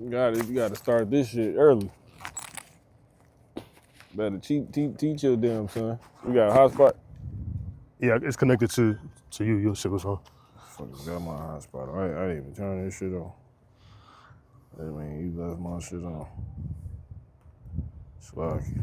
You gotta start this shit early. Better teach your damn son. We got a hotspot. Yeah, it's connected to you. Your shit was on. Fuck, got my hotspot. I didn't even turn this shit on. That mean you left my shit on. Slacky.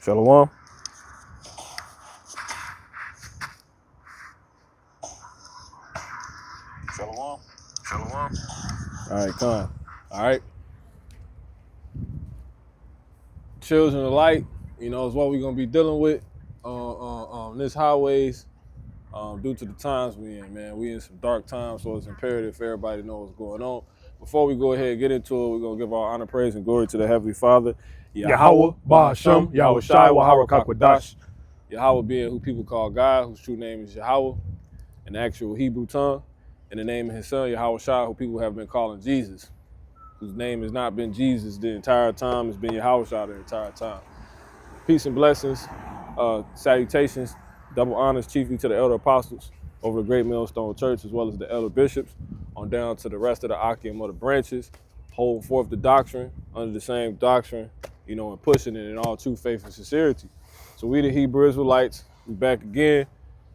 Shalom. Shalom. All right, come. All right. Children of light, you know, is what we're gonna be dealing with on this highways. Due to the times we in, man. We in some dark times, so it's imperative for everybody to know what's going on. Before we go ahead and get into it, we're going to give our honor, praise, and glory to the Heavenly Father. Yahweh, Ba'ashem, Yahweh Shai, Wahara Kakwadash. Yahweh being who people call God, whose true name is Yahweh, in the actual Hebrew tongue. In the name of his son, Yahweh Shai, who people have been calling Jesus, whose name has not been Jesus the entire time, it's been Yahweh Shai the entire time. Peace and blessings, salutations, double honors chiefly to the elder apostles over the Great Millstone Church, as well as the elder bishops, on down to the rest of the Akim of the branches, holding forth the doctrine under the same doctrine, you know, and pushing it in all true faith and sincerity. So we the Hebrew Israelites, we back again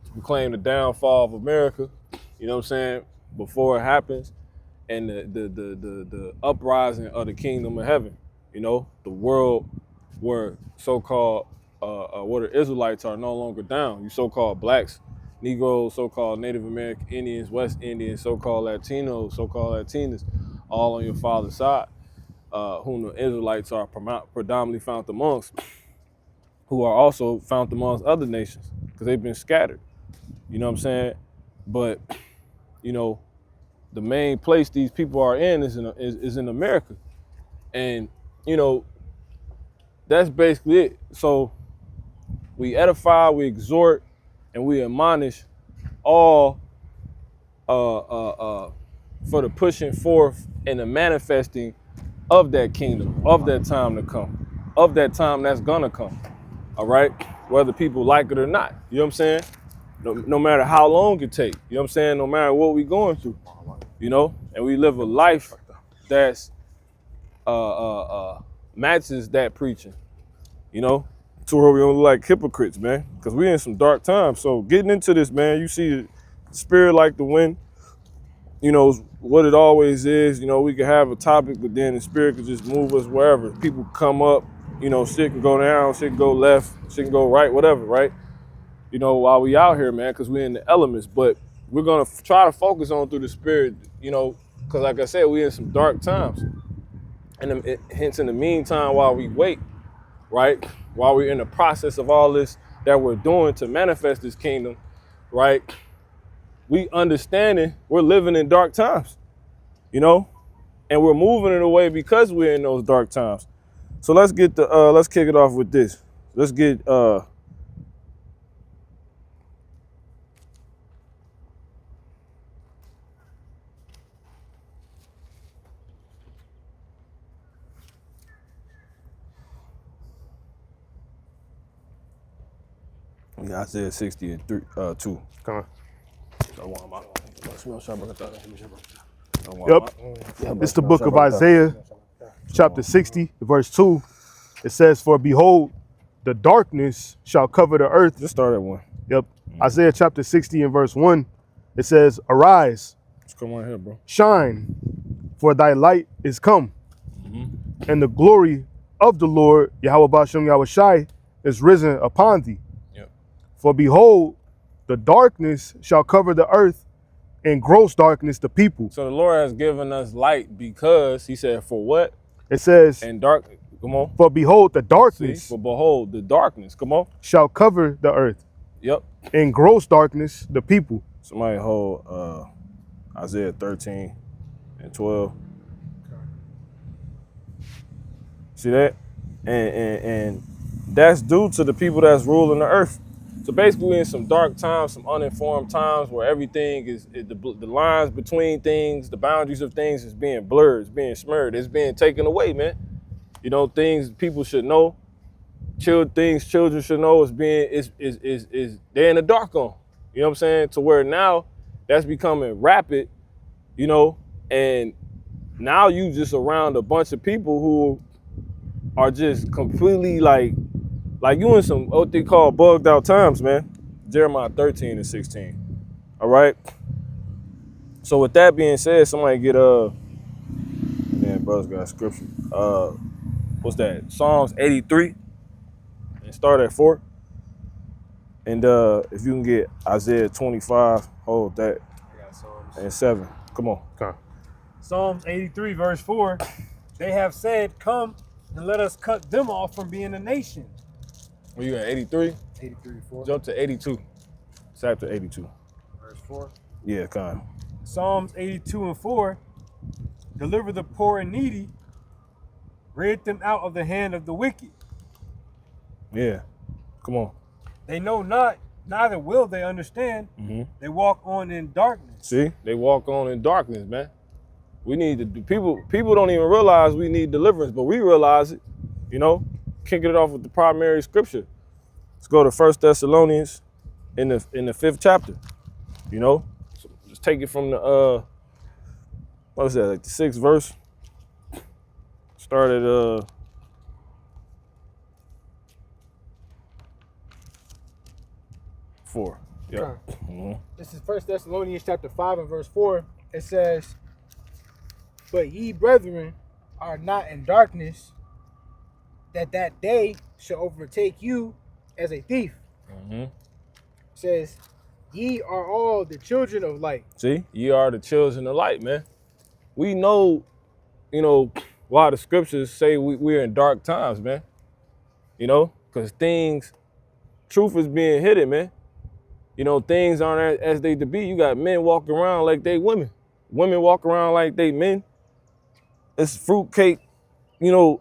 to proclaim the downfall of America, you know what I'm saying, before it happens, and the uprising of the kingdom of heaven, you know, the world where so-called where the Israelites are no longer down. You so-called blacks, Negroes, so-called Native American Indians, West Indians, so-called Latinos, so-called Latinas, all on your father's side, whom the Israelites are predominantly found amongst, who are also found amongst other nations, because they've been scattered. You know what I'm saying? But, you know, the main place these people are in is in America. And, you know, that's basically it. So we edify, we exhort, and we admonish all for the pushing forth and the manifesting of that kingdom, of that time to come, of that time that's gonna come. All right? Whether people like it or not. You know what I'm saying? No matter how long it takes. You know what I'm saying? No matter what we're going through. You know? And we live a life that's matches that preaching. You know? To where we don't look like hypocrites, man. Because we in some dark times. So getting into this, man, you see the spirit like the wind, you know, what it always is. You know, we can have a topic, but then the spirit can just move us wherever. People come up, you know, shit can go down, shit can go left, shit can go right, whatever, right? You know, while we out here, man, because we're in the elements. But we're going to try to focus on through the spirit, you know, because like I said, we in some dark times. And hence in the meantime, while we wait, right, while we're in the process of all this that we're doing to manifest this kingdom, right, we understanding we're living in dark times, you know, and we're moving it away because we're in those dark times. So let's get let's kick it off with this. Let's get Isaiah 60 and 2. Come on. Yep. It's the book of Isaiah, chapter 60, verse 2. It says, "For behold, the darkness shall cover the earth." Just start at 1. Yep. Isaiah chapter 60 and verse 1. It says, "Arise, Just come on here, bro. shine, for thy light is come, and the glory of the Lord, Yahweh Ba'ashem Yahweh Shai, is risen upon thee. Yep. For behold, the darkness shall cover the earth, and gross darkness the people." So the Lord has given us light because he said, for what? It says, And dark, come on. "For behold, the See? darkness For behold, the darkness, come on. shall cover the earth, Yep. and gross darkness the people." Somebody hold Isaiah 13 and 12. See that? And that's due to the people that's ruling the earth. So basically, we're in some dark times, some uninformed times where everything is the lines between things, the boundaries of things is being blurred, it's being smeared, it's being taken away, man. You know, things people should know, things children should know is they're in the dark on. You know what I'm saying? To where now that's becoming rapid, you know, and now you just around a bunch of people who are just completely like you in some what they call bugged out times, man. Jeremiah 13 and 16. All right. So with that being said, somebody get man, brother's got scripture. What's that? Psalms 83 and start at 4. And if you can get Isaiah 25, hold that. I got Psalms. And 7. Come on. Okay. Psalms 83 verse 4. They have said, "Come and let us cut them off from being a nation." Where you at? 83? 83 4. Jump to 82. Chapter 82. Verse 4. Yeah, kind of. Psalms 82 and 4. Deliver the poor and needy. Rid them out of the hand of the wicked. Yeah. Come on. They know not, neither will they understand. Mm-hmm. They walk on in darkness. See, they walk on in darkness, man. We need to people don't even realize we need deliverance, but we realize it, you know, kicking it off with the primary scripture. Let's go to 1 Thessalonians in the 5th chapter, you know. So just take it from the what was that, like the 6th verse? Start at 4. Yeah. Okay. Mm-hmm. This is 1 Thessalonians chapter 5 and verse 4. It says, "But ye, brethren, are not in darkness, that day shall overtake you as a thief." Mm-hmm. It says, "Ye are all the children of light." See, ye are the children of light, man. We know, you know, why the scriptures say we're in dark times, man. You know, because truth is being hidden, man. You know, things aren't as they to be. You got men walking around like they women. Women walk around like they men. It's fruitcake, you know,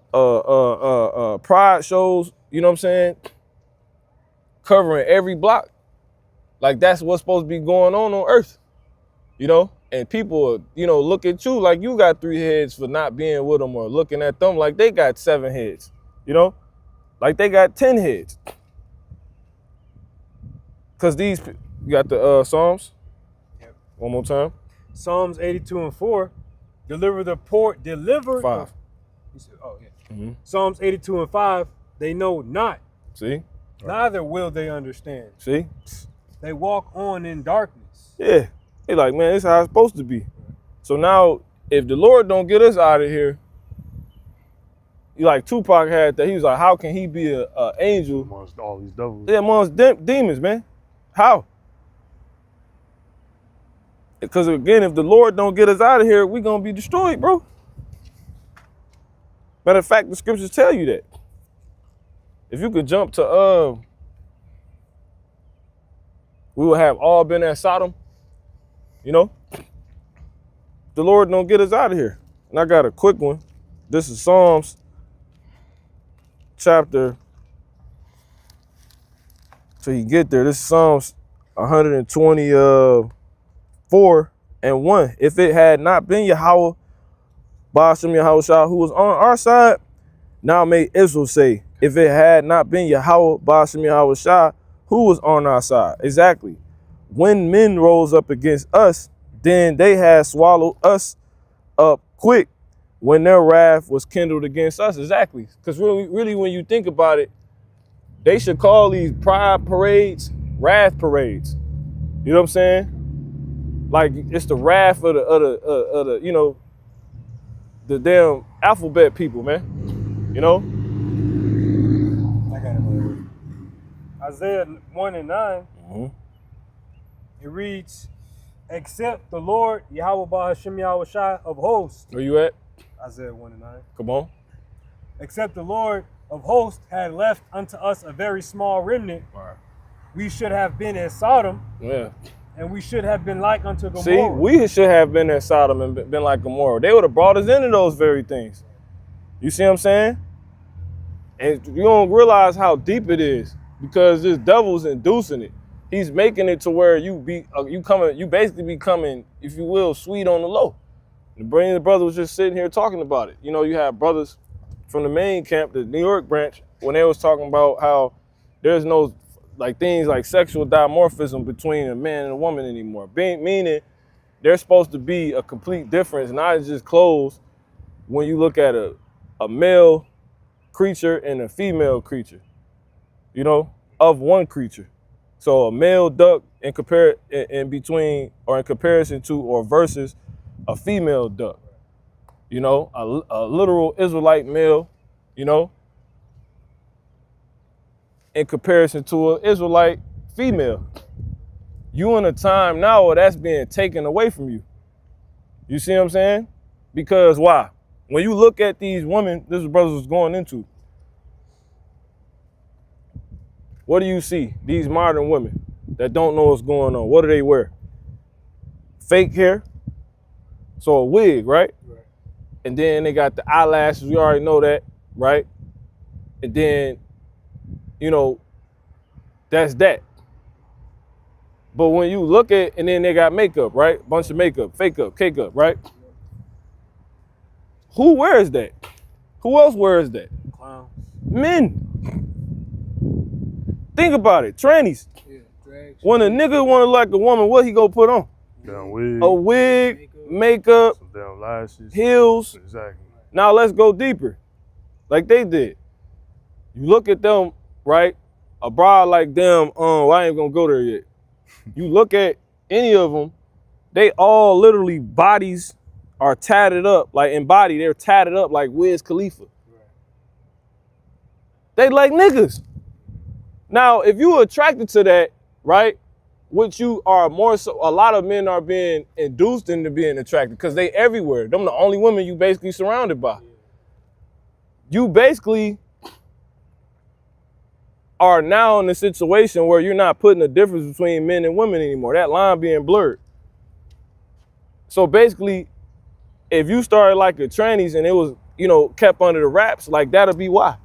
pride shows, you know what I'm saying? Covering every block. Like that's what's supposed to be going on earth, you know? And people, you know, look at you like you got 3 heads for not being with them, or looking at them like they got 7 heads, you know? Like they got 10 heads. Because you got the Psalms? Yep. One more time. Psalms 82 and 4. Deliver the poor. 5. He said, oh, yeah. Mm-hmm. Psalms 82 and 5. They know not, See? neither will they understand. See? They walk on in darkness. Yeah. They like, man, this is how it's supposed to be. So now, if the Lord don't get us out of here, like Tupac had that, he was like, how can he be an angel Amongst all these devils. yeah, amongst demons, man? How? Because again, if the Lord don't get us out of here, we're going to be destroyed, bro. Matter of fact, the scriptures tell you that. If you could jump to, we would have all been at Sodom, you know? The Lord don't get us out of here. And I got a quick one. This is Psalms chapter, so you get there. This is Psalms 124 and 1. If it had not been Yahweh, Ba'ashem Yahushua, who was on our side, now may Israel say, if it had not been Yahweh, Ba'ashem Yahushua, who was on our side? Exactly. When men rose up against us, then they had swallowed us up quick when their wrath was kindled against us. Exactly. Because really, when you think about it, they should call these pride parades wrath parades. You know what I'm saying? Like it's the wrath of the you know, the damn alphabet people, man. You know? I got it right. Isaiah 1 and 9. Mm-hmm. It reads, "Except the Lord, Yahweh Ba'ashem Yahushua of hosts." Where you at? Isaiah 1 and 9. Come on. "Except the Lord of hosts had left unto us a very small remnant, we should have been as Sodom, Yeah. and we should have been like unto Gomorrah." See, we should have been at Sodom and been like Gomorrah. They would have brought us into those very things. You see what I'm saying? And you don't realize how deep it is because this devil's inducing it. He's making it to where you basically becoming, if you will, sweet on the low. The brother was just sitting here talking about it. You know, you have brothers from the main camp, the New York branch, when they was talking about how there's no like things like sexual dimorphism between a man and a woman anymore. Meaning there's supposed to be a complete difference, not just clothes, when you look at a male creature and a female creature, you know, of one creature. So a male duck in comparison to or versus a female duck, you know, a literal Israelite male, you know, in comparison to an Israelite female. You in a time now where that's being taken away from you. You see what I'm saying? Because why? When you look at these women, this is what brothers was going into. What do you see? These modern women that don't know what's going on. What do they wear? Fake hair. So a wig, right? And then they got the eyelashes. We already know that, right? And then, you know, that's that. But when you look at, and then they got makeup, right? Bunch of makeup, fake up, cake up, right? Who wears that? Who else wears that? Clowns. Men. Think about it, trannies. Yeah, drags. When a nigga wanna like a woman, what he gonna put on? Damn wig. A wig, makeup, Some damn lashes. heels. Exactly. Now let's go deeper, like they did. You look at them, right? A bride like them, I ain't gonna go there yet. You look at any of them, they all literally bodies are tatted up, like in body, they're tatted up like Wiz Khalifa. They like niggas. Now, if you attracted to that, right, which you are more so, a lot of men are being induced into being attracted because they everywhere. Them the only women you basically surrounded by. You basically are now in a situation where you're not putting a difference between men and women anymore. That line being blurred. So basically, if you started like a trannies and it was, you know, kept under the wraps, like that'll be why.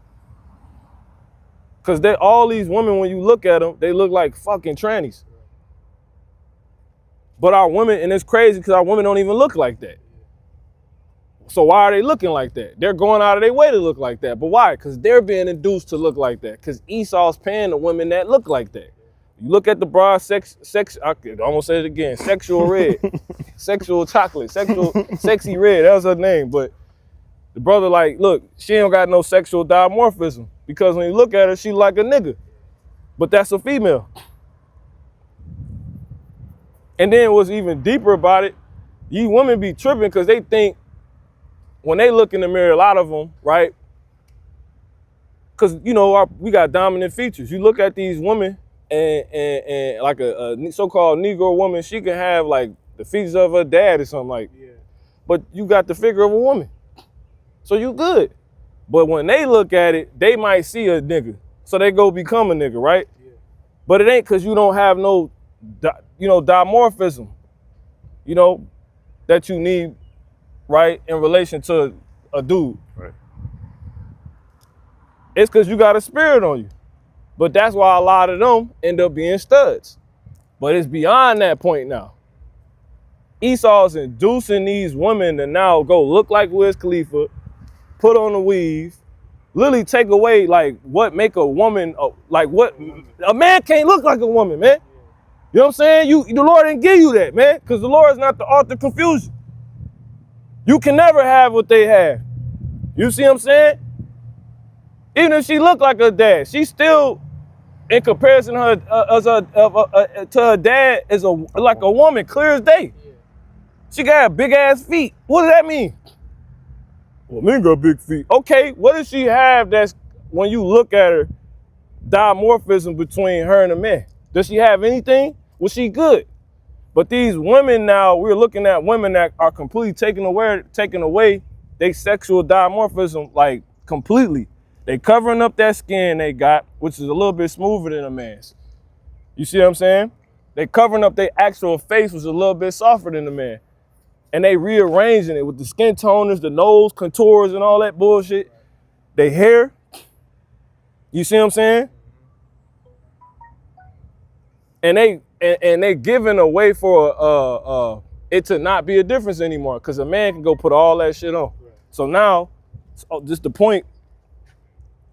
Because all these women, when you look at them, they look like fucking trannies. But our women, and it's crazy because our women don't even look like that. So why are they looking like that? They're going out of their way to look like that. But why? Because they're being induced to look like that. Because Esau's paying the women that look like that. You look at the bra, I could almost say it again, sexual red, sexual chocolate, sexy red, that was her name. But the brother like, look, she ain't got no sexual dimorphism. Because when you look at her, she like a nigga. But that's a female. And then what's even deeper about it, you women be tripping because they think when they look in the mirror, a lot of them, right? Because, you know, we got dominant features. You look at these women and like a so-called Negro woman, she can have like the features of her dad or something like. Yeah. But you got the figure of a woman. So you good. But when they look at it, they might see a nigga. So they go become a nigga, right? Yeah. But it ain't because you don't have no, dimorphism, you know, that you need, right, in relation to a dude. Right. It's because you got a spirit on you. But that's why a lot of them end up being studs. But it's beyond that point now. Esau's inducing these women to now go look like Wiz Khalifa, put on a weave, literally take away like what make a woman, like what, a man can't look like a woman, man. You know what I'm saying? The Lord didn't give you that, man, because the Lord is not the author of confusion. You can never have what they have. You see what I'm saying? Even if she looked like her dad, she still, in comparison to her dad, is like a woman, clear as day. She got big ass feet. What does that mean? Well, men got big feet. Okay, what does she have that's, when you look at her, dimorphism between her and a man? Does she have anything? Well, she good. But these women now, we're looking at women that are completely taking away their sexual dimorphism, like completely. They covering up that skin they got, which is a little bit smoother than a man's. You see what I'm saying? They covering up their actual face, which is a little bit softer than a man. And they rearranging it with the skin toners, the nose contours and all that bullshit. They hair, You see what I'm saying? And they giving away for it to not be a difference anymore, because a man can go put all that shit on. Right. So now, just the point,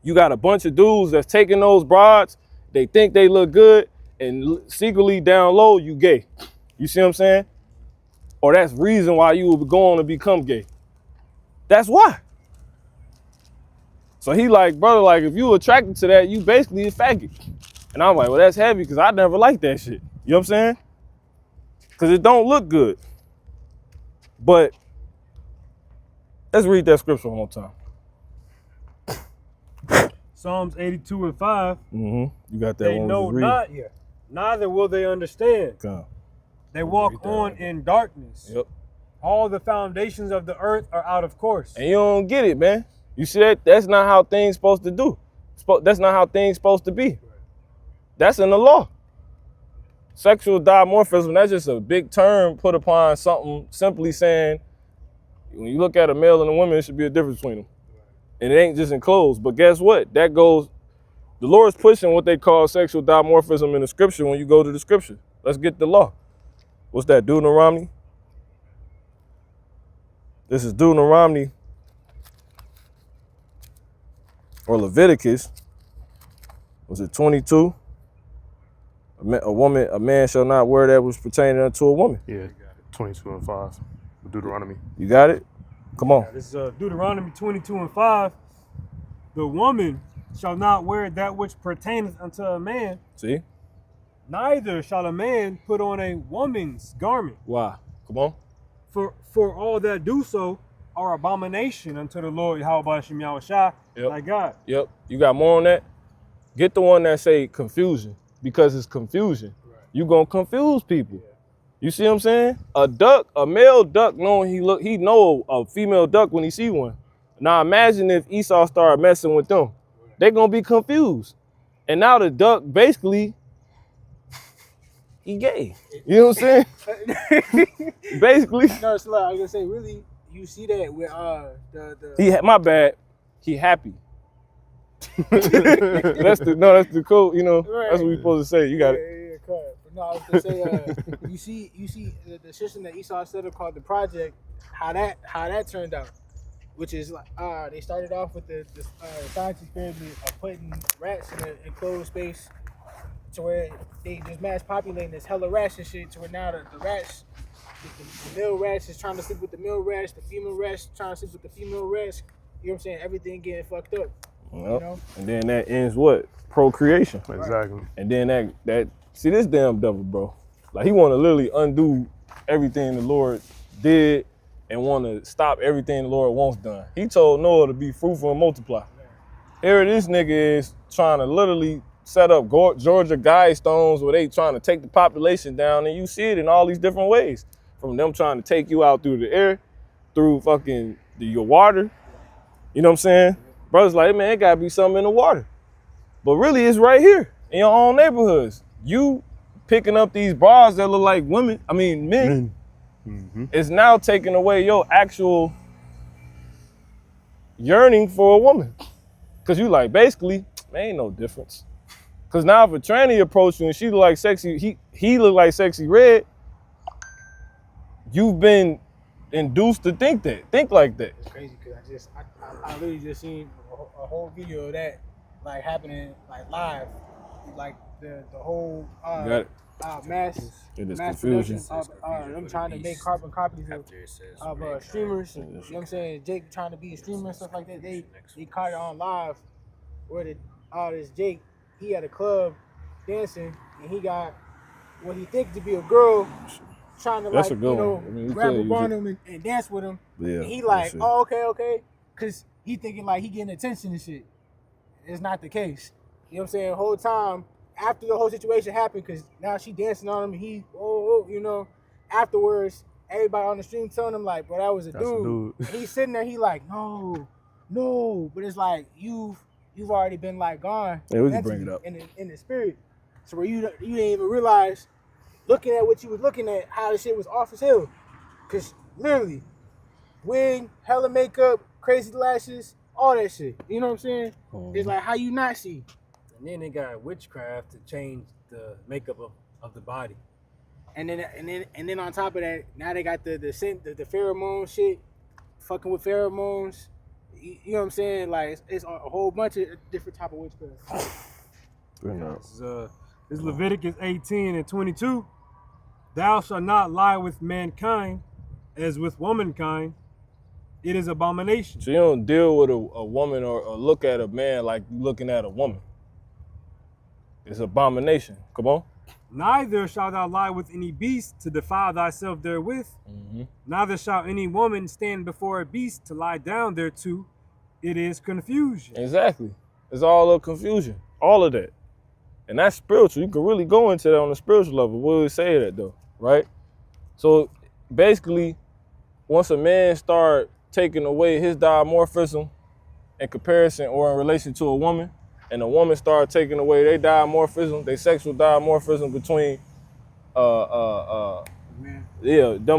you got a bunch of dudes that's taking those broads, they think they look good, and secretly down low, you gay. You see what I'm saying? Or that's reason why you would go on to become gay. That's why. So he like, brother, like if you attracted to that, you basically a faggot. And I'm like, well, that's heavy, because I never liked that shit. You know what I'm saying? Because it don't look good. But let's read that scripture one more time. Psalms 82 and 5. You got that they one. They know not, neither will they understand. Come. They walk on in darkness. Yep. All the foundations of the earth are out of course. And you don't get it, man. You see that? That's not how things supposed to do. That's not how things supposed to be. That's in the law. Sexual dimorphism, that's just a big term put upon something simply saying, when you look at a male and a woman, it should be a difference between them. And it ain't just in clothes. But guess what? That goes, the Lord's pushing what they call sexual dimorphism in the scripture when you go to the scripture. Let's get the law. What's that, Deuteronomy? This is Deuteronomy or Leviticus. Was it 22? A man shall not wear that which pertaining unto a woman. Yeah, 22 and 5, Deuteronomy. You got it? Come on. This is Deuteronomy 22 and 5. The woman shall not wear that which pertaineth unto a man. See? Neither shall a man put on a woman's garment. Why? Come on. For all that do so are abomination unto the Lord Yahweh Shem Yahushua, thy God. Yep. You got more on that? Get the one that say confusion, because it's confusion. Right. You gonna confuse people. Yeah. You see what I'm saying? A male duck, he know a female duck when he see one. Now imagine if Esau started messing with them. They're gonna be confused. And now the duck basically, he gay. You know what I'm saying? Basically. No, it's like I was gonna say, really, you see that with the my bad. He happy. that's the code, you know. Right. That's what we supposed to say. You got it. Yeah, correct. But no, I was gonna say, you see the system that Esau set up called the project, how that turned out, which is like they started off with the science experiment of putting rats in an enclosed space, to where they just mass populating this hella rats and shit, to where now the rats, the male rats is trying to sleep with the male rats, the female rats trying to sleep with the female rats. You know what I'm saying? Everything getting fucked up. Yep. You know? And then that ends what? Procreation. Exactly. And then that see this damn devil, bro. Like he want to literally undo everything the Lord did and want to stop everything the Lord wants done. He told Noah to be fruitful and multiply. Here this nigga is trying to literally set up Georgia Guidestones where they trying to take the population down, and you see it in all these different ways. From them trying to take you out through the air, through fucking your water. You know what I'm saying? Brothers like, man, it gotta be something in the water. But really it's right here in your own neighborhoods. You picking up these bras that look like men, mm-hmm. It's now taking away your actual yearning for a woman. Cause you like, basically, there ain't no difference. Cause now if a tranny approach you and she look like sexy, he look like Sexy Red, you've been induced to think like that. It's crazy because I literally just seen a whole video of that like happening like live, like the whole mass production of them trying to make carbon copies of streamers. You know what I'm saying? Jake trying to be a streamer and stuff like that. They caught it on live where this Jake, he had a club dancing and he got what he thinks to be a girl trying to That's like, grab up on him and dance with him. Yeah, and he like, oh, okay. Cause he thinking like he getting attention and shit. It's not the case. You know what I'm saying? The whole time after the whole situation happened, cause now she dancing on him and he, afterwards, everybody on the stream telling him like, bro, that was a dude. And he's sitting there, he like, no. But it's like, you've already been like gone. Yeah, we can bring it up. In the spirit. So where you didn't even realize, looking at what you was looking at, how the shit was off as hell. Cause literally, wig, hella makeup, crazy lashes, all that shit. You know what I'm saying? Mhm. It's like how you not see. And then they got witchcraft to change the makeup of the body. And then on top of that, now they got the pheromone shit, fucking with pheromones. You know what I'm saying? Like it's a whole bunch of different type of witchcraft. This is Leviticus 18:22. Thou shalt not lie with mankind as with womankind. It is abomination. So you don't deal with a woman or look at a man like you looking at a woman. It's abomination. Come on. Neither shalt thou lie with any beast to defile thyself therewith. Mm-hmm. Neither shall any woman stand before a beast to lie down thereto. It is confusion. Exactly. It's all a confusion. All of that. And that's spiritual. You can really go into that on a spiritual level. We always say that though, right? So basically, once a man start taking away his dimorphism in comparison or in relation to a woman, and a woman start taking away their dimorphism, their sexual dimorphism between them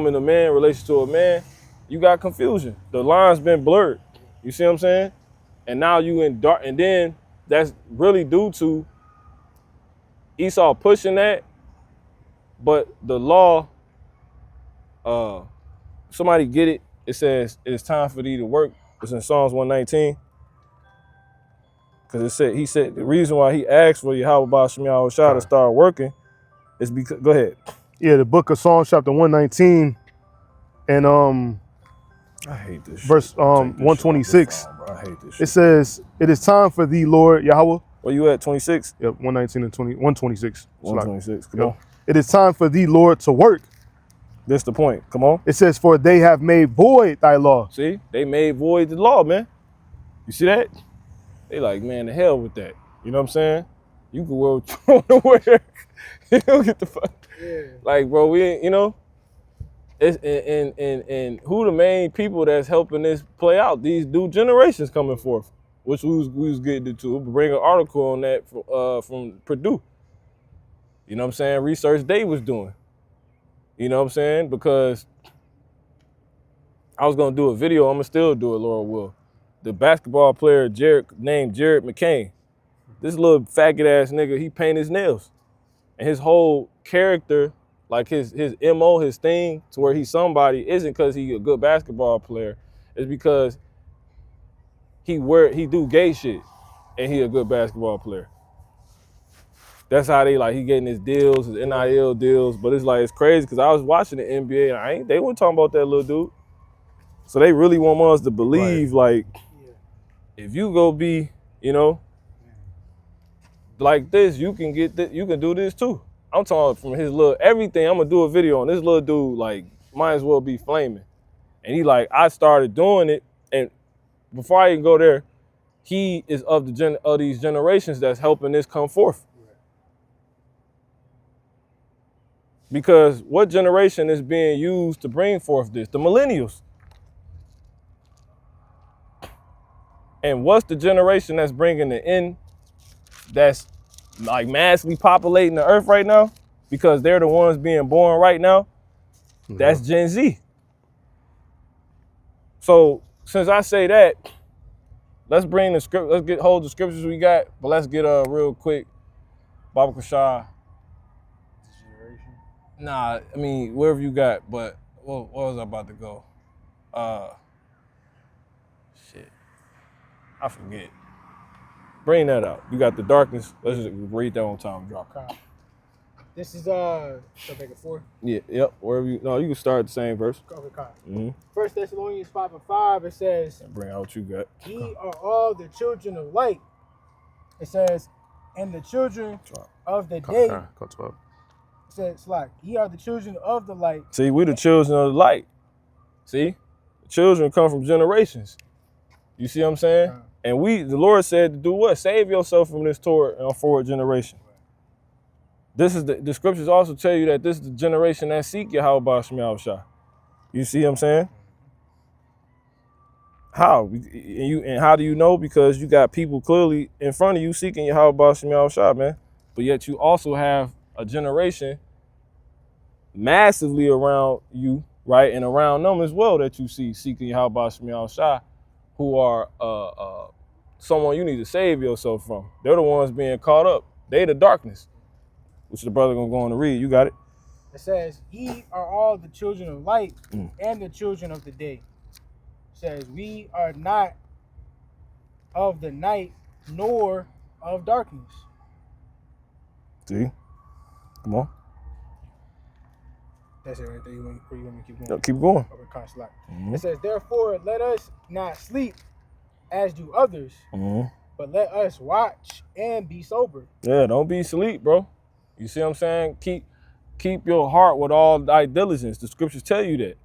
and a man in relation to a man, you got confusion. The line's been blurred. You see what I'm saying? And now you in dark, and then that's really due to Esau pushing that, but the law, somebody get it. It says it's time for thee to work. It's in Psalms 119. Because he said the reason why he asked for Yahweh Ba'Shem Yahushua to start working is because, go ahead. Yeah, the book of Psalms chapter 119 and I hate this verse shit. Take this 126. shit off the phone, bro. I hate this shit. It says, "It is time for thee, Lord Yahweh." Where you at, 26? Yep, 119 and 126. 126, come Yep. on. It is time for thee, Lord, to work. This the point, come on. It says, "For they have made void thy law." See, they made void the law, man. You see that? They like, man, the hell with that. You know what I'm saying? You can wear what you want to wear. You don't get the fuck. Yeah. Like, bro, we ain't, you know, it's and who the main people that's helping this play out? These new generations coming forth, which we was getting into. We'll bring an article on that from Purdue. You know what I'm saying? Research they was doing. You know what I'm saying? Because I was gonna do a video. I'm gonna still do it, Lord will. The basketball player named Jared McCain. This little faggot ass nigga, he paint his nails. And his whole character, like his MO, his thing, to where he's somebody, isn't because he a good basketball player. It's because he do gay shit and he a good basketball player. That's how he getting his deals, his NIL deals. But it's like, it's crazy because I was watching the NBA and they weren't talking about that little dude. So they really want us to believe, like, if you go be, you know, like this, you can get this, you can do this too. I'm talking from his little everything. I'm gonna do a video on this little dude, like, might as well be flaming. And he like, I started doing it, and before I even go there, he is of these generations that's helping this come forth. Because what generation is being used to bring forth this? The millennials. And what's the generation that's bringing the end, that's like massively populating the earth right now? Because they're the ones being born right now. That's Gen Z. So since I say that, let's bring the script. Let's hold the scriptures we got, but let's get real quick. Baba Kashah. Nah, I mean wherever you got, but what was I about to go? Shit, I forget. Bring that out. You got the darkness. Let's just read that on time. Drop. This is so make it 4. Yeah, yep. Wherever you can start the same verse. Okay, Mm-hmm. 1 Thessalonians 5:5. It says, Bring out what you got. "Ye are all the children of light." It says, "And the children of the day." It says, like, "Ye are the children of the light." See, we the children of the light. See, the children come from generations. You see what I'm saying? And the Lord said to do what? Save yourself from this forward generation. This is the scriptures also tell you that this is the generation that seek Yahweh Ba'Shem Yahushua. You see what I'm saying? How? And how do you know? Because you got people clearly in front of you seeking Yahweh Ba'Shem Yahushua, man. But yet you also have a generation massively around you, right? And around them as well that you see seeking Yahweh Ba'Shem Yahushua. who are someone you need to save yourself from. They're the ones being caught up. They the darkness, which the brother gonna go on to read. You got it? It says, ye are all the children of light and the children of the day. It says, we are not of the night nor of darkness. See? Come on. That's it right there. You want me to keep going? No, keep going. Okay, kind of slack. It says, therefore, let us not sleep as do others, but let us watch and be sober. Yeah, don't be asleep, bro. You see what I'm saying? Keep your heart with all thy diligence. The scriptures tell you that.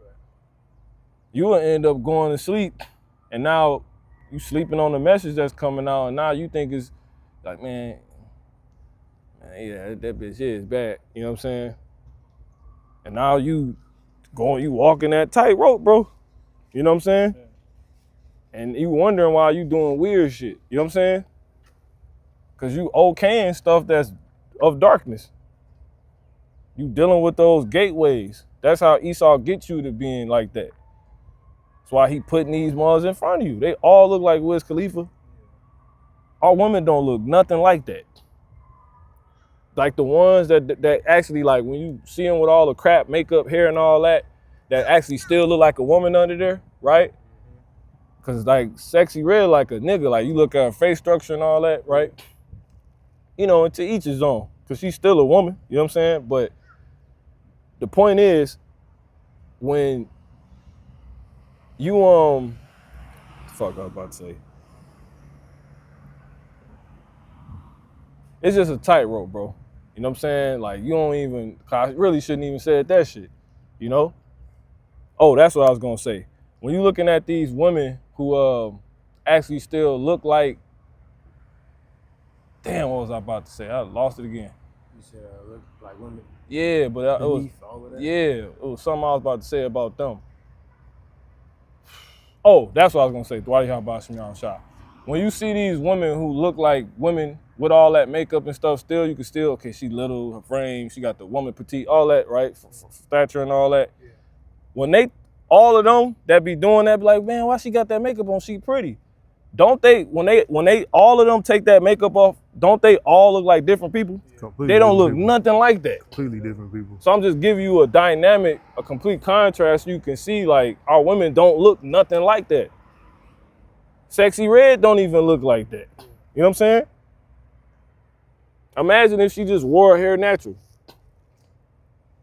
You will end up going to sleep, and now you sleeping on the message that's coming out, and now you think it's like, man, yeah, that bitch is bad. You know what I'm saying? And now you walking that tightrope, bro. You know what I'm saying? Yeah. And you wondering why you doing weird shit. You know what I'm saying? Because you okaying stuff that's of darkness. You dealing with those gateways. That's how Esau gets you to being like that. That's why he putting these mothers in front of you. They all look like Wiz Khalifa. Our women don't look nothing like that. Like the ones that actually, like when you see them with all the crap, makeup, hair and all that actually still look like a woman under there, right? Cause like Sexy Red like a nigga, like you look at her face structure and all that, right? You know, and to each his own, cause she's still a woman, you know what I'm saying? But the point is, when you, fuck I was about to say. It's just a tightrope, bro. You know what I'm saying? Like, you don't even, I really shouldn't even said that shit, you know? Oh, that's what I was gonna say. When you looking at these women who actually still look like, damn, what was I about to say? I lost it again. You said look like women. Yeah, but it was, all of that. yeah, it was something I was about to say about them. Oh, that's what I was gonna say. Dwight Habashim Yahweh Shai. When you see these women who look like women with all that makeup and stuff, still, you can still, okay, she little, her frame, she got the woman petite, all that, right? Stature and all that. Yeah. When all of them that be doing that, be like, man, why she got that makeup on? She pretty. Don't they, when they all of them take that makeup off, don't they all look like different people? Completely they don't look people. Nothing like that. Completely different people. So I'm just giving you a dynamic, a complete contrast. You can see like our women don't look nothing like that. Sexy Red don't even look like that. You know what I'm saying? Imagine if she just wore her hair natural.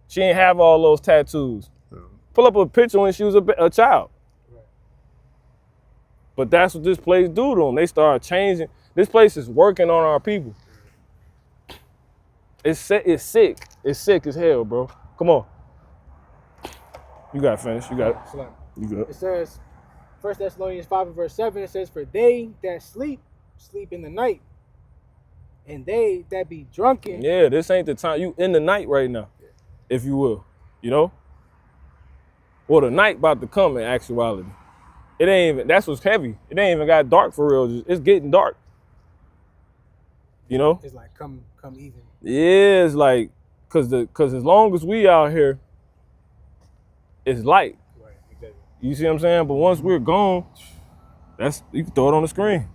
She ain't have all those tattoos. Yeah. Pull up a picture when she was a child. Right. But that's what this place do to them. They start changing. This place is working on our people. It's sick. It's sick as hell, bro. Come on. You got to finish. You got it. You good. It says, 1 Thessalonians 5 and verse 7, it says, for they that sleep in the night, and they that be drunken. Yeah, this ain't the time. You in the night right now, if you will, you know? Well, the night about to come in actuality. It ain't even, that's what's heavy. It ain't even got dark for real. It's getting dark. You know? It's like come even. Yeah, it's like, cause as long as we out here, it's light. Right, exactly. You see what I'm saying? But once we're gone, you can throw it on the screen.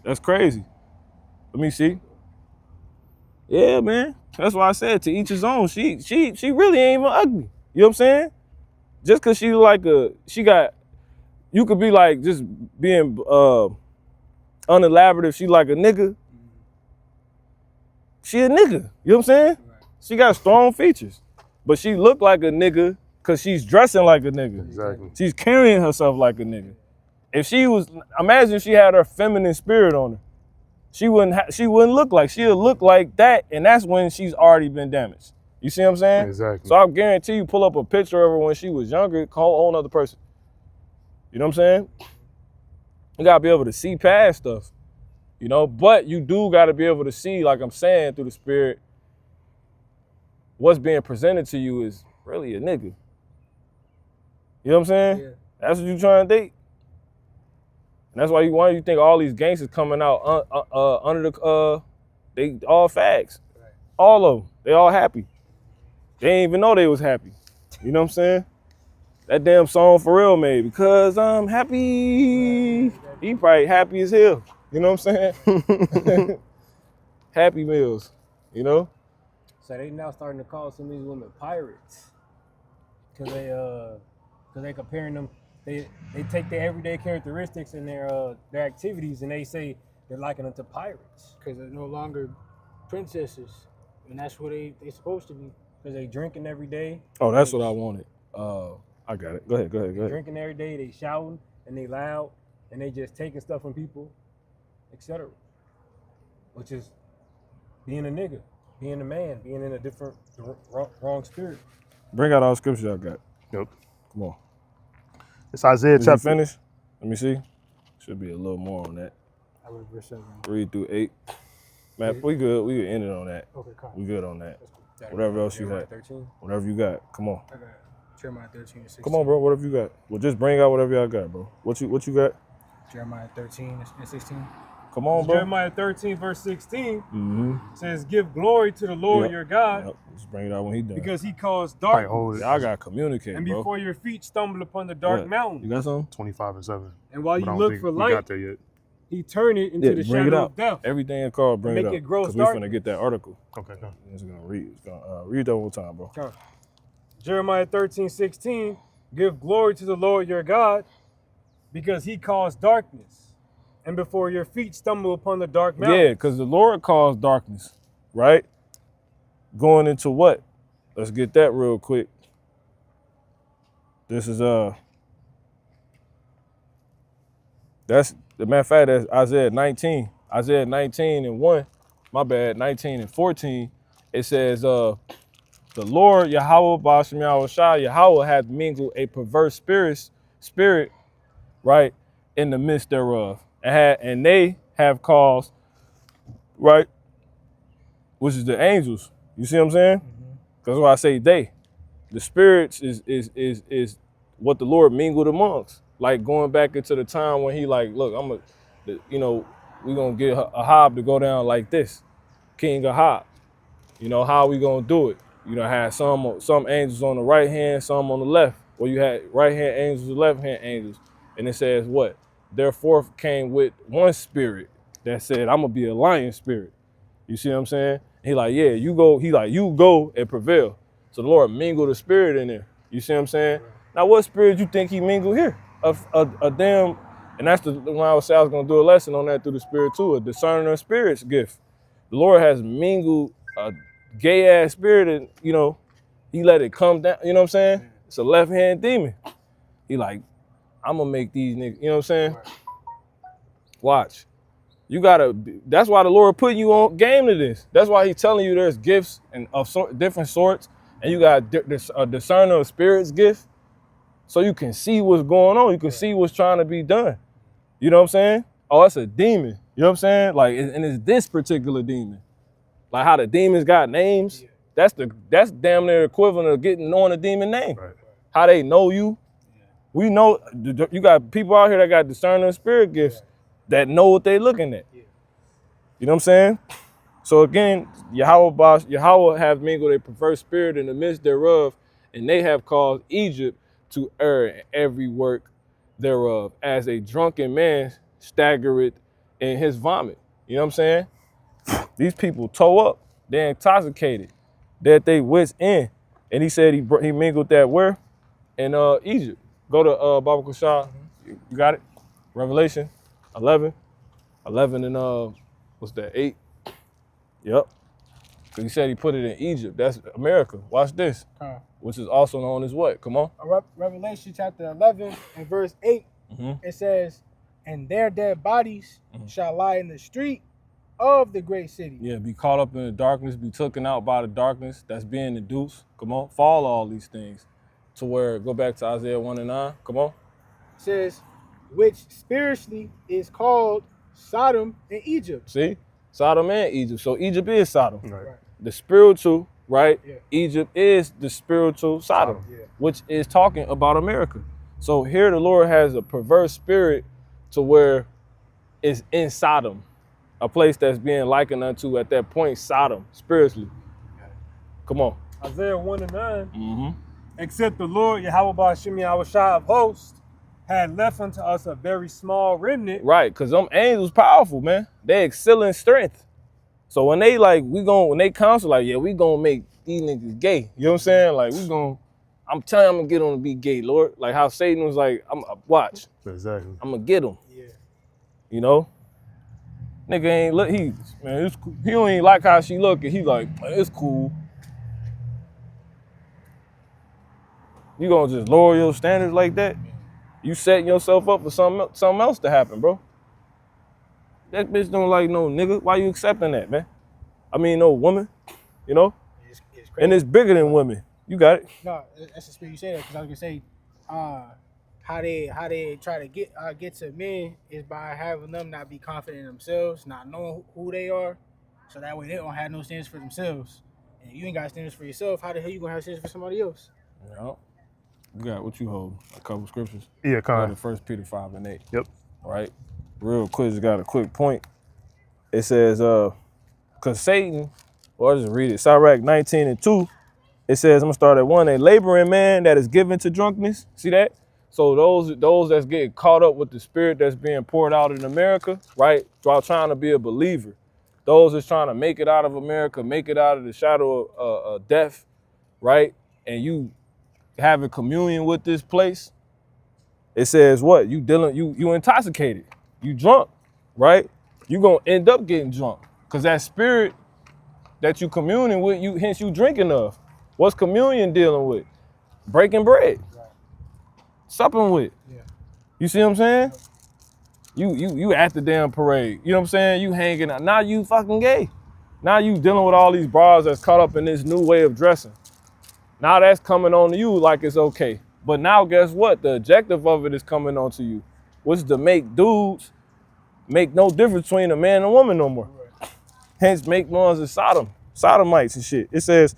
That's crazy. Let me see. Yeah, man. That's why I said to each his own. She really ain't even ugly. You know what I'm saying? Just cause she like you could be like just being unelaborative. She like a nigga. She a nigga. You know what I'm saying? Right. She got strong features. But she look like a nigga cause she's dressing like a nigga. Exactly. She's carrying herself like a nigga. If she was, imagine she had her feminine spirit on her. She wouldn't look like, she'll look like that, and that's when she's already been damaged. You see what I'm saying? Exactly. So I guarantee you pull up a picture of her when she was younger, call a whole other person. You know what I'm saying? You gotta be able to see past stuff, you know, but you do gotta be able to see, like I'm saying, through the spirit, what's being presented to you is really a nigga. You know what I'm saying? Yeah. That's what you trying to date. And that's why you think all these gangsters coming out under the, they all fags. Right. All of them. They all happy. They didn't even know they was happy. You know what I'm saying? That damn song Pharrell made, because I'm happy. he probably happy as hell. You know what I'm saying? Happy Meals, you know? So they now starting to call some of these women pirates. Cause they comparing them, they take their everyday characteristics and their activities and they say they're likening them to pirates. Because they're no longer princesses. And that's what they supposed to be. Cause they drinking every day. Oh, that's what I wanted. I got it. Go ahead. Drinking every day, they shouting and they loud and they just taking stuff from people, etc. Which is being a nigga, being a man, being in a different, wrong spirit. Bring out all the scriptures y'all got. Yep. Come on. It's Isaiah Did you chapter. finish? Let me see. Should be a little more on that. I read verse 7. 3 through 8. Man, we good. We can end it on that. Okay, come. We good on that. Whatever else you Jeremiah got. 13. Whatever you got. Come on. I got Jeremiah 13 and 16. Come on, bro. Whatever you got. Well, just bring out whatever y'all got, bro. What you got? Jeremiah 13 and 16. Come on, bro. Jeremiah 13 verse 16 Mm-hmm. says, "Give glory to the Lord Yep. your God, Yep. Just bring it out when he done. because he caused All right, darkness, hold it. Y'all gotta communicate, and bro. before your feet stumble upon the dark What? mountain. You got something? 25 and 7. And while But I you don't look think for we light, got there yet. he turned it into the bring it shadow out. of death." Everything is called bring Make it up. it gross Because we're darkness. finna get that article. Okay, go. It's gonna read. It's gonna read that one more time, bro. Jeremiah 13:16, "Give glory to the Lord your God, because he caused darkness, and before your feet stumble upon the dark mountain." Yeah, because the Lord caused darkness, right? Going into what? Let's get that real quick. This is that's the matter of fact, that's Isaiah 19. Isaiah 19 and 1. My bad, 19 and 14. It says, the Lord Yahweh Ba'ashem Yahweh Shai, Yahweh hath mingled a perverse spirit, right, in the midst thereof. And they have caused, right, which is the angels. You see what I'm saying? That's why I say they. The spirits is what the Lord mingled amongst. Like going back into the time when he like, look, we're gonna get Ahab to go down like this, King Ahab. You know, how we gonna do it? You know, have some angels on the right hand, some on the left. Or you had right hand angels, left hand angels. And it says what? Therefore came with one spirit that said, I'm gonna be a lion spirit. You see what I'm saying? He like, yeah, you go. He like, you go and prevail. So the Lord mingled the spirit in there. You see what I'm saying? Now, what spirit you think he mingled here? A damn, and that's when I was gonna do a lesson on that through the spirit too, a discerning of spirits gift. The Lord has mingled a gay ass spirit and, you know, he let it come down, you know what I'm saying? It's a left hand demon. He like, I'm gonna make these niggas, you know what I'm saying? Watch. You gotta, that's why the Lord put you on game to this. That's why he's telling you there's gifts and of different sorts, and you got a discerner of spirits gift, so you can see what's going on. You can see what's trying to be done. You know what I'm saying? Oh, that's a demon. You know what I'm saying? Like, and it's this particular demon. Like how the demons got names. That's damn near equivalent of knowing a demon name. Right. How they know you. We know you got people out here that got discerning of spirit gifts that know what they looking at. You know what I'm saying? So again, Yahweh have mingled a perverse spirit in the midst thereof, and they have caused Egypt to err in every work thereof, as a drunken man staggereth in his vomit. You know what I'm saying? These people toe up. They're intoxicated. They're at their wits end. And he said he mingled that where? In Egypt. Go to Baba Kushah. You got it? Revelation 11 and what's that, 8? Yep. Because he said he put it in Egypt. That's America. Watch this. Which is also known as what? Come on. Revelation chapter 11 and verse 8, it says, "And their dead bodies shall lie in the street of the great city." Yeah, be caught up in the darkness, be taken out by the darkness that's being induced. Come on. Fall all these things. To where, go back to Isaiah 1 and 9. Come on. It says, which spiritually is called Sodom and Egypt. See? Sodom and Egypt. So Egypt is Sodom. Right. The spiritual, right? Yeah. Egypt is the spiritual Sodom, which is talking about America. So here the Lord has a perverse spirit to where it's in Sodom, a place that's being likened unto at that point Sodom, spiritually. Come on. Isaiah 1 and 9. Except the Lord Yahweh Ba'ashem Yahweh Shai of hosts had left unto us a very small remnant. Right, because them angels powerful, man. They excel in strength. So when they like, when they counsel, like, yeah, we gonna make these niggas gay. You know what I'm saying? Like, I'm telling you, I'm gonna get them to be gay, Lord. Like how Satan was like, watch. Exactly. I'm gonna get them. Yeah. You know? Nigga ain't look, he don't even like how she look, and he like, it's cool. You gonna just lower your standards like that? You setting yourself up for something else to happen, bro. That bitch don't like no nigga. Why you accepting that, man? I mean, no woman, you know? It's crazy. And it's bigger than women. You got it. No, that's the spirit you say that because I was gonna say, how they try to get to men is by having them not be confident in themselves, not knowing who they are, so that way they don't have no standards for themselves. And if you ain't got standards for yourself, how the hell you gonna have standards for somebody else? Yeah. You got what you hold? A couple scriptures. Yeah, kind of 1 Peter 5 and 8. Yep. Right. Real quick, just got a quick point. It says, cause Satan, or I'll just read it. Sirach 19 and 2. It says, I'm gonna start at 1. A laboring man that is given to drunkenness. See that? So those that's getting caught up with the spirit that's being poured out in America, right? While trying to be a believer. Those that's trying to make it out of America, make it out of the shadow of death, right? And you having communion with this place. It says what? You intoxicated. You drunk, right? You gonna end up getting drunk. Cause that spirit that you communing with, hence you drinking of. What's communion dealing with? Breaking bread. Right. Supping with. Yeah. You see what I'm saying? You at the damn parade. You know what I'm saying? You hanging out. Now you fucking gay. Now you dealing with all these bras that's caught up in this new way of dressing. Now that's coming on to you like it's okay. But now guess what? The objective of it is coming on to you, which is to make dudes make no difference between a man and a woman no more. Right. Hence make ones as sodomites and shit. It says,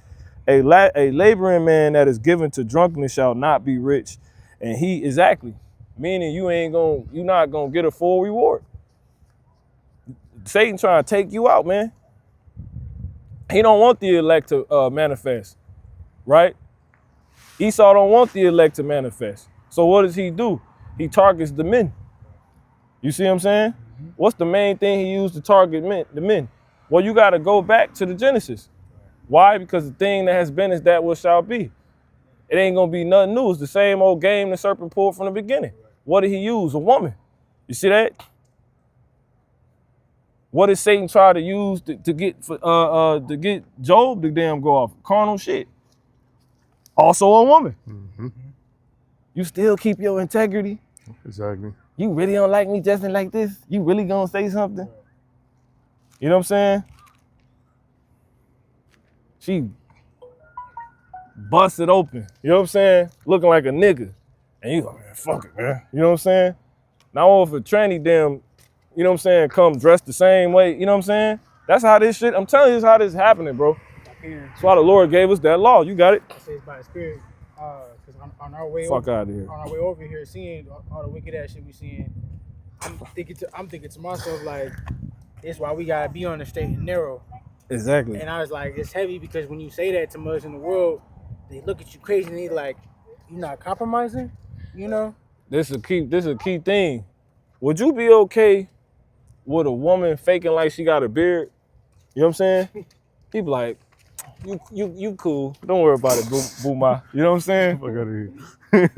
a laboring man that is given to drunkenness shall not be rich. And he, exactly, meaning you're not gonna get a full reward. Satan trying to take you out, man. He don't want the elect to manifest, right? Esau don't want the elect to manifest. So what does he do? He targets the men. You see what I'm saying? Mm-hmm. What's the main thing he used to target the men? Well, you got to go back to the Genesis. Why? Because the thing that has been is that what shall be. It ain't going to be nothing new. It's the same old game the serpent pulled from the beginning. What did he use? A woman. You see that? What did Satan try to use to get Job to damn go off? Carnal shit. Also a woman. Mm-hmm. You still keep your integrity. Exactly. You really don't like me dressing like this? You really gonna say something? You know what I'm saying? She busted open. You know what I'm saying? Looking like a nigga. And you like, man, fuck it, man. You know what I'm saying? Now if a tranny damn, you know what I'm saying, come dressed the same way, you know what I'm saying? That's how this shit, I'm telling you, this is how this is happening, bro. That's why the Lord gave us that law. You got it? It says by the spirit, because on our way Fuck out of here. on our way over here, seeing all the wicked ass shit we seeing, I'm thinking to myself like, it's why we gotta be on the straight and narrow. Exactly. And I was like, it's heavy because when you say that to much in the world, they look at you crazy and they like, you're not compromising, you know? This is a key thing. Would you be okay with a woman faking like she got a beard? You know what I'm saying? People like, you cool. Don't worry about it, boo ma. You know what I'm saying? Fuck out of here.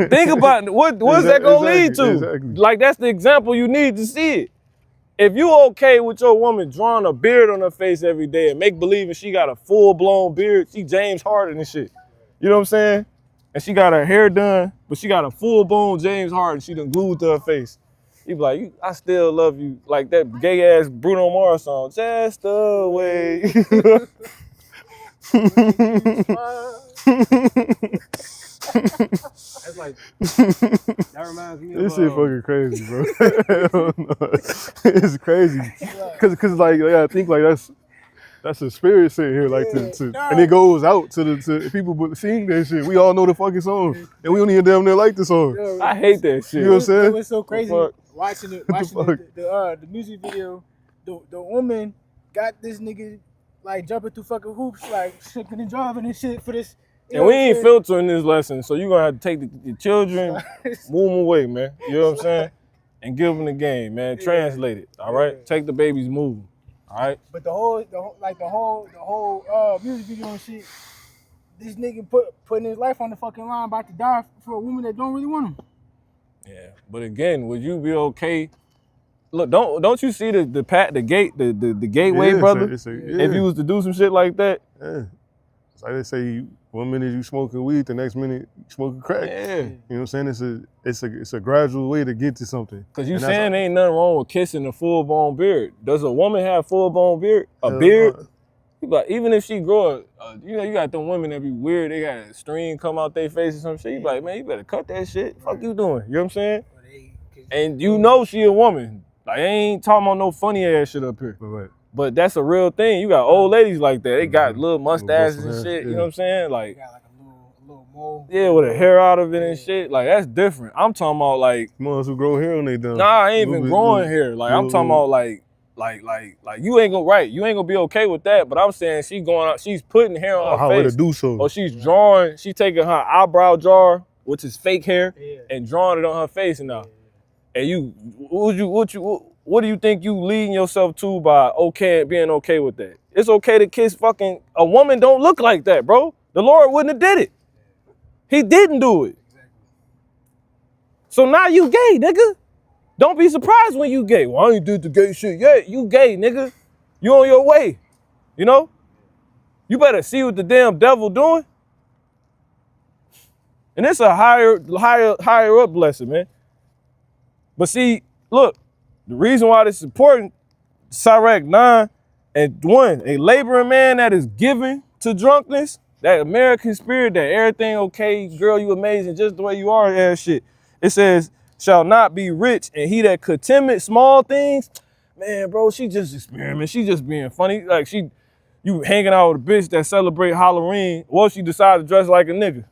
Think about it. What is that gonna lead to? Exactly. Like that's the example you need to see it. If you okay with your woman drawing a beard on her face every day and make believing she got a full-blown beard, she James Harden and shit. You know what I'm saying? And she got her hair done, but she got a full-blown James Harden she done glued to her face. You be like, I still love you. Like that gay-ass Bruno Mars song, just the way. That's like, that reminds me of This shit fucking crazy, bro. It's crazy. Cause like I think like that's a spirit sitting here like and it goes out to people seeing that shit. We all know the fucking song, and we don't even damn near like the song. I hate that shit. You know what I'm saying? It was so crazy watching the music video. The woman got this nigga like jumping through fucking hoops, like shipping and driving and shit for this You And know we what I'm ain't saying? filtering this lesson, so you're gonna have to take the children, move them away, man. You know what I'm saying? And give them the game, man. Translate it, all right? Yeah. Take the babies, move them, all right? But the whole music video and shit, this nigga putting his life on the fucking line, about to die for a woman that don't really want him. Yeah, but again, would you be okay? Look, don't you see the gateway, Yeah, brother? it's a, If you was to do some shit like that, yeah. It's like they say, 1 minute you smoking weed, the next minute you smoking crack. yeah. You know what I'm saying? It's a gradual way to get to something. Cause you And that's saying ain't nothing wrong with kissing a full-blown beard. Does a woman have full-blown beard? A Hell beard? no. You like, even if she grow you got them women that be weird, they got a string come out their face or some shit. You be like, man, you better cut that shit. Fuck you doing? You know what I'm saying? And you know she a woman. Like, I ain't talking about no funny ass shit up here. But But that's a real thing. You got old ladies like that. They got little mustaches bustle and hair, shit. You yeah. know what I'm saying? Like, Got like a little mole. yeah, with a hair out of it and shit. Like, that's different. I'm talking about like, ones who grow hair on they done. nah, I ain't even growing hair. Like, I'm talking about like you ain't gonna be okay with that. But I'm saying she going out, she's putting hair on her how way to face. do so. Or she's drawing, she taking her eyebrow jar, which is fake hair, Yeah. and drawing it on her face and now. And what do you think you leading yourself to by being okay with that? It's okay to kiss fucking a woman don't look like that, bro. The Lord wouldn't have did it. He didn't do it. So now you gay, nigga. Don't be surprised when you gay. Well, I ain't did the gay shit yet. You gay, nigga. You on your way. You know? You better see what the damn devil doing. And it's a higher up blessing, man. But see, look, the reason why this is important, Sirach 9:1, a laboring man that is given to drunkenness, that American spirit, that everything okay, girl, you amazing just the way you are, ass shit. It says, shall not be rich, and he that contemneth small things, man, bro, she just experiment. She just being funny. Like you hanging out with a bitch that celebrate Halloween, well, she decide to dress like a nigga,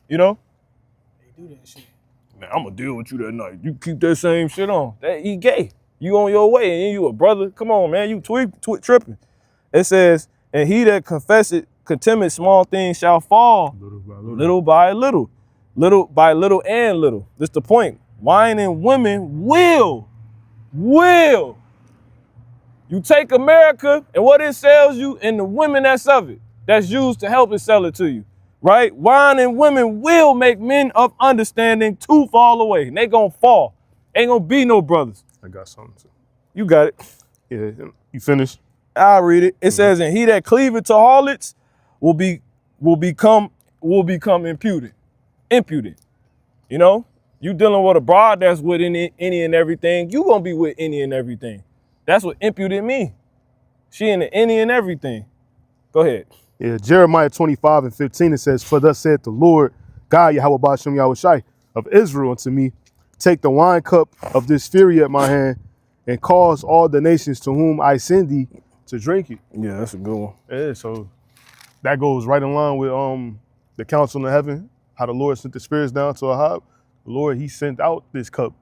you know? They do that shit. Man, I'm gonna deal with you that night. You keep that same shit on. That he gay. You on your way, and you a brother. Come on, man. You tripping. It says, and he that confesseth contemneth small things shall fall little by little. Little by little and little. This the point. Wine and women will. You take America and what it sells you and the women that's of it, that's used to help it sell it to you. Right? Wine and women will make men of understanding to fall away. And they gonna fall. Ain't gonna be no brothers. I got something too. You got it. Yeah, you finished? I'll read it. It says, and he that cleaveth to harlots will become impudent. You know? You dealing with a broad that's with any and everything, you gonna be with any and everything. That's what impudent mean. She in the any and everything. Go ahead. Yeah, Jeremiah 25:15, it says, for thus saith the Lord, God Yahweh Bashem Yahushai of Israel unto me, take the wine cup of this fury at my hand and cause all the nations to whom I send thee to drink it. Yeah, that's a good one. Yeah, so that goes right in line with the council in heaven, how the Lord sent the spirits down to Ahab. The Lord, he sent out this cup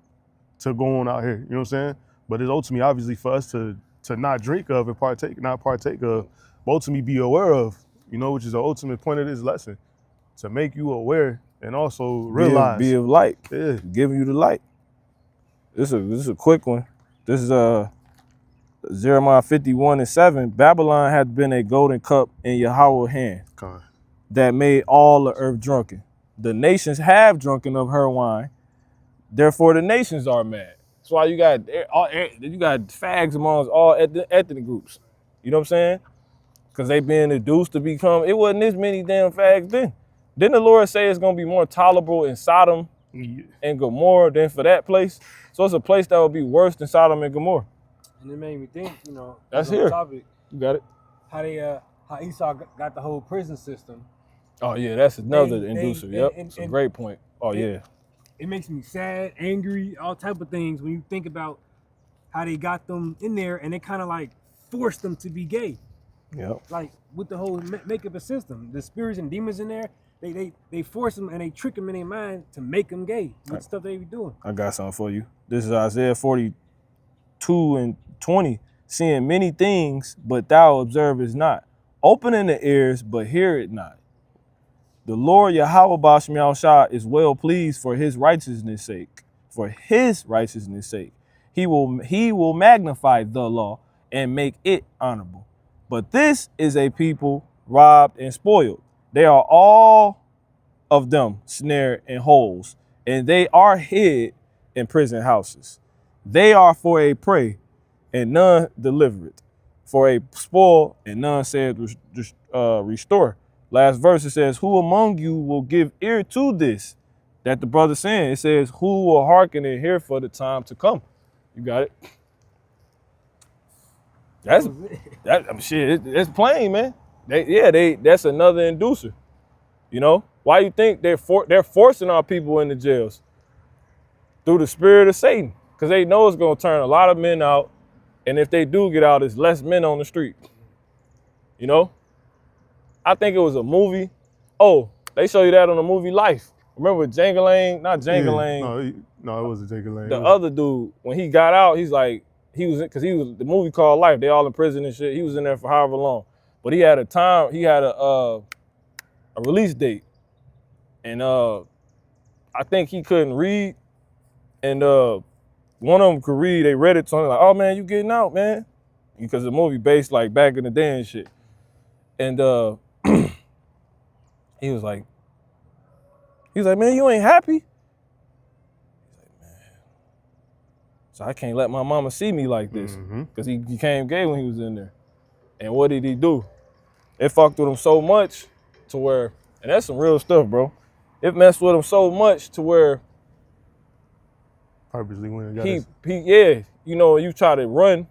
to go on out here, you know what I'm saying? But it's ultimately obviously for us to not drink of and not partake of, but ultimately be aware of, you know, which is the ultimate point of this lesson, to make you aware and also realize. Be of light. Yeah. Giving you the light. This is a quick one. This is Jeremiah 51:7. Babylon hath been a golden cup in Yahweh's hand Come that made all the earth drunken. The nations have drunken of her wine. Therefore the nations are mad. That's why you got fags amongst all ethnic groups. You know what I'm saying? Because they being induced to become, it wasn't this many damn fags then. Didn't the Lord say it's going to be more tolerable in Sodom and Gomorrah than for that place? So it's a place that would be worse than Sodom and Gomorrah. And it made me think, you know, That's on the here. topic, You got it? how Esau got the whole prison system. Oh, yeah, that's another They- inducer. they- Yep, and- it's a and- great point. Oh, and- yeah. It makes me sad, angry, all type of things when you think about how they got them in there and they kind of like forced them to be gay. Yep. Like with the whole makeup a system, the spirits and demons in there, they force them and they trick them in their mind to make them gay with stuff they be doing. I got something for you. This is Isaiah 42:20. Seeing many things, but thou observest not. Opening the ears, but hear it not. The Lord Yahweh Ba'Shem Yahushua is well pleased for his righteousness' sake. For his righteousness' sake. He will magnify the law and make it honorable. But this is a people robbed and spoiled. They are all of them snared in holes, and they are hid in prison houses. They are for a prey, and none deliver it. For a spoil, and none said restore. Last verse, it says, who among you will give ear to this? That the brother saying, it says, who will hearken and hear for the time to come? You got it? It's plain, man. That's another inducer. You know? Why you think they're forcing our people into jails? Through the spirit of Satan. Because they know it's going to turn a lot of men out. And if they do get out, it's less men on the street. You know? I think it was a movie. Oh, they show you that on the movie Life. Remember Jangalang? Not Jangalang. Yeah, no, it wasn't Jangalang. The other dude, when he got out, he's like, the movie called Life. They all in prison and shit. He was in there for however long. But he had a release date. And I think he couldn't read. And one of them could read. They read it to him like, oh man, you getting out, man. Because the movie based like back in the day and shit. And he was like, man, you ain't happy? He's like, man. So I can't let my mama see me like this. Because he became gay when he was in there. And what did he do? It fucked with him so much to where, and that's some real stuff, bro. It messed with him so much to where purposely when you try to run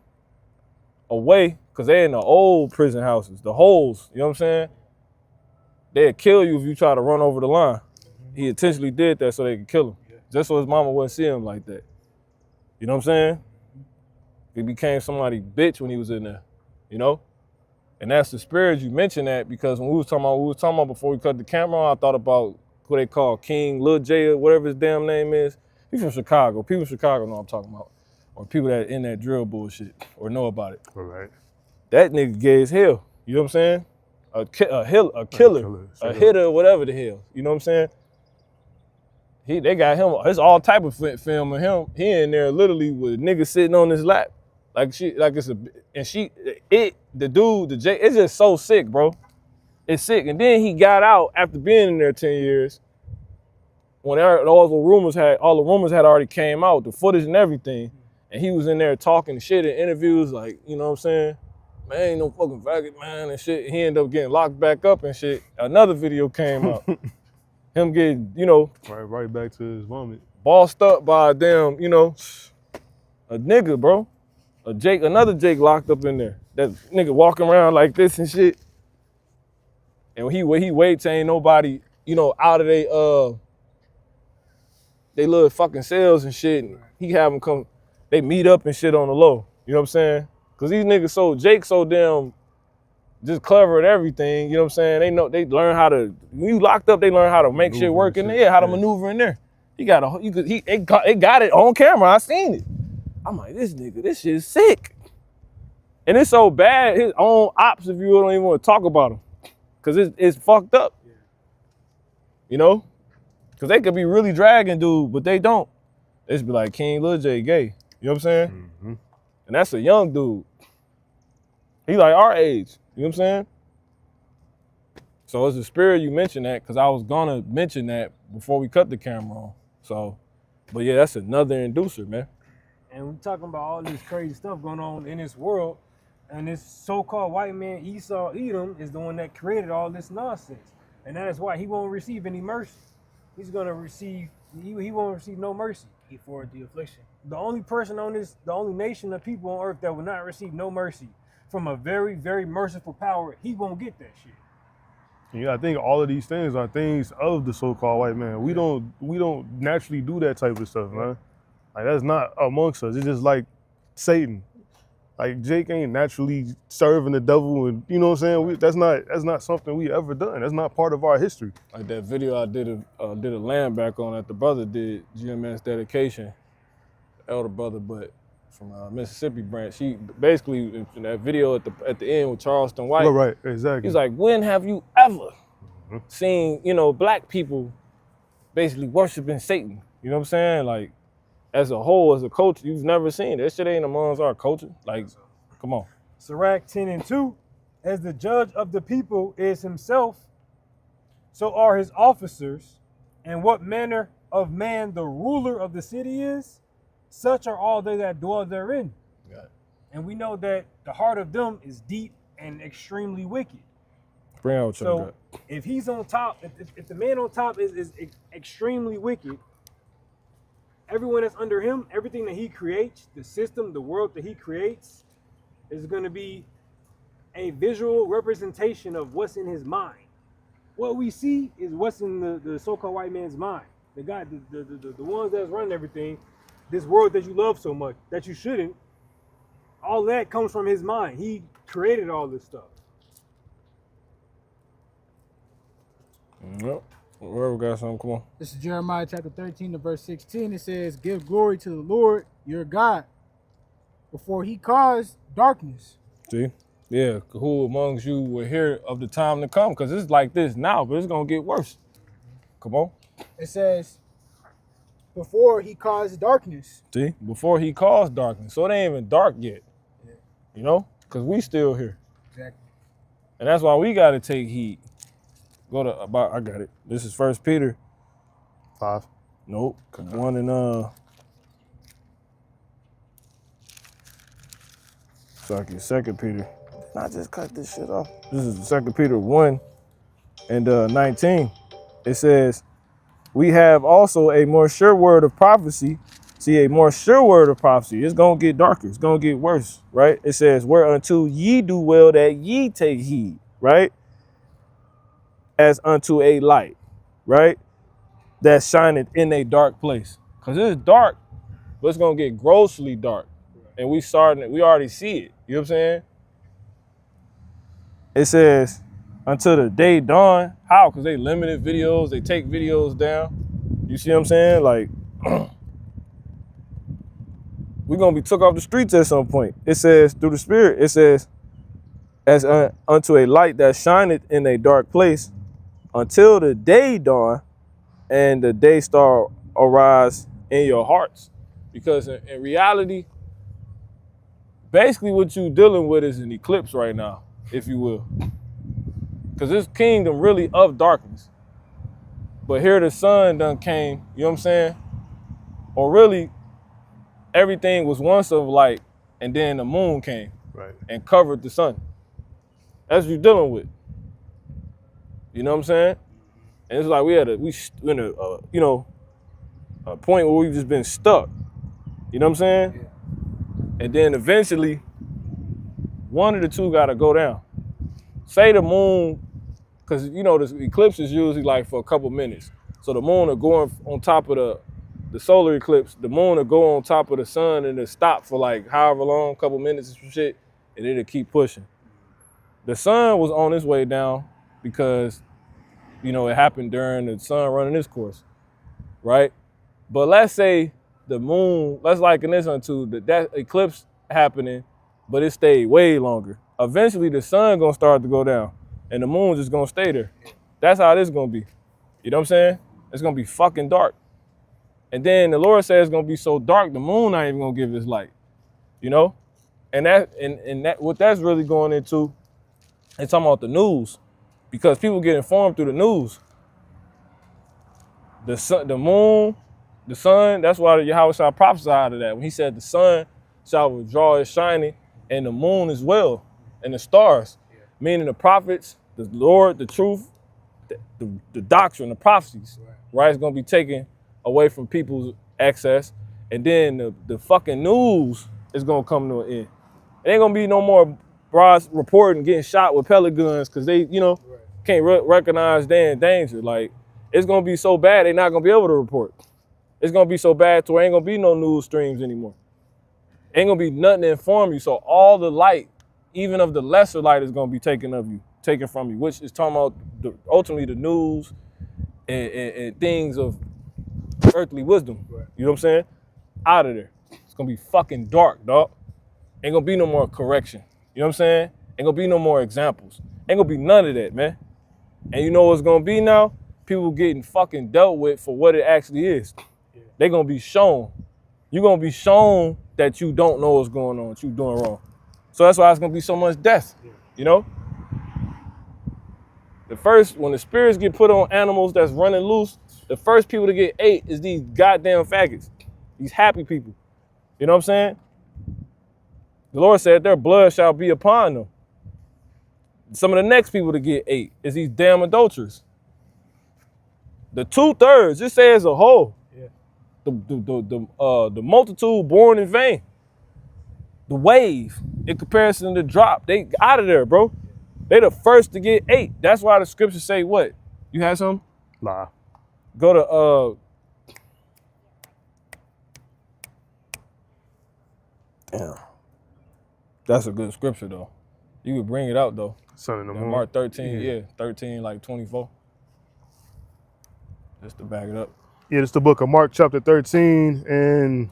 away, because they're in the old prison houses, the holes, you know what I'm saying? They'd kill you if you try to run over the line. He intentionally did that so they could kill him. Just so his mama wouldn't see him like that. You know what I'm saying? He became somebody's bitch when he was in there, you know? And that's the spirit. You mentioned that because when we was talking about before we cut the camera on, I thought about who they call King, Lil J, or whatever his damn name is. He's from Chicago. People in Chicago know what I'm talking about. Or people that in that drill bullshit or know about it. All right. That nigga gay as hell. You know what I'm saying? A killer, a hitter, whatever the hell. You know what I'm saying? They got him. There's all type of film of him. He in there literally with niggas sitting on his lap, the dude, the J. It's just so sick, bro. It's sick. And then he got out after being in there 10 years. When all the rumors had already came out, the footage and everything, and he was in there talking shit in interviews, like, you know what I'm saying? Man, ain't no fucking faggot, man, and shit. He ended up getting locked back up and shit. Another video came out. Him getting, right back to his vomit. Bossed up by a damn, a nigga, bro. Another Jake locked up in there. That nigga walking around like this and shit. And when he waits, ain't nobody, out of they little fucking cells and shit. And he have them come, they meet up and shit on the low. You know what I'm saying? Cause these niggas Jake so damn just clever at everything, you know what I'm saying? They learn how to, when you locked up, they learn how to make shit work in there, how to maneuver in there. They got it on camera, I seen it. I'm like, this nigga, this shit's sick. And it's so bad, his own ops, if you don't even want to talk about him. Cause it's fucked up. You know? Cause they could be really dragging dude, but they don't. They just be like, King Lil J gay. You know what I'm saying? Mm-hmm. And that's a young dude. He like our age. You know what I'm saying? So it's the spirit you mentioned that, because I was gonna mention that before we cut the camera on. So, but yeah, that's another inducer, man. And we talking about all this crazy stuff going on in this world, and this so-called white man Esau Edom is the one that created all this nonsense, and that is why he won't receive any mercy. He won't receive no mercy. He forwarded the affliction. The only nation of people on earth that will not receive no mercy from a very, very merciful power, he won't get that shit. Yeah, I think all of these things are things of the so-called white man. We don't naturally do that type of stuff, man. Like, that's not amongst us. It's just like Satan. Like, Jake ain't naturally serving the devil, and you know what I'm saying? That's not something we ever done. That's not part of our history. Like that video I did a land back on that the brother did, GMS dedication, elder brother, but from Mississippi branch. He basically, in that video at the end with Charleston White. Oh, right, exactly. He's like, when have you ever seen, you know, black people basically worshiping Satan. You know what I'm saying? Like, as a whole, as a culture, you've never seen it. That shit ain't amongst our culture. Like, come on. Sirach 10:2, as the judge of the people is himself, so are his officers, and what manner of man the ruler of the city is, such are all they that dwell therein. Got it. And we know that the heart of them is deep and extremely wicked. Bring out what you So got. if he's on top, if the man on top is extremely wicked, everyone that's under him, everything that he creates, the system, the world that he creates, is going to be a visual representation of what's in his mind. What we see is what's in the so-called white man's mind. The guy, the ones that's running everything, this world that you love so much, that you shouldn't, all that comes from his mind. He created all this stuff. Yep. Whoever got something, come on. This is Jeremiah chapter 13 to verse 16. It says, give glory to the Lord your God before he caused darkness. See? Yeah, who amongst you will hear of the time to come? Because it's like this now, but it's going to get worse. Come on. It says, before he caused darkness. See? Before he caused darkness. So it ain't even dark yet. Yeah. You know? Because we still here. Exactly. And that's why we got to take heed. Go to, I got it. This is 1 Peter. 5. Nope. 1 and, Sorry, 2 Peter. Not just cut this shit off. This is 2 Peter 1 and 19. It says, we have also a more sure word of prophecy. See, a more sure word of prophecy. It's going to get darker. It's going to get worse, right? It says, whereunto ye do well that ye take heed, right? As unto a light, right? That shineth in a dark place. Because it's dark, but it's going to get grossly dark. And we already see it. You know what I'm saying? It says, until the day dawn. How? Because they limited videos. They take videos down. You see what I'm saying? Like, we're going to be took off the streets at some point. It says, through the Spirit, it says, as unto a light that shineth in a dark place, until the day dawn and the day star arise in your hearts. Because in reality, basically what you're dealing with is an eclipse right now, if you will. Because this kingdom really of darkness. But here the sun done came, you know what I'm saying? Or really, everything was once of light, and then the moon came and covered the sun. That's what you're dealing with. You know what I'm saying? And it's like we in a point where we've just been stuck. You know what I'm saying? Yeah. And then eventually, one of the two got to go down. Say the moon, because you know the eclipse is usually like for a couple minutes. So the moon will go on top of the solar eclipse. The moon will go on top of the sun and it'll stop for like however long, couple minutes or some shit, and it'll keep pushing. The sun was on its way down because, you know, it happened during the sun running its course, right? But let's say the moon, let's liken this unto that eclipse happening, but it stayed way longer. Eventually the sun gonna start to go down and the moon just gonna stay there. That's how this gonna be. You know what I'm saying? It's gonna be fucking dark. And then the Lord says it's gonna be so dark, the moon not even gonna give its light, you know? And that what that's really going into, it's talking about the news, because people get informed through the news. The sun, the moon, the sun, that's why Yahweh shall prophesy out of that. When he said the sun shall withdraw its shining and the moon as well and the stars, meaning the prophets, the Lord, the truth, the doctrine, the prophecies, right? It's going to be taken away from people's access. And then the fucking news is going to come to an end. It ain't going to be no more broads reporting getting shot with pellet guns because they, you know, can't recognize they're in danger. Like, it's going to be so bad, they're not going to be able to report. It's going to be so bad to where ain't going to be no news streams anymore. Ain't going to be nothing to inform you. So all the light, even of the lesser light, is going to be taken from you, which is talking about ultimately the news and things of earthly wisdom. You know what I'm saying? Out of there. It's going to be fucking dark, dog. Ain't going to be no more correction. You know what I'm saying? Ain't going to be no more examples. Ain't going to be none of that, man. And you know what's gonna be now? People getting fucking dealt with for what it actually is. They're gonna be shown. You're gonna be shown that you don't know what's going on, that you're doing wrong. So that's why it's gonna be so much death, you know? When the spirits get put on animals that's running loose, the first people to get ate is these goddamn faggots, these happy people. You know what I'm saying? The Lord said their blood shall be upon them. Some of the next people to get ate is these damn adulterers. The 2/3, just say as a whole. Yeah. The multitude born in vain. The wave, in comparison to the drop, they out of there, bro. They the first to get ate. That's why the scriptures say what? You had some? Nah. Go to damn. That's a good scripture though. You could bring it out though. Son of the moon. Mark 13, yeah, 13, like 24. Just to back it up. Yeah, it's the book of Mark chapter 13 and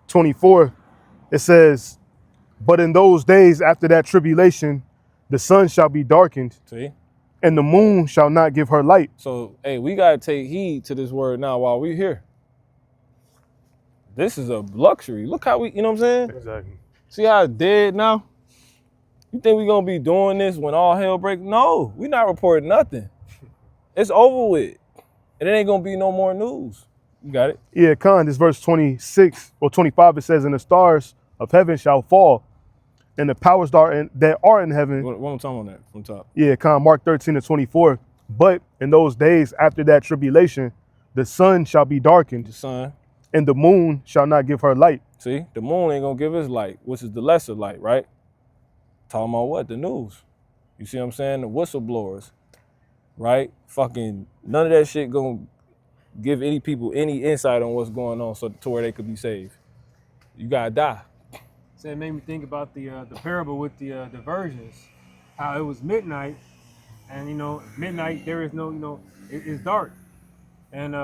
24. It says, but in those days after that tribulation, the sun shall be darkened, See? and the moon shall not give her light. So, hey, we got to take heed to this word now while we're here. This is a luxury. Look how we, you know what I'm saying? Exactly. See how it's dead now? You think we going to be doing this when all hell breaks? No, we not reporting nothing. It's over with. And it ain't going to be no more news. You got it? Yeah, Khan, this verse 26 or 25, it says, and the stars of heaven shall fall, and the powers that are in heaven. One more time on that from top. Yeah, Khan, Mark 13 and 24. But in those days after that tribulation, the sun shall be darkened, The sun. and the moon shall not give her light. See, the moon ain't going to give us light, which is the lesser light, right? Talking about what? The news. You see what I'm saying? The whistleblowers, right? Fucking none of that shit going to give any people any insight on what's going on so to where they could be saved. You got to die. So it made me think about the parable with the virgins, how it was midnight, and midnight there is no it's dark, and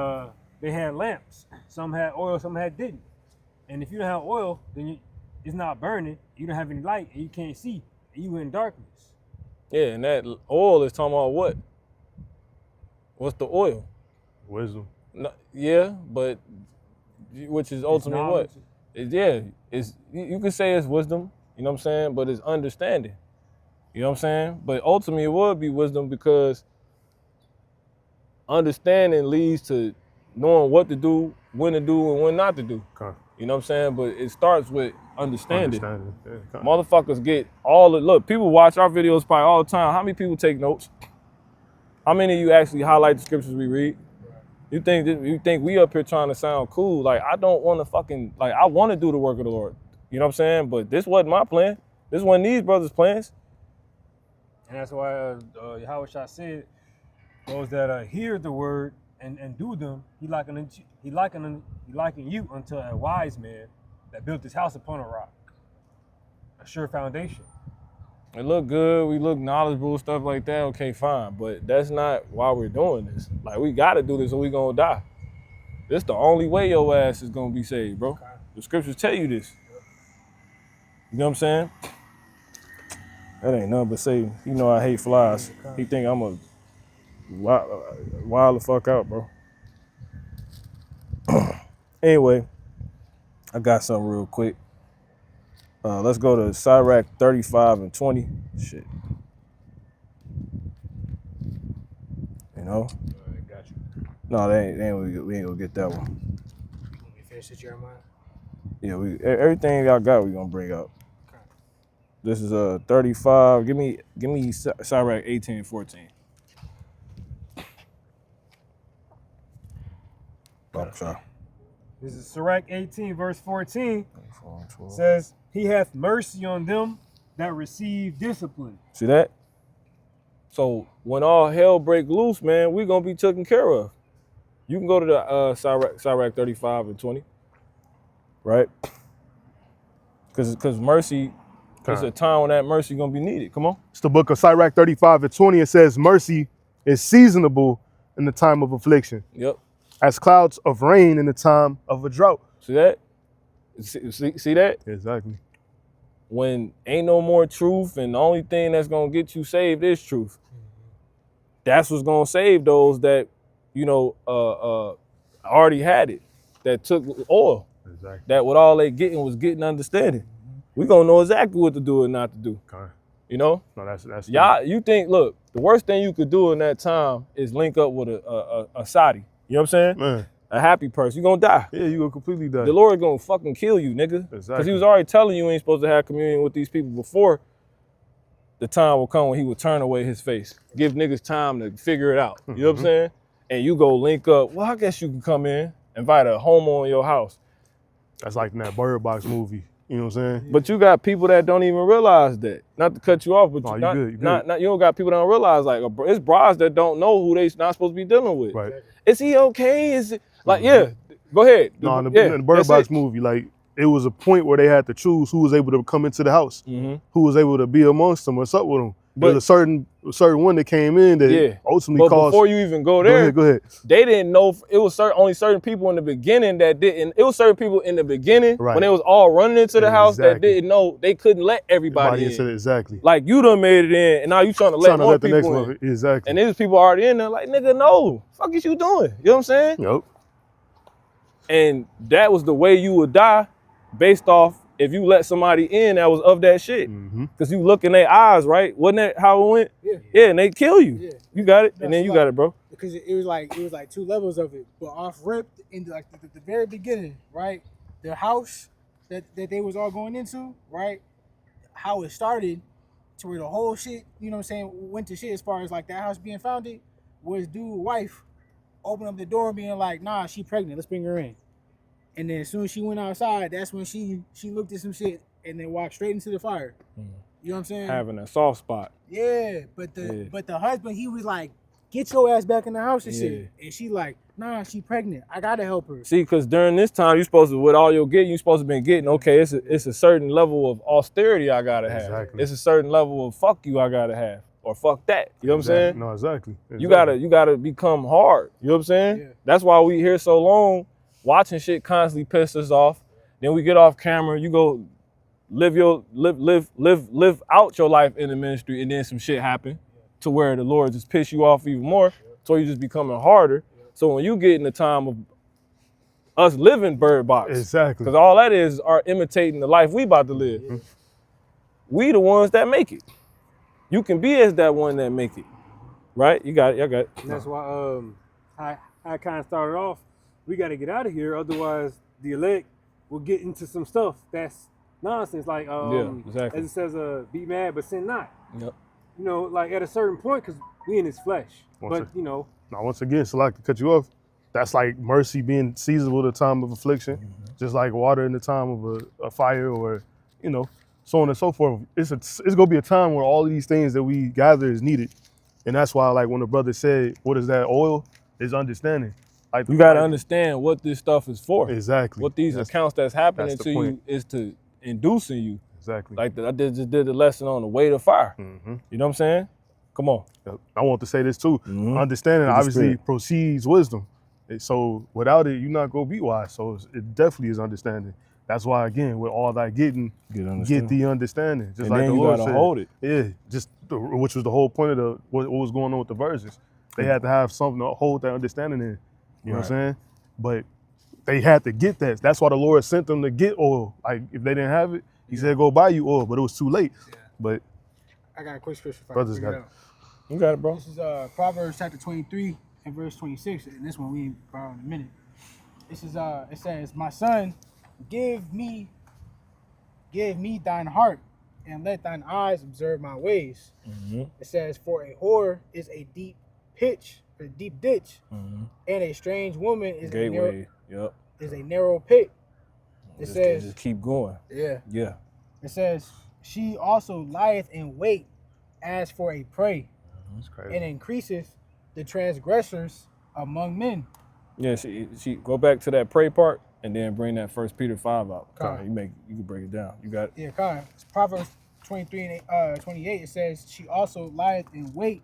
they had lamps. Some had oil, some didn't. And if you don't have oil, then it's not burning. You don't have any light, and you can't see. And you in darkness. Yeah, and that oil is talking about what? What's the oil? Wisdom. No, yeah, but which is ultimately what? You could say it's wisdom, you know what I'm saying? But it's understanding. You know what I'm saying? But ultimately it would be wisdom because understanding leads to knowing what to do, when to do, and when not to do. Okay. You know what I'm saying? But it starts with understanding. Yeah, okay. Motherfuckers get look, people watch our videos probably all the time. How many people take notes? How many of you actually highlight the scriptures we read? You think we up here trying to sound cool? Like, I don't want to fucking, like, I want to do the work of the Lord. You know what I'm saying? But this wasn't my plan. This wasn't these brothers' plans. And that's why Yahweh Shah said, those that hear the word and do them, he liken you unto a wise man that built his house upon a rock, a sure foundation. It look good, we look knowledgeable, stuff like that, okay, fine. But that's not why we're doing this. Like, we gotta do this or we gonna die. This the only way your ass is gonna be saved, bro. The scriptures tell you this. You know what I'm saying? That ain't nothing but say, you know I hate flies. He think I'm a wild the fuck out, bro. Anyway, I got something real quick. Let's go to Sirach 35 and 20. Shit. You know? Got you. No, we ain't gonna get that one. You want me to finish it, Jeremiah? Yeah, everything y'all got, we gonna bring up. Okay. This is 35. Give me Sirach 18 and 14. Sorry. This is Sirach 18, verse 14. Says, he hath mercy on them that receive discipline. See that? So when all hell break loose, man, we gonna be taken care of. You can go to the Sirach 35 and 20, right? Because mercy, there's a time when that mercy gonna be needed. Come on. It's the book of Sirach 35 and 20. It says, mercy is seasonable in the time of affliction, Yep. as clouds of rain in the time of a drought. See that? See that? Exactly. When ain't no more truth and the only thing that's gonna get you saved is truth. that's what's gonna save those that, already had it, that took oil, Exactly. that what all they getting was getting understanding. We gonna know exactly what to do and not to do. Okay. You know? No, that's Y'all, you think, look, the worst thing you could do in that time is link up with a Saudi. You know what I'm saying? man. A happy person. You're gonna die. Yeah, you gonna completely die. The Lord gonna fucking kill you, nigga. Because Exactly. he was already telling you ain't supposed to have communion with these people before the time will come when he will turn away his face. Give niggas time to figure it out. You know what I'm saying? And you go link up, well, I guess you can come in, invite a homo in your house. That's like in that Bird Box movie. You know what I'm saying? But you got people that don't even realize that. Not to cut you off, but No, you, you not, good, you not, not, you don't got people that don't realize, like, it's brides that don't know who they not supposed to be dealing with. Right. Is he okay? Is it, like, yeah, go ahead. No, in the Yeah, Bird that's Box it. movie, like it was a point where they had to choose who was able to come into the house, Mhm. who was able to be amongst them, what's up with them. But- There's a certain one that came in that Yeah. ultimately But caused. before you even go there, Go ahead. they didn't know, it was only certain people in the beginning that didn't. It was certain people in the beginning Right. when they was all running into the house that Exactly. didn't know they couldn't let everybody Everybody in. said it exactly. Like you done made it in, and now you trying to let Trying to more let the next people in. one exactly. And there's people already in there like, nigga, no, fuck is you doing? You know what I'm saying? Yep. And that was the way you would die, based off if you let somebody in that was of that shit. Mm-hmm. Cause you look in their eyes, right? Wasn't that how it went? Yeah. Yeah, and they kill you. Yeah. You got it, That's and then you right. got it, bro. Because it was like two levels of it. But off rip in like the very beginning, right? The house that they was all going into, right? How it started to where the whole shit, you know what I'm saying, went to shit as far as like that house being founded was dude's wife opening up the door and being like, nah, she pregnant, let's bring her in. And then as soon as she went outside, that's when she looked at some shit and then walked straight into the fire. You know what I'm saying? Having a soft spot. Yeah, but the husband, he was like, get your ass back in the house and Yeah. shit. And she like, nah, she pregnant. I gotta help her. See, because during this time, you supposed to, with all your getting, you supposed to been getting, okay, it's a certain level of austerity I gotta have. Exactly. It's a certain level of fuck you I gotta have. Or fuck that. You know what I'm saying? No, exactly. You gotta become hard. You know what I'm saying? Yeah. That's why we here so long, watching shit constantly piss us off. Then we get off camera, you go live out your life in the ministry, and then some shit happen to where the Lord just piss you off even more. So you just becoming harder. So when you get in the time of us living Bird Box, Exactly. because all that is are imitating the life we about to live. Yeah. We the ones that make it. You can be as that one that make it. Right? You got it. I got it. And that's why I kind of started off, we got to get out of here. Otherwise, the elect will get into some stuff that's nonsense. Like, exactly. as it says, be mad, but sin not. Yep. You know, like at a certain point, because we in his flesh. Once But, you know, Now, once again, so like to cut you off, that's like mercy being seasonable at the time of affliction, just like water in the time of a fire, or so on and so forth. It's gonna be a time where all of these things that we gather is needed, and that's why, like when the brother said, "What is that oil?" is understanding. Like You got to understand what this stuff is for. exactly What these That's- accounts that's happening that's to the you point. is to inducing you. exactly. Like just did the lesson on the weight of fire. Mm-hmm. You know what I'm saying? Come on. I want to say this too. Mhm. Understanding With the obviously spirit. proceeds wisdom. So without it, you're not gonna be wise. So it definitely is understanding. That's why, again, with all that getting, get the understanding. Just and like then the you Lord gotta said. hold it. Yeah, which was the whole point of what was going on with the verses. They had to have something to hold that understanding in. You know what I'm saying? But they had to get that. That's why the Lord sent them to get oil. Like if they didn't have it, He said go buy you oil, but it was too late. Yeah. But I got a quick scripture if I Brothers can figure got it out. You got it, bro. This is Proverbs chapter 23 and verse 26, and this one we ain't borrow in a minute. This is it says, "My son, give me thine heart, and let thine eyes observe my ways." Mhm. It says, "For a whore is a deep ditch, Mhm. and a strange woman is Gateway. Yep. a narrow pit." It Just says, keep going. yeah. Yeah. It says, "She also lieth in wait as for a prey, that's crazy. and increaseth the transgressors among men." Yeah. She go back to that pray part and then bring that 1 Peter 5 out. Come on. You can break it down. You got it. Yeah, kind of. It's Proverbs 23 and 28. It says, "She also lieth in wait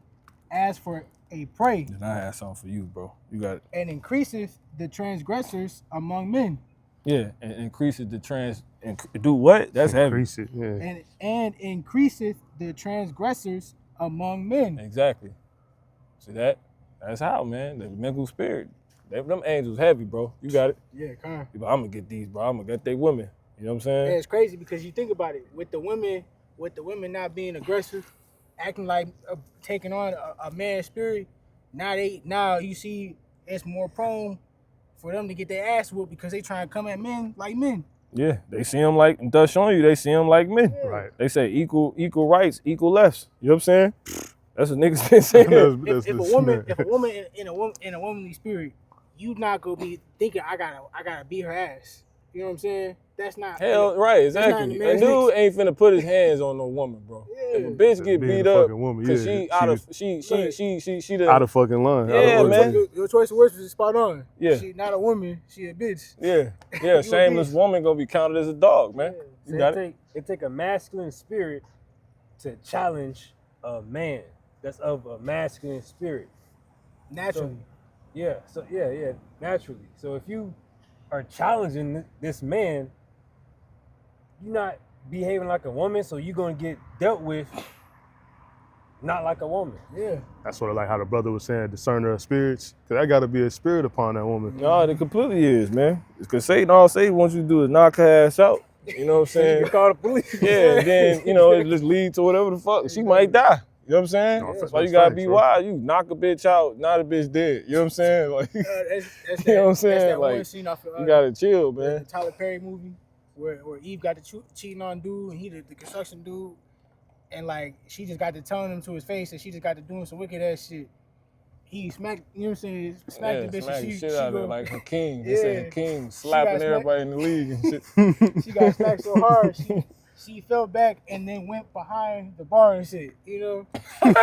as for a prey, Then I had something for you, bro. You got it. and increaseth the transgressors among men." Yeah, and increases the and do what? That's heavy. Increase it. Yeah. And increaseth the transgressors among men. Exactly. See that? That's how, man. The mental spirit. Them angels heavy, bro. You got it. Yeah, come on. I'm gonna get these, bro. I'm gonna get they women. You know what I'm saying? And it's crazy because you think about it, with the women not being aggressive, acting like taking on a man's spirit. Now you see it's more prone for them to get their ass whooped because they trying to come at men like men. Yeah, they see them like, thus showing you they see them like men. Yeah. Right. They say equal rights, equal lefts. You know what I'm saying? That's what niggas been saying. That's If the a woman in a womanly spirit, you not gonna be thinking I gotta beat her ass. You know what I'm saying? That's not Hell, right, That's not exactly. in the A man's dude nature. ain't finna put his hands on no woman, bro. Yeah. If a bitch get Being beat a up fucking woman, because yeah, she out of she the out of fucking line. Yeah, Out of man. order. Your choice of words was spot on. Yeah. She not a woman, she a bitch. yeah You a shameless bitch. woman gonna be counted as a dog, man. So You got it. it take a masculine spirit to challenge a man that's of a masculine spirit. Naturally. Yeah, naturally. So if you are challenging this man, you're not behaving like a woman, so you're gonna get dealt with not like a woman. Yeah. That's sort of like how the brother was saying, discerner of spirits. Cause that gotta be a spirit upon that woman. No, it completely is, man. Because all Satan wants you to do is knock her ass out. You know what I'm saying? You call the police. Yeah, and then, it just lead to whatever the fuck. She might die. You know what I'm saying? No, That's why you that's gotta facts, be bro. wise. You knock a bitch out, not a bitch dead. You know what I'm saying? Like, That's You know what I'm That's saying? that Like, one scene off of, you gotta chill, the man. Tyler Perry movie where Eve got to cheating on dude and he the construction dude, and like she just got to telling him to his face and she just got to doing some wicked ass shit. He smacked, you know what I'm saying? Smacked the bitch smack and the she shit out of go, her like Hakeem. He Yeah. said Hakeem got slapping smacked. everybody in the league and shit. she got smacked so hard she fell back and then went behind the bar and shit. You know, like,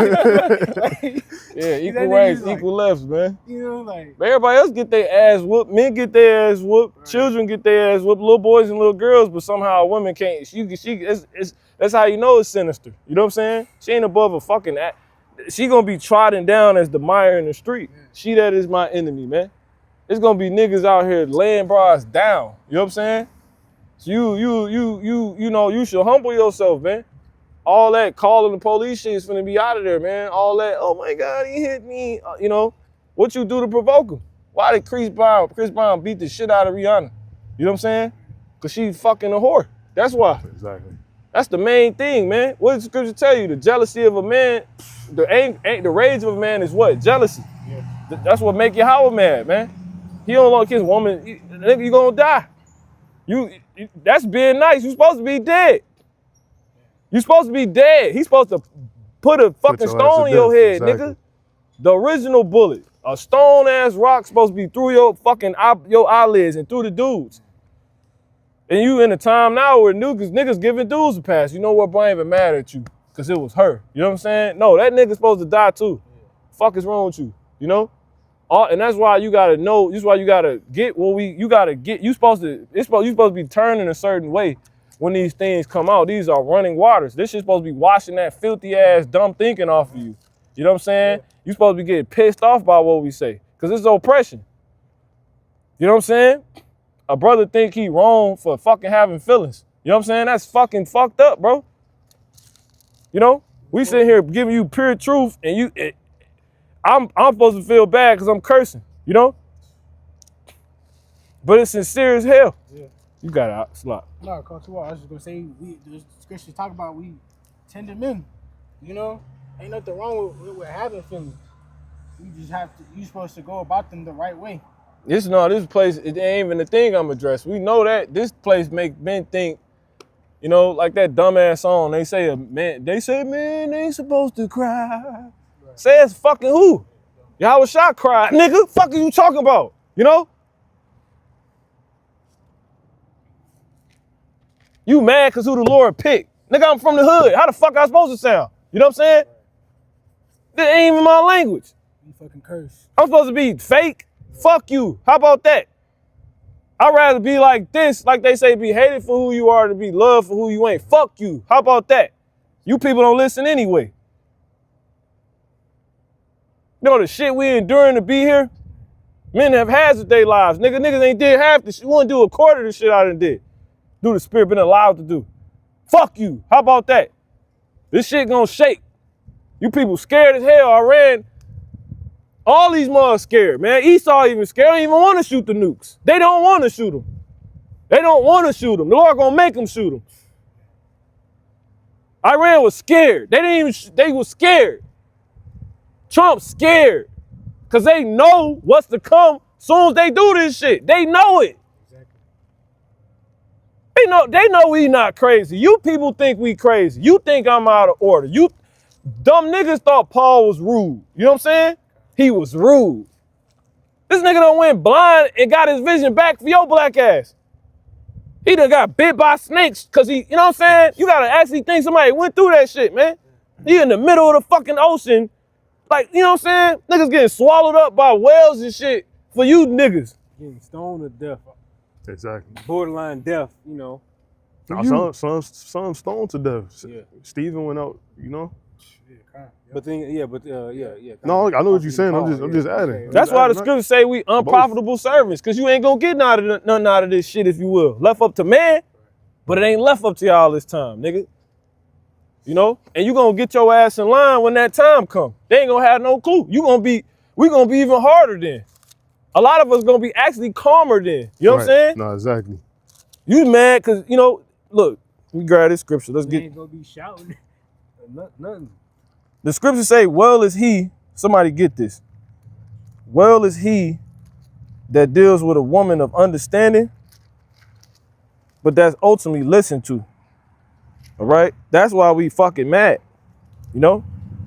Yeah, equal nigga rights, is like- equal lefts, man. you know, like But everybody else get their ass whooped. Men get their ass whooped. Right. Children get their ass whooped. Little boys and little girls, but somehow a woman can't. That's how you know it's sinister. You know what I'm saying? She ain't above a fucking act. She gonna be trodden down as the mire in the street. Yeah. She that is my enemy, man. It's gonna be niggas out here laying bras down. You know what I'm saying? So you should humble yourself, man. All that calling the police shit is finna be out of there, man. All that, oh my God, he hit me. What you do to provoke him? Why did Chris Brown beat the shit out of Rihanna? You know what I'm saying? Cause she fucking a whore. That's why. Exactly. That's the main thing, man. What does the scripture tell you? The jealousy of a man, the rage of a man is what? Jealousy. Yeah. That's what make Yahweh mad, man. He don't like his woman. Nigga, you gonna die. That's being nice. You supposed to be dead. You supposed to be dead. He's supposed to put a fucking your ass stone to in your death, head, exactly. nigga. The original bullet. A stone ass rock supposed to be through your fucking your eyelids and through the dudes. And you in a time now where niggas giving dudes a pass. You know what, bro? I ain't even mad at you because it was her. You know what I'm saying? No, that nigga's supposed to die too. Fuck is wrong with you? You know? And that's why you gotta know. This is why you gotta get you supposed to be turning a certain way when these things come out. These are running waters. This shit's supposed to be washing that filthy ass dumb thinking off of you. You know what I'm saying? You supposed to be getting pissed off by what we say because it's oppression. You know what I'm saying? A brother think he wrong for fucking having feelings. You know what I'm saying? That's fucking fucked up, bro. You know? We sitting here giving you pure truth and I'm supposed to feel bad because I'm cursing, you know? But it's sincere as hell. Yeah. You got it out, slot. No, Coach Wall, I was just gonna say the scriptures talk about we tender men. You know, ain't nothing wrong with having feelings. You supposed to go about them the right way. This place, it ain't even the thing I'm addressing. We know that this place make men think, like that dumbass song. They say men ain't supposed to cry. Right. Says fucking who? Y'all was shot cried, nigga. Fuck are you talking about? You know? You mad cause who the Lord picked. Nigga, I'm from the hood. How the fuck I supposed to sound? You know what I'm saying? That ain't even my language. You fucking curse. I'm supposed to be fake? Fuck you. How about that? I'd rather be like this, like they say, be hated for who you are to be loved for who you ain't. Fuck you. How about that? You people don't listen anyway. You know the shit we enduring to be here? Men have hazarded their lives. Niggas ain't did half the shit. You want to do a quarter of the shit I done did. Do the spirit been allowed to do. Fuck you. How about that? This shit gonna shake. You people scared as hell. I ran All these mothers scared, man. Esau even scared. They don't even want to shoot the nukes. They don't want to shoot them. They don't want to shoot them. The Lord gonna make them shoot them. Iran was scared. They was scared. Trump's scared. Cause they know what's to come soon as they do this shit. They know it. They know we not crazy. You people think we crazy. You think I'm out of order. You dumb niggas thought Paul was rude. You know what I'm saying? He was rude. This nigga done went blind and got his vision back for your black ass. He done got bit by snakes because he, you know what I'm saying? You gotta actually think somebody went through that shit, man. You in the middle of the fucking ocean. Like, you know what I'm saying? Niggas getting swallowed up by whales and shit for you niggas. Getting stoned to death. Exactly. Borderline death, you know. Now, some stoned to death. Yeah. Stephen went out, you know. But then, yeah. No, I know what you're saying. I'm just adding. That's why the scriptures say we unprofitable servants, because you ain't gonna get nothing out of this shit, if you will. Left up to man, but it ain't left up to y'all this time, nigga. You know? And you gonna get your ass in line when that time come. They ain't gonna have no clue. We gonna be even harder then. A lot of us gonna be actually calmer then. You know what I'm saying? No, exactly. You mad because, you know, look, we grab this scripture. Let's We get ain't gonna be shouting. Nothing. the scriptures say, well is he, somebody get this. Well is he that deals with a woman of understanding, but that's ultimately listened to. All right? That's why we fucking mad, you know?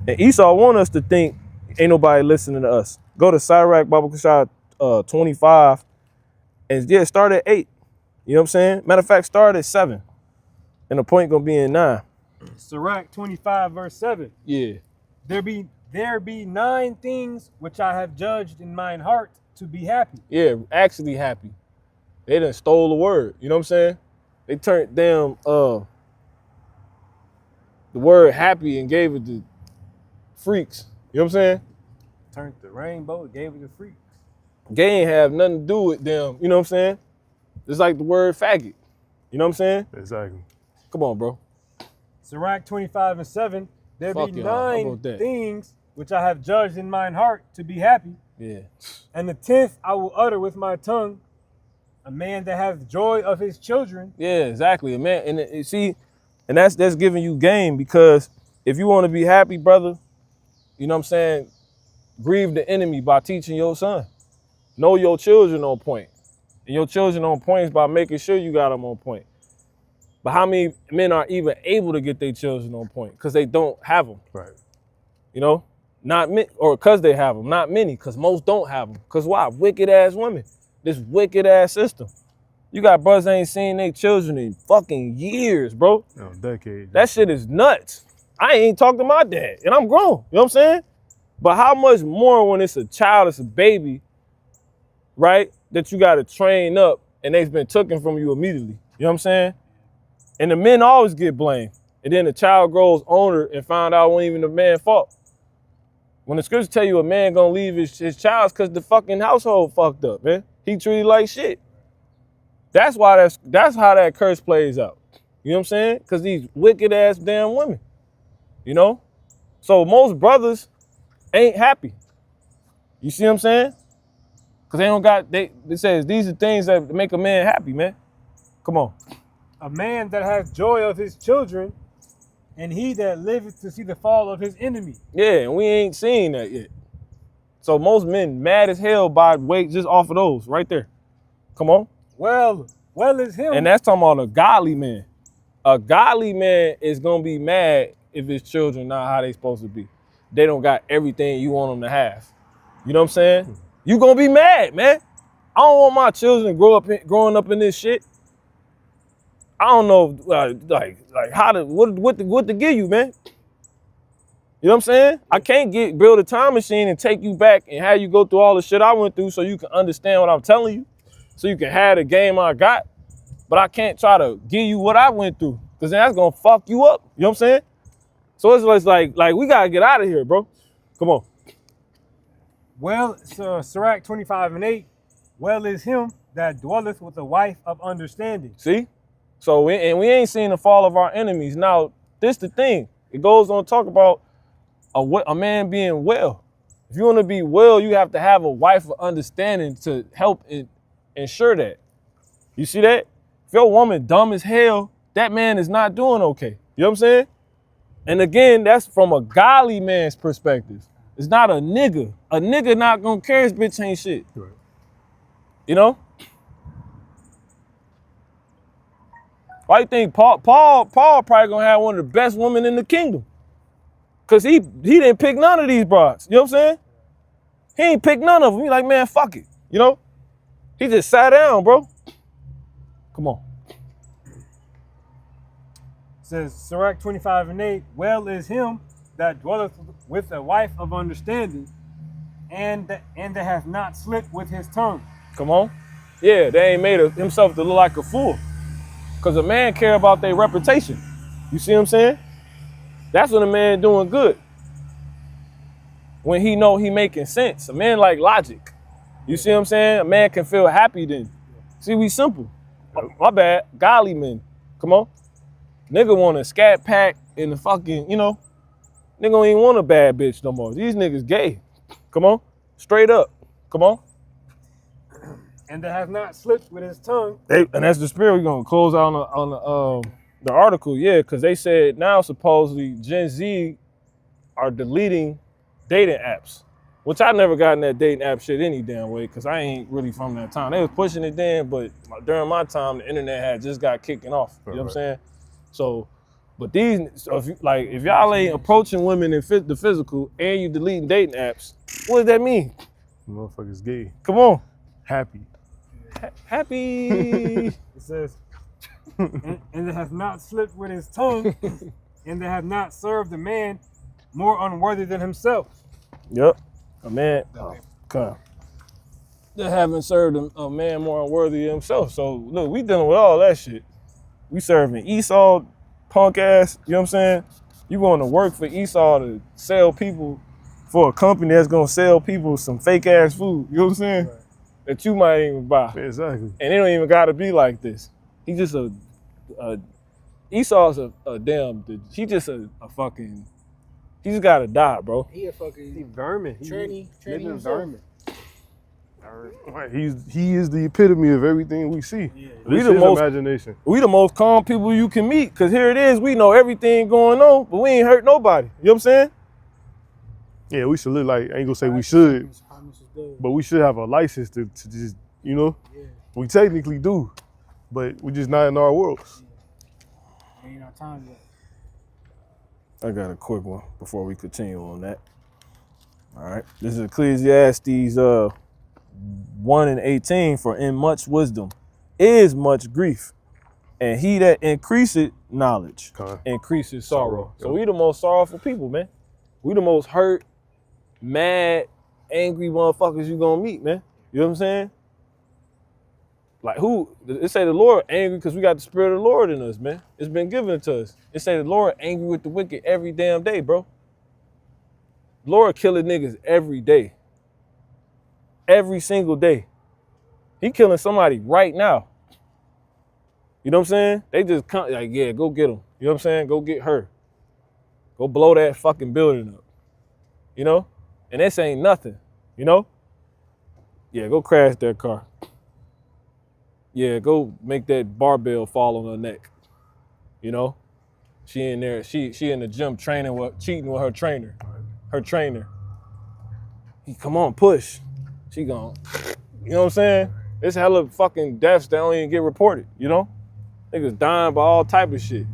And Esau want us to think ain't nobody listening to us. Go to Sirach, Baba Kashad 25, and yeah, start at 8. You know what I'm saying? Matter of fact, start at 7. And the point gonna be in 9. Sirach 25 verse 7. Yeah. There be 9 things which I have judged in mine heart to be happy. Yeah, actually happy. They done stole the word. You know what I'm saying? They turned down the word happy and gave it to freaks. You know what I'm saying? Turned the rainbow, gave it to freaks. Gay ain't have nothing to do with them. You know what I'm saying? It's like the word faggot. You know what I'm saying? Exactly. Come on, bro. Sirach 25 and 7. There Fuck be y'all. How 9 about that? things which I have judged in mine heart to be happy. Yeah. And the 10th I will utter with my tongue. A man that hath joy of his children. Yeah, exactly. Man, and see, and that's giving you game, because if you want to be happy, brother, you know what I'm saying, grieve the enemy by teaching your son. Know your children on point. And your children on point is by making sure you got them on point. But how many men are even able to get their children on point? Because they don't have them. Right. You know? Not many, or because they have them. Not many, because most don't have them. Because why? Wicked ass women. This wicked ass system. You got brothers that ain't seen their children in fucking years, bro. No, decades. That shit is nuts. I ain't talked to my dad, and I'm grown. You know what I'm saying? But how much more when it's a child, it's a baby, right? That you got to train up, and they've been taken from you immediately. You know what I'm saying? And the men always get blamed. And then the child grows older and found out it wasn't even the man's fault. When the scriptures tell you a man gonna leave his child, it's because the fucking household fucked up, man. He treated like shit. That's why that's how that curse plays out. You know what I'm saying? Because these wicked ass damn women. You know? So most brothers ain't happy. You see what I'm saying? Because they don't got, it says these are things that make a man happy, man. Come on. A man that hath joy of his children, and he that liveth to see the fall of his enemy. Yeah, and we ain't seen that yet. So most men mad as hell by weight just off of those right there. Come on. Well is him. And that's talking about a godly man. A godly man is gonna be mad if his children not how they supposed to be. They don't got everything you want them to have. You know what I'm saying? You gonna be mad, man. I don't want my children growing up in this shit. I don't know, like how to what to give you, man. You know what I'm saying? I can't build a time machine and take you back and have you go through all the shit I went through so you can understand what I'm telling you, so you can have the game I got. But I can't try to give you what I went through, because then that's gonna fuck you up. You know what I'm saying? So it's like we gotta get out of here, bro. Come on. Well, Sirach 25 and 8. Well is him that dwelleth with a wife of understanding. See? So we ain't seen the fall of our enemies. Now, this the thing. It goes on to talk about a man being well. If you want to be well, you have to have a wife of understanding to help ensure that. You see that? If your woman dumb as hell, that man is not doing okay. You know what I'm saying? And again, that's from a godly man's perspective. It's not a nigga. A nigga not gonna care his bitch ain't shit. Right. You know? Why you think Paul probably gonna have one of the best women in the kingdom? Cause he didn't pick none of these broads. You know what I'm saying? He ain't picked none of them. He like, man, fuck it. You know? He just sat down, bro. Come on. Says Sirach 25:8, well is him that dwelleth with a wife of understanding, and that hath not slipped with his tongue. Come on. Yeah, they ain't made himself to look like a fool. Because a man care about their reputation. You see what I'm saying? That's when a man doing good. When he know he making sense. A man like logic. You see what I'm saying? A man can feel happy then. See, we simple. My bad. Godly men. Come on. Nigga want a scat pack in the fucking, you know. Nigga don't even want a bad bitch no more. These niggas gay. Come on. Straight up. Come on. And that hath not slipped with his tongue. And that's the spirit. We're gonna close out on the article, yeah, because they said now supposedly Gen Z are deleting dating apps, which I never got in that dating app shit any damn way, because I ain't really from that time. They was pushing it then, but during my time, the internet had just got kicking off. You know what I'm saying? So, but these, so if y'all ain't approaching women in the physical and you deleting dating apps, what does that mean? Motherfuckers gay. Come on. Happy. Happy. It says, and that hath not slipped with his tongue, and that hath not served a man more unworthy than himself. Yep. A man. Okay. They haven't served a man more unworthy than himself. So look, we dealing with all that shit. We serving Esau, punk ass, you know what I'm saying? You going to work for Esau to sell people for a company that's gonna sell people some fake ass food, you know what I'm saying? Right. That you might even buy. Exactly. And it don't even gotta be like this. He just Esau's a damn, he just a fucking, he just gotta die, bro. He a fucking He vermin. tranny vermin. Right. He is the epitome of everything we see. Yeah. We the most imagination. We the most calm people you can meet, cause here it is, we know everything going on, but we ain't hurt nobody. You know what I'm saying? Yeah, we should live like, I ain't gonna say we should, but we should have a license to just, you know, we technically do, but we just not in our world. Ain't our time yet. I got a quick one before we continue on that. All right, this is Ecclesiastes 1:18, for in much wisdom is much grief, and he that increaseth knowledge increases sorrow. So we the most sorrowful people, man. We the most hurt, mad, angry motherfuckers you gonna meet, man. You know what I'm saying? Like who? It say the Lord angry because we got the spirit of the Lord in us, man. It's been given to us. It say the Lord angry with the wicked every damn day, bro. Lord killing niggas every day. Every single day. He killing somebody right now. You know what I'm saying? They just come like, yeah, go get him. You know what I'm saying? Go get her. Go blow that fucking building up. You know? And this ain't nothing. You know? Yeah, go crash their car. Yeah, go make that barbell fall on her neck. You know? She in there, she in the gym cheating with her trainer. Her trainer. He come on, push. She gone. You know what I'm saying? It's hella fucking deaths that don't even get reported, you know? Niggas dying by all type of shit.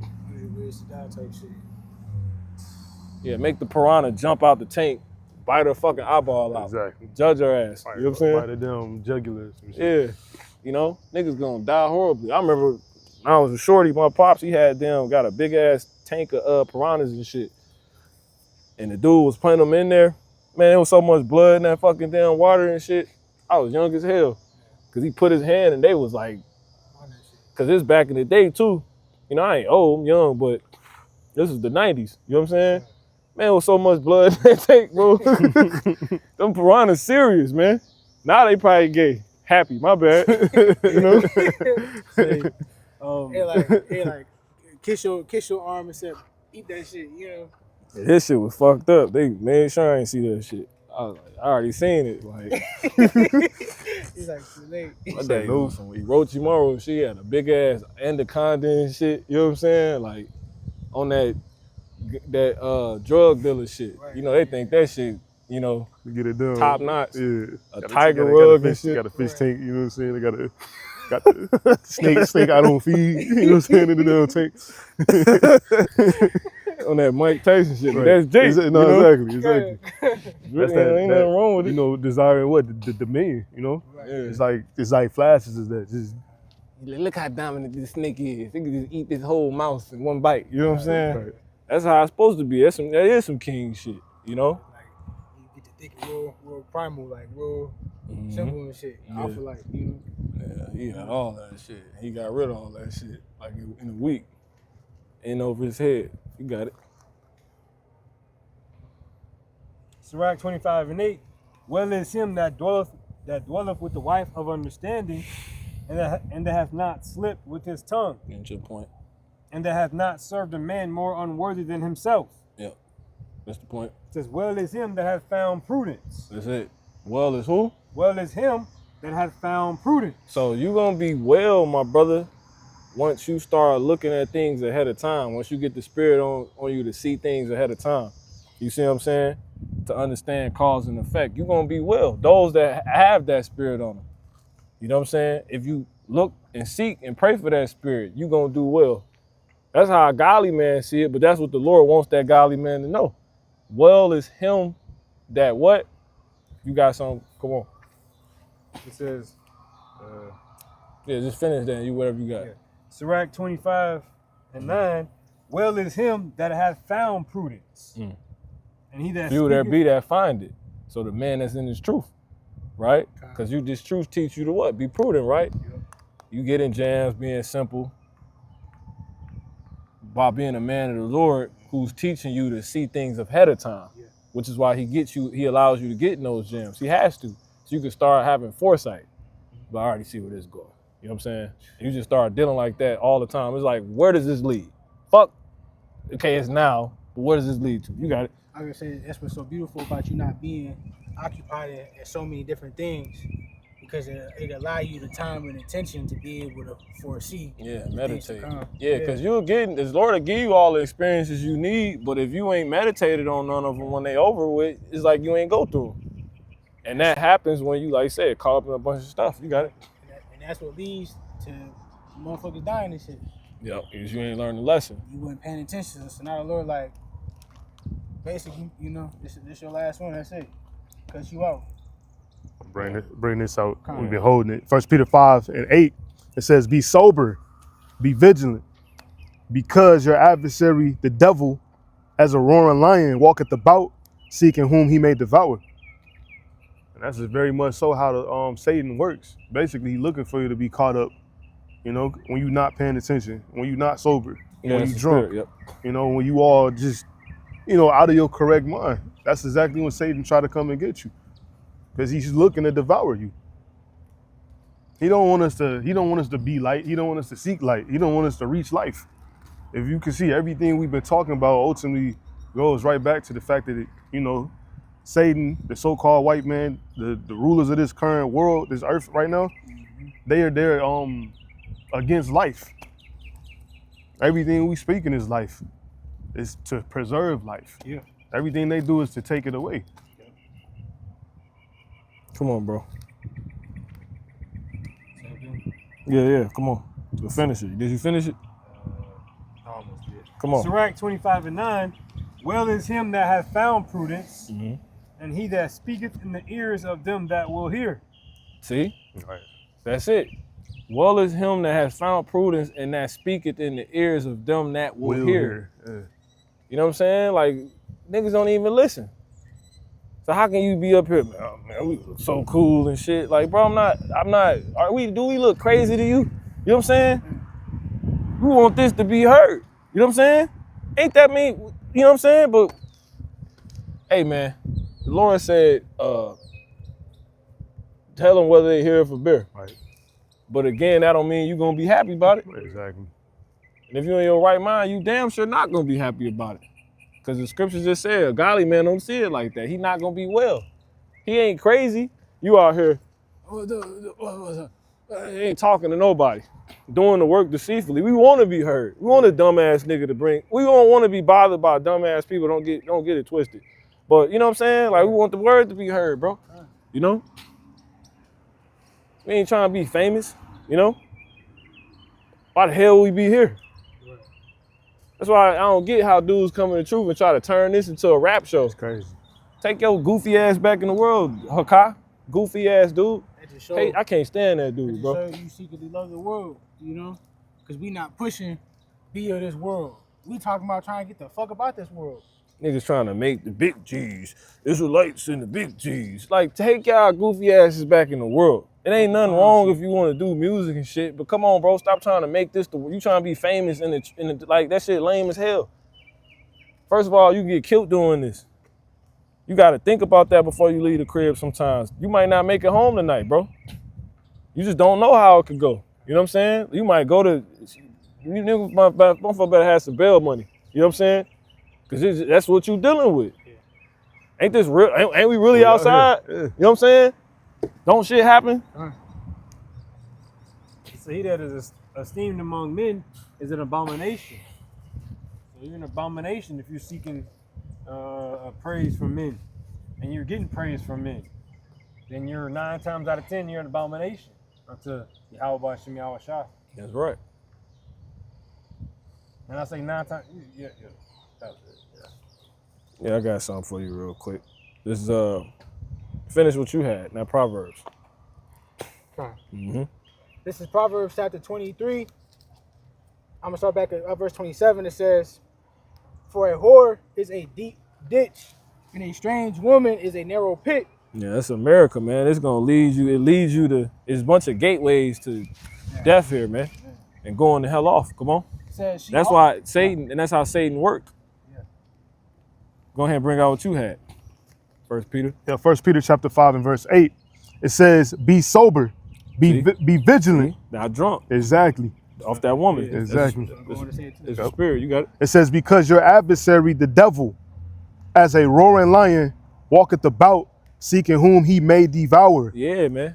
Yeah, make the piranha jump out the tank, bite her fucking eyeball out. Exactly. Judge her ass. You know what I'm saying? Bite the damn jugulars and shit. Yeah. You know, niggas gonna die horribly. I remember when I was a shorty, my pops, he had got a big ass tank of piranhas and shit. And the dude was putting them in there. Man, there was so much blood in that fucking damn water and shit. I was young as hell. Cause he put his hand and they was like, cause it's back in the day too. You know, I ain't old, I'm young, but this is the 90s. You know what I'm saying? Man, there was so much blood in that tank, bro. Them piranhas serious, man. Now they probably gay. Happy, my bad. You know? Hey, like, kiss your arm and say, eat that shit, you know? This shit was fucked up. They made sure I ain't see that shit. I was like, I already seen it. Like, He's like, too late. my dad knows some Orochimaru. She had a big ass anaconda and shit. You know what I'm saying? Like, on that drug dealer shit. Right. You know, they think that shit, you know, To get it done. top notch. Yeah. A Got tiger got rug a and fish, shit. Got a fish tank, you know what I'm saying? They got the snake I don't feed, you know what I'm saying, in the damn tank. On that Mike Tyson shit. But Right. that's Jake. No, you know? exactly. Really, ain't nothing wrong with it. You know, desiring what? The dominion, you know? Yeah. It's like flashes is that. Just Look how dominant this snake is. It can just eat this whole mouse in one bite. You know what I'm saying? Right. That's how it's supposed to be. That is some king shit, you know? Like, you get to think real primal, like real Mhm. simple and shit. Yeah. I feel like, you know. Yeah, he got all that shit. He got rid of all that shit like in a week. In over his head. You got it. Sirach 25:8. Well is him that dwelleth with the wife of understanding, and that hath not slipped with his tongue, Get your point. and that hath not served a man more unworthy than himself. Yep. That's the point. It says, well is him that hath found prudence. That's it. Well is who? Well is him that hath found prudence. So you gonna be well, my brother, once you start looking at things ahead of time, once you get the spirit on you to see things ahead of time. You see what I'm saying? To understand cause and effect. You're gonna be well. Those that have that spirit on them. You know what I'm saying? If you look and seek and pray for that spirit, you're gonna do well. That's how a godly man see it, but that's what the Lord wants that godly man to know. Well is him that what? You got something? Come on. It says, Yeah, just finish that. You whatever you got. Yeah. Sirach 25:9. Well is him that hath found prudence. Mm. And he that Few there speaketh- be that find it. So the man that's in his truth, right? Because this truth teach you to what? Be prudent, right? Yep. You get in jams being simple by being a man of the Lord who's teaching you to see things ahead of time, Yeah. which is why he allows you to get in those jams. He has to. So you can start having foresight. But I already see where this is going. You know what I'm saying? You just start dealing like that all the time. It's like, where does this lead? Fuck. Okay, it's now, but where does this lead to? You got it. I was gonna say that's what's so beautiful about you not being occupied in so many different things, because it allows you the time and attention to be able to foresee. Yeah, things to meditate. come. Yeah, because you'll get, the Lord will give you all the experiences you need, but if you ain't meditated on none of them when they over with, it's like you ain't go through them. And that happens when you, like I said, caught up in a bunch of stuff. You got it. And that's what leads to motherfuckers dying and shit. Yep, because you ain't learned the lesson. You weren't paying attention, so now the Lord like, basically, you know, this your last one. That's it. Cut you out. bring this out. Come We've on. been holding it. 1 Peter 5:8. It says, be sober, be vigilant, because your adversary, the devil, as a roaring lion, walketh about, seeking whom he may devour. And that's just very much so how the Satan works. Basically, he's looking for you to be caught up, you know, when you're not paying attention, when you're not sober, when it's you're the drunk, spirit, yep. you know, when you all just, you know, out of your correct mind. That's exactly when Satan try to come and get you, because he's looking to devour you. He don't want us to be light. He don't want us to seek light. He don't want us to reach life. If you can see, everything we've been talking about ultimately goes right back to the fact that, you know, Satan, the so-called white man, the rulers of this current world, this earth right now, they're against life. Everything we speak in is life. Is to preserve life. Yeah. Everything they do is to take it away. Come on, bro. Yeah, come on. We'll finish it. Did you finish it? I almost did. Come on. Sirach 25:9. Well is him that hath found prudence, Mhm. and he that speaketh in the ears of them that will hear. See? Right. That's it. Well is him that has found prudence and that speaketh in the ears of them that will hear. Yeah. You know what I'm saying? Like, niggas don't even listen. So how can you be up here, oh, man, we look so cool and shit. Like, bro, I'm not, do we look crazy to you? You know what I'm saying? We want this to be heard. You know what I'm saying? Ain't that mean, you know what I'm saying? But, hey, man, the Lord said, tell them whether they hear it for beer. Right. But again, that don't mean you're gonna be happy about it. Exactly. And if you're in your right mind, you damn sure not gonna be happy about it. Because the scriptures just said a godly man don't see it like that. He not gonna be well. He ain't crazy. You out here, ain't talking to nobody, doing the work deceitfully. We want to be heard. We want a dumbass nigga to bring. We don't want to be bothered by dumbass people. Don't get it twisted. But you know what I'm saying? Like we want the word to be heard, bro. You know? We ain't trying to be famous. You know? Why the hell we be here? That's why I don't get how dudes come in the truth and try to turn this into a rap show. It's crazy. Take your goofy ass back in the world, Hakai. Goofy ass dude. Hey, I can't stand that dude, bro. So you secretly love the world, you know? Because we not pushing be of this world. We talking about trying to get the fuck about this world. Niggas trying to make the big G's. Israelites and the big G's. Like, take y'all goofy asses back in the world. It ain't nothing wrong if you want to do music and shit, but come on, bro, stop trying to make this you trying to be famous in the like that shit lame as hell. First of all, you get killed doing this. You got to think about that before you leave the crib sometimes. You might not make it home tonight, bro. You just don't know how it could go. You know what I'm saying? You might go to, you niggas motherfucker better have some bail money. You know what I'm saying? Because that's what you dealing with. Ain't this real? Ain't we really outside? Yeah. You know what I'm saying? Don't shit happen? So he that is esteemed among men is an abomination. So you're an abomination if you're seeking praise from men, and you're getting praise from men. Then you're 9 times out of 10 you're an abomination unto Yahweh Shem Yahweh Shah. That's right. And I say 9 times. Yeah. That's it. Yeah, I got something for you real quick. This is finish what you had. Now Proverbs. Okay. Mm-hmm. This is Proverbs chapter 23. I'm going to start back at verse 27. It says, "For a whore is a deep ditch, and a strange woman is a narrow pit." Yeah, that's America, man. It's gonna lead you. It leads you to. It's a bunch of gateways to death here, man, and going the hell off. Come on. It says she That's why Satan, and that's how Satan worked. Yeah. Go ahead and bring out what you had. 1 Peter. Yeah, 1 Peter chapter 5 and verse 8. It says, "Be sober, be vigilant." Not drunk. Exactly. Off that woman. Yeah, Exactly. I'm going to say it too. It's a spirit. You got it. It says, "Because your adversary, the devil, as a roaring lion, walketh about, seeking whom he may devour." Yeah, man.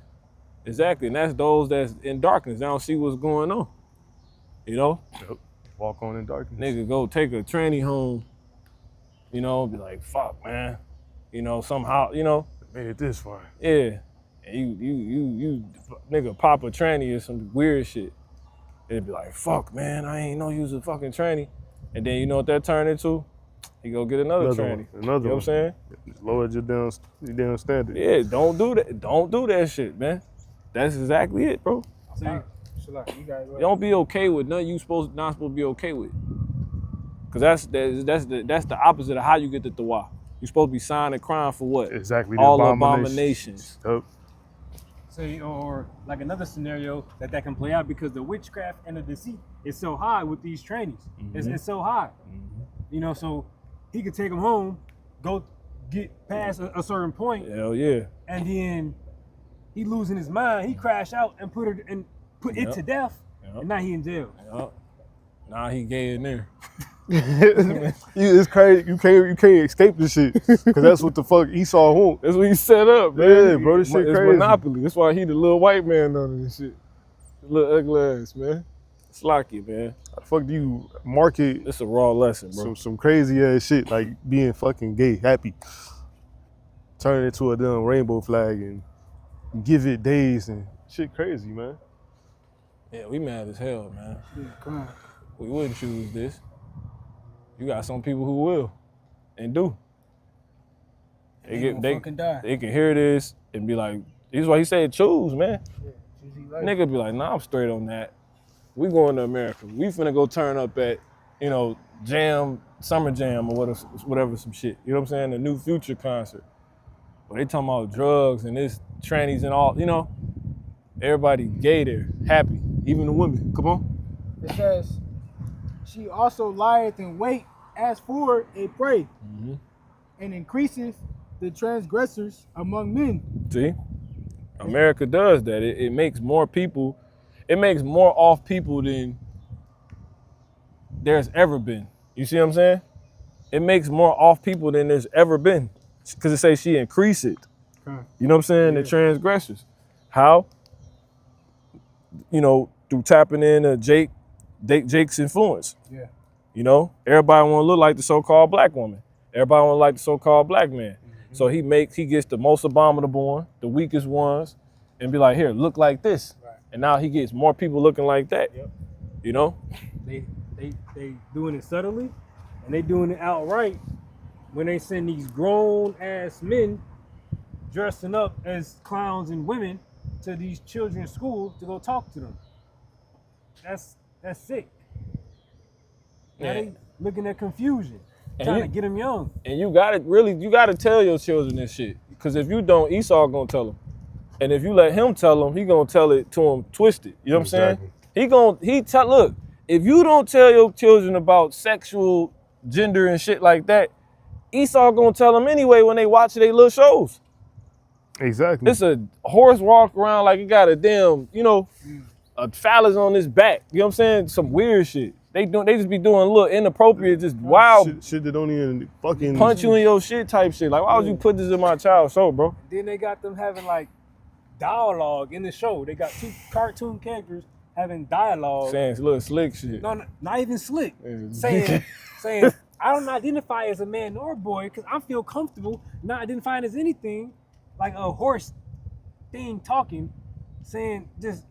Exactly. And that's those that's in darkness. They don't see what's going on. You know? Walk on in darkness. Nigga go take a tranny home. You know, be like, fuck, man. You know, somehow, you know. Made it this far. Yeah. And you nigga pop a tranny or some weird shit. It'd be like, fuck, man, I ain't know you was a fucking tranny. And then you know what that turned into? He go get another tranny. Another You know what I'm saying? Lower your damn standard. Yeah, don't do that. Don't do that shit, man. That's exactly it, bro. See, Shalak, you guys. Don't be okay with nothing you not supposed to be okay with. Cause that's the opposite of how you get the Tawah. You're supposed to be signing crime for what? Exactly. All abominations. Yep. So, or like another scenario that can play out because the witchcraft and the deceit is so high with these trainees. It's so high. You know, so he could take them home, go get past a certain point, Hell yeah. and then he losing his mind. He crash out and put it to death, and now he in jail. Yup. Nah, he gay in there. It's crazy. You can't escape this shit. Cause that's what the fuck Esau want. That's what he set up, man. Yeah, bro, this shit it's crazy. Monopoly. That's why he the little white man on this shit. Little ugly ass, man. Slocky, man. How the fuck do you market It's a raw lesson, bro. some crazy ass shit like being fucking gay, happy, turn it into a damn rainbow flag and give it days and shit crazy, man. Yeah, we mad as hell, man. Yeah, come on. We wouldn't choose this. You got some people who will and do. They fucking die. They can hear this and be like, this is why he said choose, man. Yeah, choose life. Nigga be like, nah, I'm straight on that. We going to America. We finna go turn up at, you know, Summer Jam or whatever some shit. You know what I'm saying? The New Future concert. But they talking about drugs and this trannies and all, you know. Everybody gay there, happy, even the women. Come on. It says, "She also lieth in wait as for a prey, and increaseth the transgressors among men." See? America does that. It makes more people, it makes more off people than there's ever been. You see what I'm saying? It makes more off people than there's ever been. Because it says she increased it. You know what I'm saying? The transgressors. How? You know, through tapping in Jake's influence. Yeah. You know, everybody want to look like the so-called black woman. Everybody want to like the so-called black man. So he gets the most abominable one, the weakest ones, and be like, here, look like this. Right. And now he gets more people looking like that. Yep. You know? They doing it subtly, and they doing it outright when they send these grown ass men dressing up as clowns and women to these children's schools to go talk to them. That's sick. Now Yeah. they looking at confusion, And trying you- to get them young. And you gotta tell your children this shit. Because if you don't, Esau gonna tell them. And if you let him tell them, he gonna tell it to him twisted. You know what I'm saying? Look, if you don't tell your children about sexual gender and shit like that, Esau gonna tell them anyway when they watch their little shows. Exactly. It's a horse walk around like it got a damn, a phallus on his back. You know what I'm saying? Some weird shit. They just be doing a little inappropriate, just wild shit that don't even fucking punch you in your shit type shit. Like, why would you put this in my child's show, bro? Then they got them having like dialogue in the show. They got two cartoon characters having dialogue. Saying little slick shit. No, not even slick. Yeah. saying, I don't identify as a man nor a boy because I feel comfortable not identifying as anything, like a horse thing talking, saying just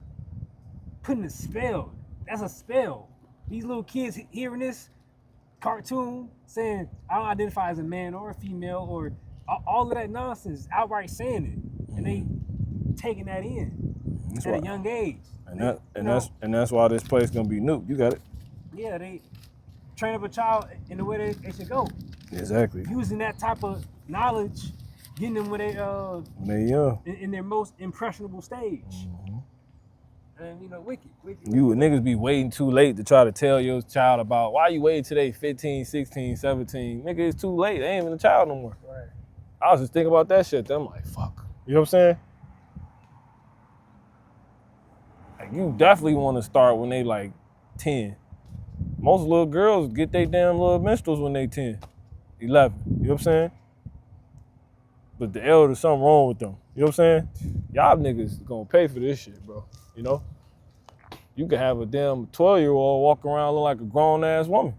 putting a spell. That's a spell. These little kids hearing this cartoon saying, I don't identify as a man or a female or all of that nonsense, outright saying it. And they taking that in at a young age. And that's why this place gonna be nuked. You got it. Yeah, they train up a child in the way they should go. Exactly. Using that type of knowledge, getting them when they young. in their most impressionable stage. And wicked. You niggas be waiting too late to try to tell your child about why you waiting till they 15, 16, 17. Nigga, it's too late. They ain't even a child no more. Right. I was just thinking about that shit. I'm like, fuck. You know what I'm saying? Like, you definitely want to start when they like 10. Most little girls get their damn little menstruals when they 10, 11. You know what I'm saying? But the elders, something wrong with them. You know what I'm saying? Y'all niggas gonna pay for this shit, bro. You know? You could have a damn 12-year-old walk around look like a grown-ass woman.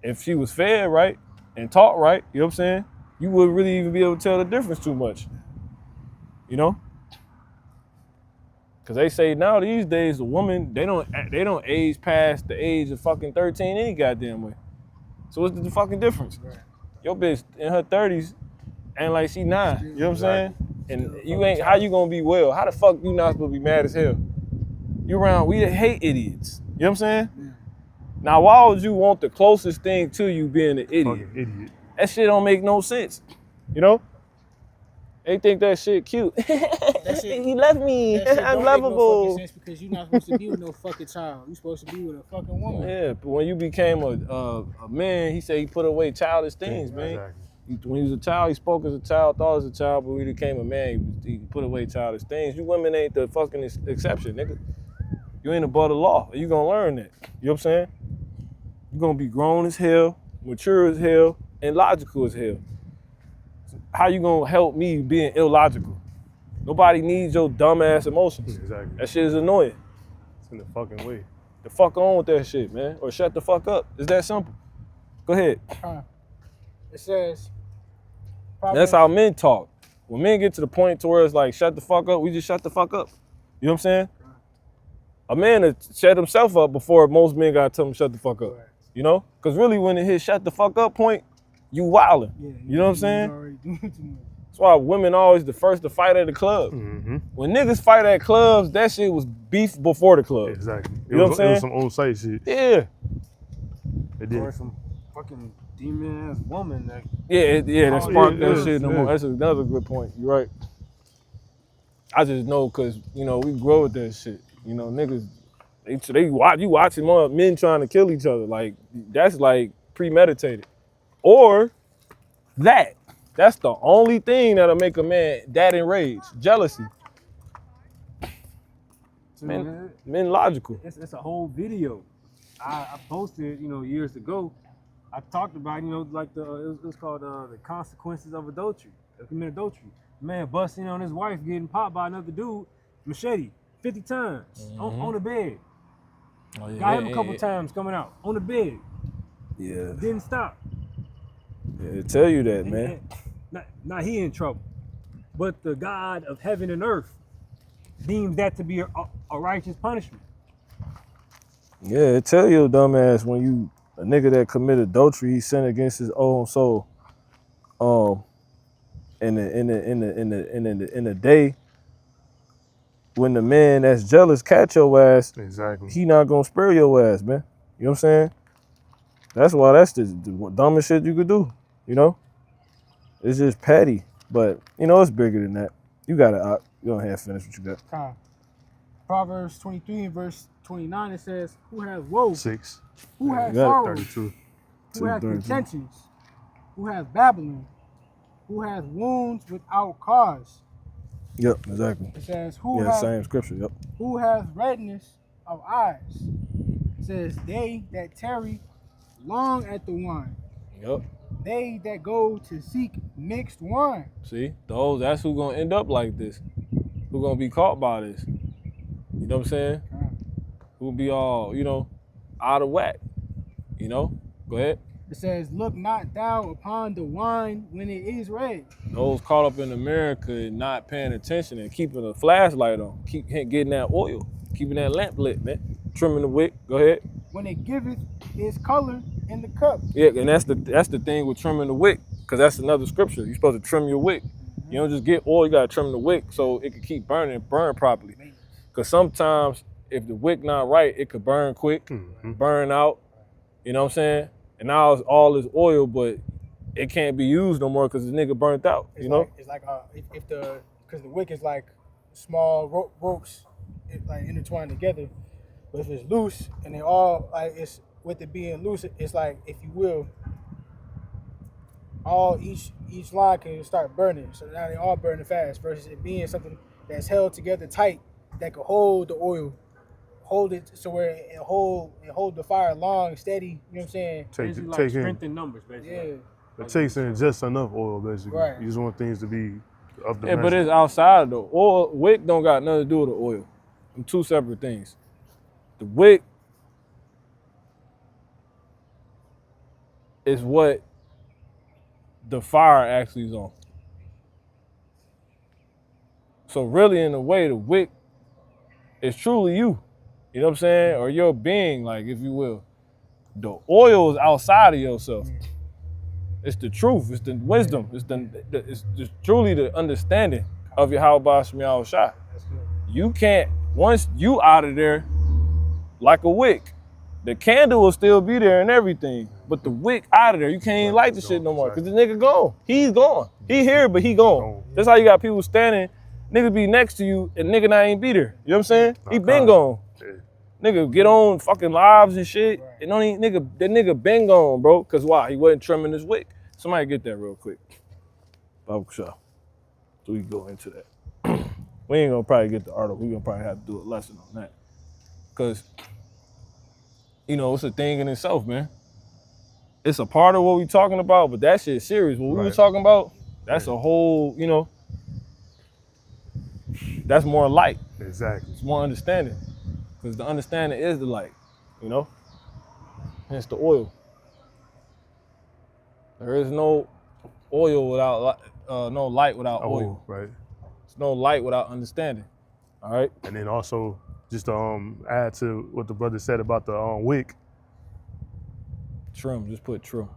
If she was fed right and taught right, you know what I'm saying? You wouldn't really even be able to tell the difference too much. You know? Because they say now these days, the woman, they don't age past the age of fucking 13 any goddamn way. So what's the fucking difference? Right. Your bitch in her 30s ain't like she 9. You know what I'm saying? And you ain't, how you gonna be well? How the fuck you not supposed to be mad as hell? You around, we hate idiots. You know what I'm saying? Yeah. Now, why would you want the closest thing to you being an idiot? fucking idiot. That shit don't make no sense. You know? They think that shit cute. That shit- He left me. That shit I'm don't make no lovable. fucking sense because you're not supposed to be with no fucking child. You're supposed to be with a fucking woman. Yeah, but when you became a man, he said he put away childish things, man. Exactly. When he was a child, he spoke as a child, thought as a child, but when he became a man, he put away childish things. You women ain't the fucking exception, nigga. You ain't above the law. You gonna learn that. You know what I'm saying? You gonna be grown as hell, mature as hell, and logical as hell. How you gonna help me being illogical? Nobody needs your dumbass emotions. Exactly. That shit is annoying. It's in the fucking way. The fuck on with that shit, man. Or shut the fuck up. It's that simple. Go ahead. It says. That's how men talk. When men get to the point to where it's like, shut the fuck up, we just shut the fuck up. You know what I'm saying? A man will shut himself up before most men gotta tell him shut the fuck up. Right. You know? Because really when it hits shut the fuck up point, you wildin'. Yeah, You know what I'm saying? already doing too much. That's why women always the first to fight at the club. Mm-hmm. When niggas fight at clubs, that shit was beef before the club. Exactly. You know what I'm It saying? was some on-site shit. Yeah. It did. Or some fucking demon ass woman that That Oh, sparked yeah, that yeah, shit no yeah. more. That's another good point. You're right. I just know because, we grow with that shit. Niggas, they watch, you watching more men trying to kill each other. Like, that's like premeditated. Or that's the only thing that'll make a man that enraged. Jealousy. Men logical. it's a whole video. I posted, years ago. I talked about, like it was called the consequences of adultery, committing adultery. Man busting on his wife getting popped by another dude, machete, 50 times on the bed. Oh, yeah, Got him a couple times coming out on the bed. Yeah, Didn't stop. yeah, it tell you that, man. Not he in trouble, but the God of heaven and earth deems that to be a righteous punishment. Yeah, it tell your dumb ass when you a nigga that committed adultery, he sinned against his own soul. In the day when the man that's jealous catch your ass, Exactly. he not gonna spare your ass, man. You know what I'm saying? That's why that's the dumbest shit you could do. You know, it's just petty, but you know it's bigger than that. You gotta go ahead and finish what you got. Time. Proverbs 23 and verse 29, it says, who has woe? 6. Who has you got it. sorrow? 32. Who has 32. contentions? Who has babbling? Who has wounds without cause? Yep, exactly. It says, Same scripture. Yep. who has redness of eyes? It says, they that tarry long at the wine. Yep. They that go to seek mixed wine. See, that's who gonna end up like this. Who gonna be caught by this? You know what I'm saying? Who be all, out of whack. Go ahead. It says, look not thou upon the wine when it is red. Those caught up in America and not paying attention and keeping a flashlight on, keep getting that oil, keeping that lamp lit, man. Trimming the wick. Go ahead. When it giveth its color in the cup. Yeah, and that's the thing with trimming the wick, because that's another scripture. You're supposed to trim your wick. You don't just get oil, you gotta trim the wick so it can keep burning and burn properly. Because sometimes if the wick not right, it could burn quick, burn out. You know what I'm saying? And now it's all this oil, but it can't be used no more because the nigga burnt out. It's like because the wick is like small ropes, like intertwined together. But if it's loose and they all like it's with it being loose, it's like, if you will, each line can start burning. So now they all burning fast versus it being something that's held together tight that could hold the oil. Hold it so where it hold the fire long, steady. You know what I'm saying? Basically like Take strength in. in numbers, basically. Yeah. It takes in just enough oil, basically. Right. You just want things to be of the Yeah, but measure. it's outside though. Oil, wick don't got nothing to do with the oil. Them two separate things. The wick is what the fire actually is on. So really, in a way, the wick is truly you. You know what I'm saying? Or your being, like, if you will. The oil is outside of yourself. It's the truth. It's the wisdom. It's just truly the understanding of your Yahweh Shem Shah. You can't, once you out of there, like a wick, the candle will still be there and everything, but the wick out of there, you can't even light the shit no more because the nigga gone. He's gone. He here, but he gone. That's how you got people standing, nigga be next to you and nigga not ain't be there. You know what I'm saying? He been gone. Nigga get on fucking lives and shit. And only that nigga been gone, bro. Cause why? He wasn't trimming his wick. Somebody get that real quick. Babu Shah. So we can go into that. We ain't gonna probably get the article. We gonna probably have to do a lesson on that. Cause, it's a thing in itself, man. It's a part of what we talking about, but that shit's serious. What we were talking about, that's a whole, that's more light. Exactly. It's more understanding. Because the understanding is the light, Hence the oil. There is no oil without, no light without oil. Right. There's no light without understanding, all right? And then also, just to add to what the brother said about the wick, Trim, just put trim.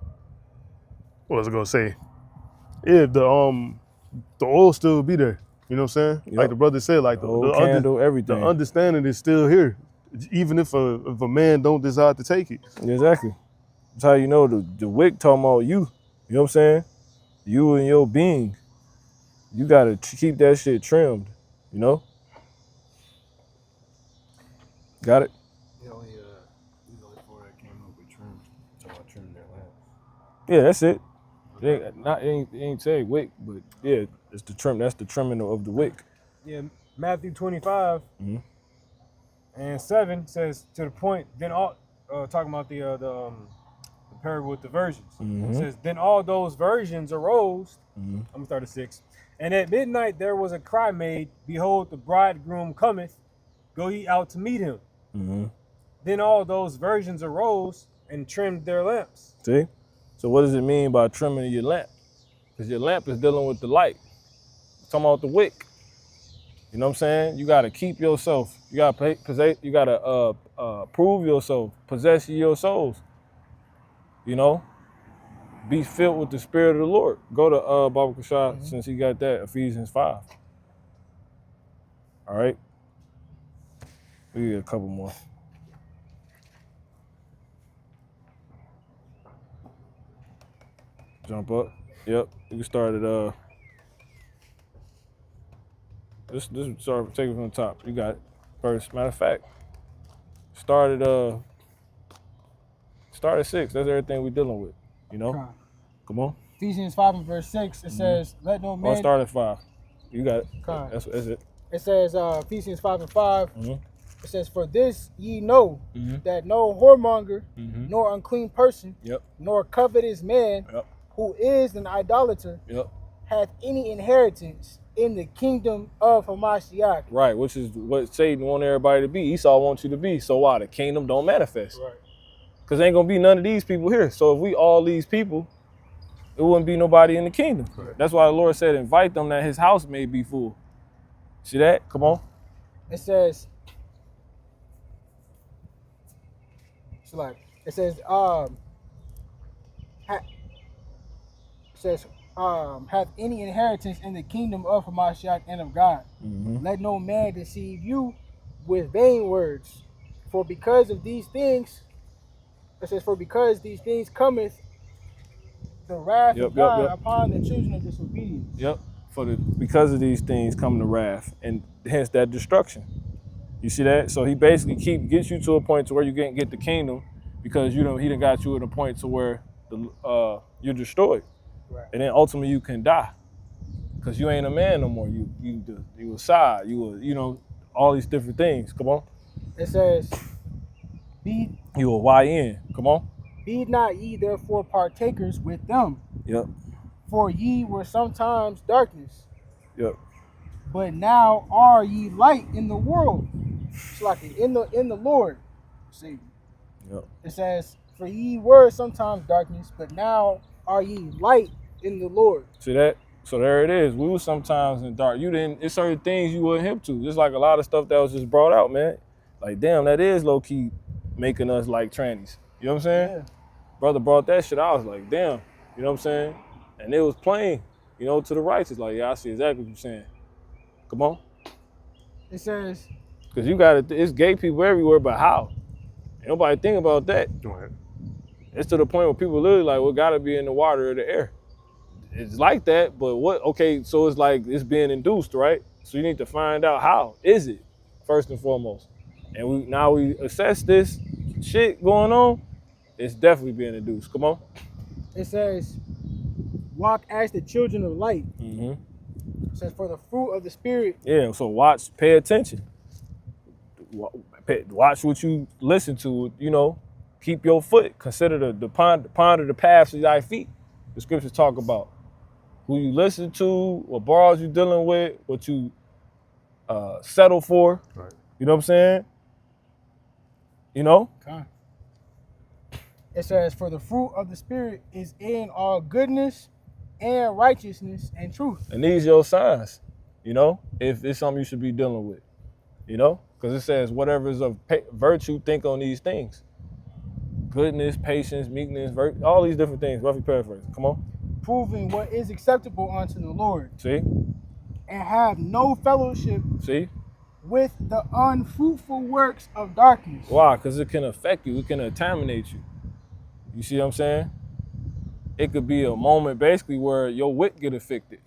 what was I gonna say? Yeah, the oil still be there. You know what I'm saying? Yep. Like the brother said, like The old candle, everything. the understanding is still here, even if a man don't desire to take it. Exactly. That's how you know the wick talking about you. You know what I'm saying? You and your being. You gotta keep that shit trimmed, Got it? Yeah, only four that came up with trim. So I trimmed their lamp. Yeah, that's it. It ain't say wick, but yeah, it's the trim. That's the trimming of the wick. Yeah, Matthew 25 and 7 says to the point. Then all talking about the compared with the virgins. Mhm. It says, then all those virgins arose. Mhm. I'm gonna start at 6. And at midnight there was a cry made, behold, the bridegroom cometh, go ye out to meet him. Mm-hmm. Then all those virgins arose and trimmed their lamps. See? So what does it mean by trimming your lamp? Because your lamp is dealing with the light. It's talking about the wick. You know what I'm saying? You gotta keep yourself. You gotta possess. You gotta prove yourself. Possess your souls. You know, be filled with the Spirit of the Lord. Go to Baba Kashad since he got that Ephesians 5. All right. We get a couple more. Jump up. Yep. You can start at this start take it from the top. You got it. First. Matter of fact. Start at 6. That's everything we're dealing with. You know? Con. Come on. Ephesians 5 and verse 6, it says, let no I'll man... start at 5. You got it. Con. That's it. It says, Ephesians 5 and 5, Mm-hmm. it says, for this ye know, Mm-hmm. that no whoremonger, Mm-hmm. nor unclean person, Yep. nor covetous man, Yep. who is an idolater, Yep. hath any inheritance in the kingdom of Hamashiach. Right, which is what Satan want everybody to be. Esau wants you to be. So why? The kingdom don't manifest. Right. Because ain't going to be none of these people here. So if we all these people, it wouldn't be nobody in the kingdom. Correct. That's why the Lord said, invite them that his house may be full. See that? Come on. It says, hath any inheritance in the kingdom of Hamashiach and of God. Mm-hmm. Let no man deceive you with vain words. For because of these things, it says, for because these things cometh the wrath Yep, of God yep. upon the children of disobedience. Yep. Because of these things come the wrath, and hence that destruction. You see that? So he basically gets you to a point to where you can't get the kingdom because he done got you at a point to where you're destroyed. Right. And then ultimately you can die. Because you ain't a man no more. You a side. All these different things. Come on. It says, be You a YN. Come on. not ye therefore partakers with them, Yep. for ye were sometimes darkness, Yep. but now are ye light in the world. It's like in the Lord. See, Yep. it says, for ye were sometimes darkness, but now are ye light in the Lord. See that? So there it is. We were sometimes in dark. It's certain things you weren't hip to. Just like a lot of stuff that was just brought out, man. Like, damn, that is low key making us like trannies. You know what I'm saying? Yeah. Brother brought that shit. I was like, damn. You know what I'm saying? And it was plain, to the righteous. Like, yeah, I see exactly what you're saying. Come on. It says, Because it's gay people everywhere, but how? Ain't nobody think about that. Go ahead. It's to the point where people literally like, well, gotta be in the water or the air. It's like that, but what? Okay, so it's like it's being induced, right? So you need to find out how is it, first and foremost. And we assess this shit going on, it's definitely being induced. Come on. it says, walk as the children of light. Mm-hmm. It says, for the fruit of the Spirit. Yeah, so pay attention. Watch what you listen to, keep your foot. Consider the ponder the paths of thy feet. The scriptures talk about who you listen to, what bars you dealing with, what you settle for. Right. You know what I'm saying? It says, for the fruit of the Spirit is in all goodness and righteousness and truth. And these your signs, if it's something you should be dealing with, because it says whatever is of virtue, think on these things. Goodness, patience, meekness, all these different things. Roughly paraphrase. Come on. Proving what is acceptable unto the Lord. See? And have no fellowship See? with the unfruitful works of darkness. Why? Because it can affect you. It can contaminate you. You see what I'm saying? It could be a moment basically where your wit get affected.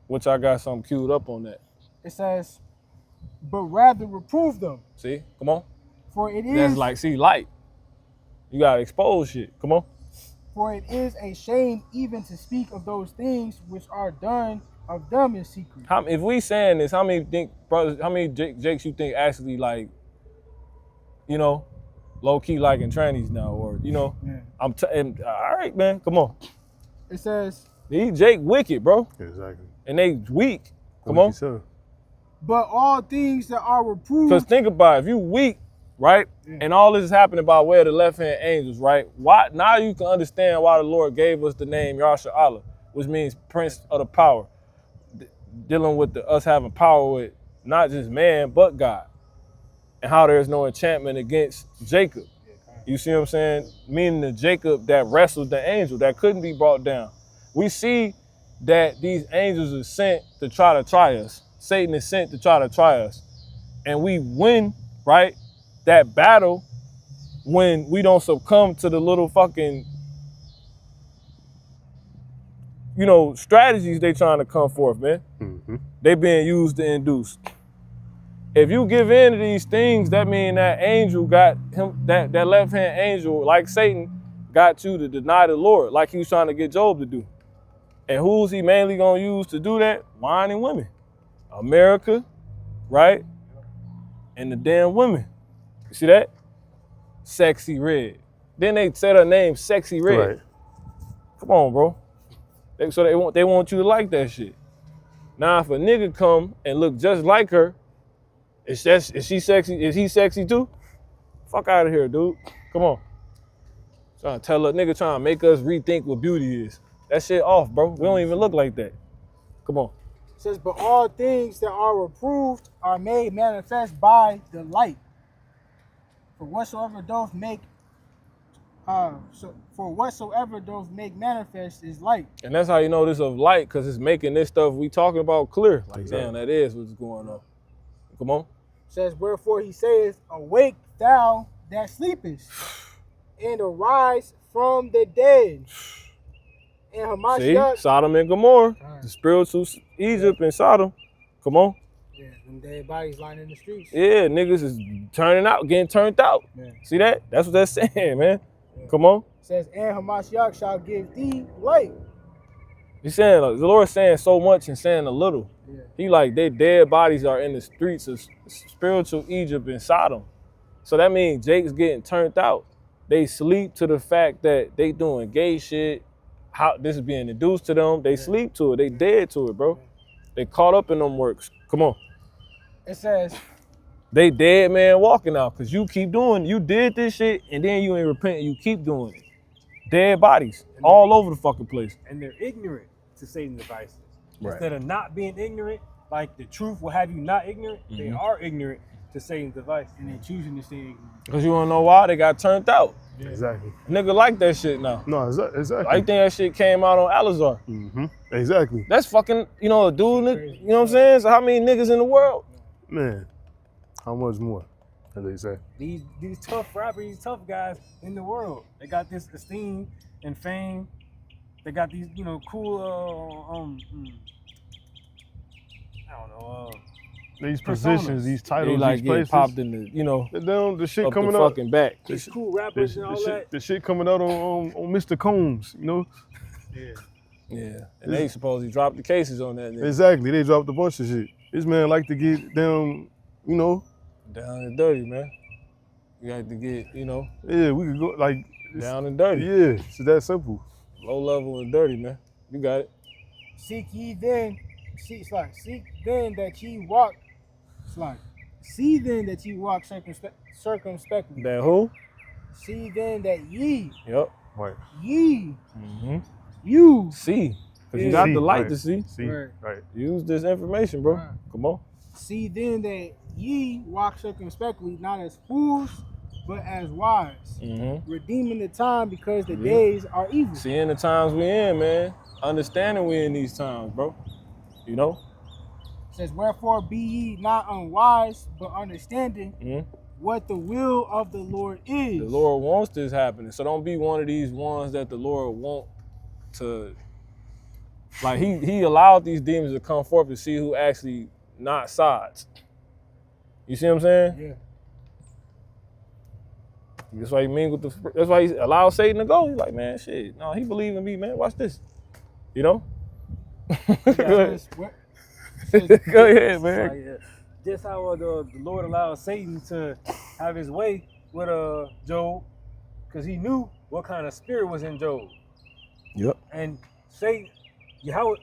Which I got something queued up on that. It says, but rather reprove them. See? Come on. For it is That's like, light. You got to expose shit. Come on. For it is a shame even to speak of those things which are done of them in secret. If we saying this, how many Jakes you think actually low key liking trannies now, or you know, Yeah. all right, man, come on. It says, Jake wicked, bro, Exactly. and they weak. Come Like on, you said. but all things that are reproved. because think about it, if you weak, right, Yeah. and all this is happening by way of the left hand angels, right? Why now you can understand why the Lord gave us the name Yahshua Allah, which means Prince of the Power, dealing with us having power with not just man but God, and how there's no enchantment against Jacob. You see what I'm saying? Meaning the Jacob that wrestled the angel that couldn't be brought down. We see that these angels are sent to try to try us. Satan is sent to try to try us. And we win, right, that battle when we don't succumb to the little fucking, you know, strategies they trying to come forth, man. Mm-hmm. They being used to induce. If you give in to these things, that means that angel got him, that left-hand angel, like Satan, got you to deny the Lord, like he was trying to get Job to do. And who's he mainly gonna use to do that? Wine and women. America, right? And the damn women. You see that? Sexy Red. Then they said her name Sexy Red. Right. Come on, bro. They want you to like that shit. Now if a nigga come and look just like her, is she sexy? Is he sexy too? Fuck out of here, dude. Come on. Trying to tell a nigga trying to make us rethink what beauty is. That shit off, bro. We don't even look like that. Come on. It says, but all things that are reproved are made manifest by the light. For whatsoever doth make manifest is light. And that's how you know this of light, because it's making this stuff we talking about clear. Like, Exactly. damn, that is what's going on. Come on. It says, wherefore he saith, awake thou that sleepest, and arise from the dead. And See, Hamashiach, Sodom and Gomorrah, Right. the spiritual Egypt and Sodom. Come on. yeah, them dead bodies lying in the streets. Yeah, niggas is turning out, getting turned out. Yeah. See that? That's what that's saying, man. Yeah. Come on. It says, and Hamashiach shall give thee light. He's saying, the Lord's saying so much and saying a little. Yeah. He like, their dead bodies are in the streets of spiritual Egypt and Sodom. So that means Jake's getting turned out. They sleep to the fact that they doing gay shit. How this is being induced to them. They sleep to it. They dead to it, bro. They caught up in them works. Come on. It says, They dead man walking out because you keep doing, you did this shit and then you ain't repenting. You keep doing it. Dead bodies all over the fucking place. And they're ignorant to Satan's devices. Right. Instead of not being ignorant, like the truth will have you not ignorant, they are ignorant to Satan's devices. and they choosing to stay ignorant. Because you wanna know why? They got turned out. Exactly. Nigga like that shit now. No, exactly. I think that shit came out on Alizar. Mm-hmm. Exactly. That's fucking, you know, a dude, you know what I'm saying? So how many niggas in the world? Man, how much more, as they say? These tough rappers, these tough guys in the world, they got this esteem and fame. They got these, you know, cool, I don't know, These Personas. positions, these They titles, like these getting places. popped in the, you know, The shit up coming the out. fucking back. these cool rappers and all that. The shit coming out on Mr. Combs, you know? Yeah. Yeah. And they supposedly dropped the cases on that nigga. Exactly. They dropped a bunch of shit. This man like to get them, you know? Down and dirty, man. You got to get, you know, Yeah, we could go like. down and dirty. Yeah, it's that simple. Low level and dirty, man. You got it. Seek then that ye walk, see then that ye walk circumspectly. That who? See then that ye, Yep. Right. Mm-hmm. you. See. Because you Yeah. got See, the light right. to see. See, Right. right. Use this information, bro. Right. Come on. See then that ye walk circumspectly, not as fools, but as wise, Mm-hmm. redeeming the time because the Yeah. days are evil. Seeing the times we in, man. Understanding we in these times, bro. You know? It says, wherefore be ye not unwise, but understanding Mhm. what the will of the Lord is. The Lord wants this happening. So don't be one of these ones that the Lord want to, like he allowed these demons to come forth to see who actually not sides. You see what I'm saying? Yeah. That's why he mingled that's why he allowed Satan to go. He's like, man, shit. No, he believe in me, man. Watch this. You know? Go ahead. Go ahead, man. Like, just how the Lord allowed Satan to have his way, with Job, because he knew what kind of spirit was in Job. Yep. And Satan, Yahweh,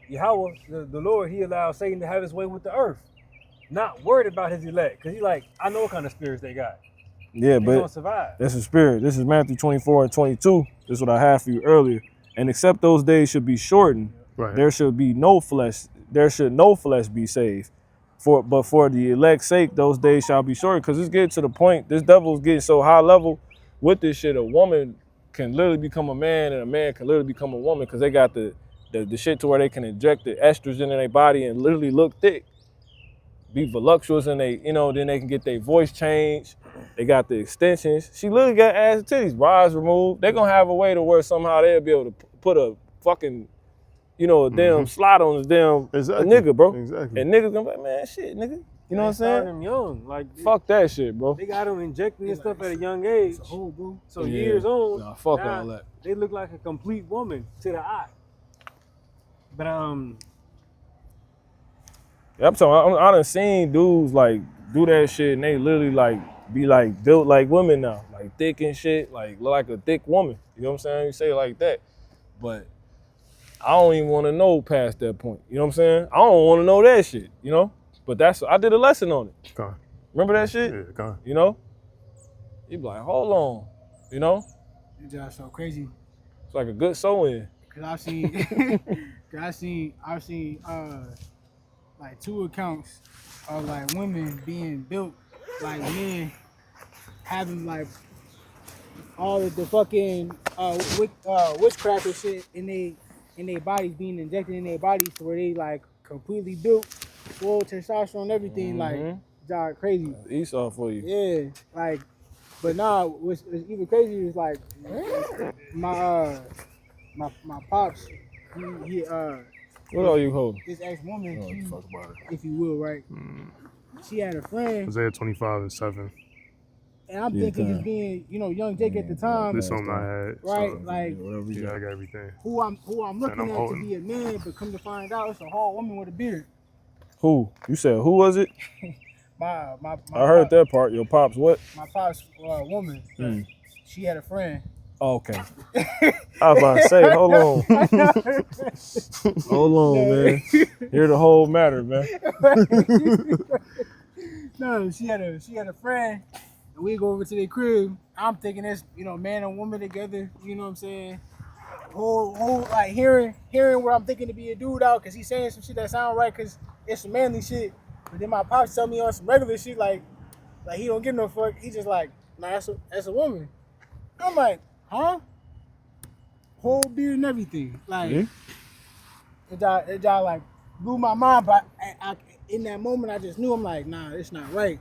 the Lord, he allowed Satan to have his way with the earth. Not worried about his elect, because he like, I know what kind of spirits they got. Yeah, They but gonna survive. that's a spirit. This is Matthew 24 and 22. This is what I had for you earlier. And except those days should be shortened, Right. there should be no flesh. There should no flesh be saved. But for the elect's sake, those days shall be shortened. Because it's getting to the point. This devil's getting so high level with this shit. A woman can literally become a man, and a man can literally become a woman, because they got the shit to where they can inject the estrogen in their body and literally look thick, be voluptuous, and they, then they can get their voice changed. They got the extensions. She literally got ass and titties, bras removed. They're gonna have a way to where somehow they'll be able to put a fucking, a damn slot on this damn a nigga, bro. Exactly. And niggas gonna be like, man, shit, nigga. You know what I'm saying? Them young, like Fuck that shit, bro. they got them injecting this stuff at a young age. It's a whole, bro. So Yeah. years on, Nah, fuck now all that. they look like a complete woman to the eye. But I'm talking. I done seen dudes like do that shit, and they literally like be like built like women now, like thick and shit, like look like a thick woman. You know what I'm saying? You say it like that, but I don't even want to know past that point. You know what I'm saying? I don't want to know that shit. But I did a lesson on it. Con. Remember that shit? Yeah, con. You be like, hold on. It's just so crazy. It's like a good sew-in. Cause I've seen, like 2 accounts of like women being built like men, having like all of the fucking witchcraft and shit in their bodies being injected in their bodies to where they like completely built, full testosterone, everything like job crazy. Esau for you. Yeah, like, but nah, what's even crazier is like my pops, he What are you holding? this ex-woman, she, Fuck about it. if you will, right? She had a friend, Isaiah 25:7. and I'm Yeah, thinking God. just being, young Jake at the time, This something I had. right? So, Like Whatever you yeah, got. I got everything. who I'm looking I'm at holding. to be a man, but come to find out it's a whole woman with a beard. Who? You said who was it? My I heard that part. Your pops what? My pops woman, Mm. she had a friend. Oh, okay. I was about to say, hold on. Hold on, man. Hear the whole matter, man. No, she had a friend, and we go over to their crib. I'm thinking that's man and woman together. You know what I'm saying? Whole like hearing what I'm thinking to be a dude out, cause he's saying some shit that sound right, cause it's some manly shit. But then my pops tell me on some regular shit like he don't give no fuck. He just like, nah, that's a woman. I'm like, huh? Whole beard and everything. Like Yeah. it just like blew my mind, but I in that moment I just knew, I'm like, nah, it's not right.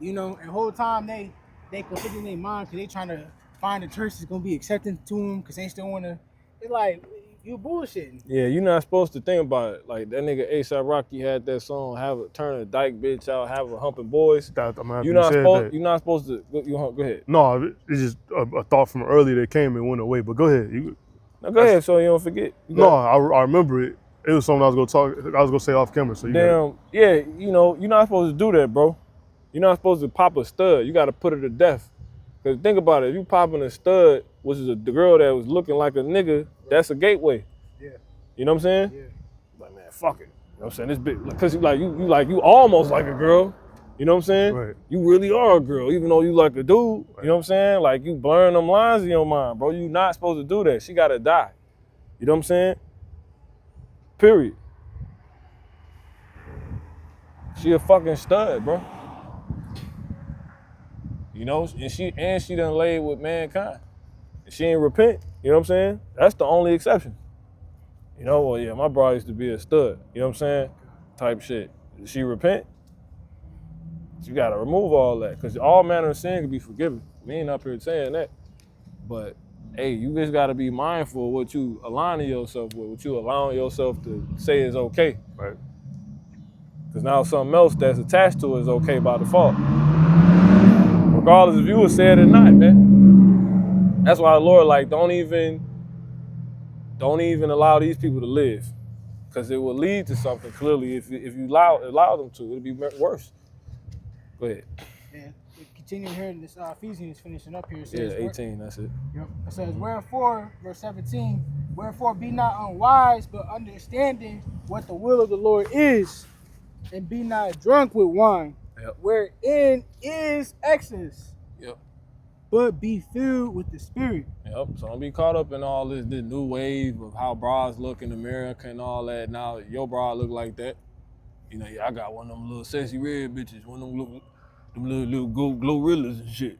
And the whole time they consider in their mind, because they trying to find a church that's gonna be accepting to them, because they still wanna. It's like, you bullshitting. Yeah, you're not supposed to think about it. Like that nigga A$AP Rocky had that song, turn a dyke bitch out, have a humping boys. I'm happy You're you not said supposed. that. You're not supposed to. Go ahead. No, it's just a thought from earlier that came and went away. But go ahead. No, go ahead, so you don't forget. You No, got- I remember it. It was something I was gonna say off camera. So you got Damn. Yeah, you're not supposed to do that, bro. You're not supposed to pop a stud. You got to put her to death. Cause think about it. If you popping a stud, which is the girl that was looking like a nigga, that's a gateway. Yeah. You know what I'm saying? Yeah. Like, man, fuck it. You know what I'm saying? This bitch, cause you almost like a girl. You know what I'm saying? Right. You really are a girl, even though you like a dude. You know what I'm saying? Like you blurring them lines in your mind, bro. You not supposed to do that. She gotta die. You know what I'm saying? Period. She a fucking stud, bro. And she done laid with mankind. And she ain't repent. You know what I'm saying? That's the only exception. Well, yeah, my bro used to be a stud. You know what I'm saying? Type shit. Did she repent? You gotta remove all that, because all manner of sin can be forgiven. We ain't up here saying that. But hey, you just gotta be mindful of what you aligning yourself with, what you allowing yourself to say is okay. Right. Because now something else that's attached to it is okay by default. Regardless if you would say it or not, man. That's why the Lord don't even allow these people to live. Because it will lead to something clearly. If you allow them to, it'll be worse. Go ahead. Yeah. continuing here, this Ephesians finishing up here. It Yeah, says, 18, that's it. Yep. It says, wherefore, verse 17, wherefore be not unwise, but understanding what the will of the Lord is, and be not drunk with wine, Yep. wherein is excess, Yep. but be filled with the Spirit. Yep. So don't be caught up in all this new wave of how bras look in America and all that. Now your bra look like that. You know, yeah, I got one of them little sexy red bitches, one of them little gorillas and shit.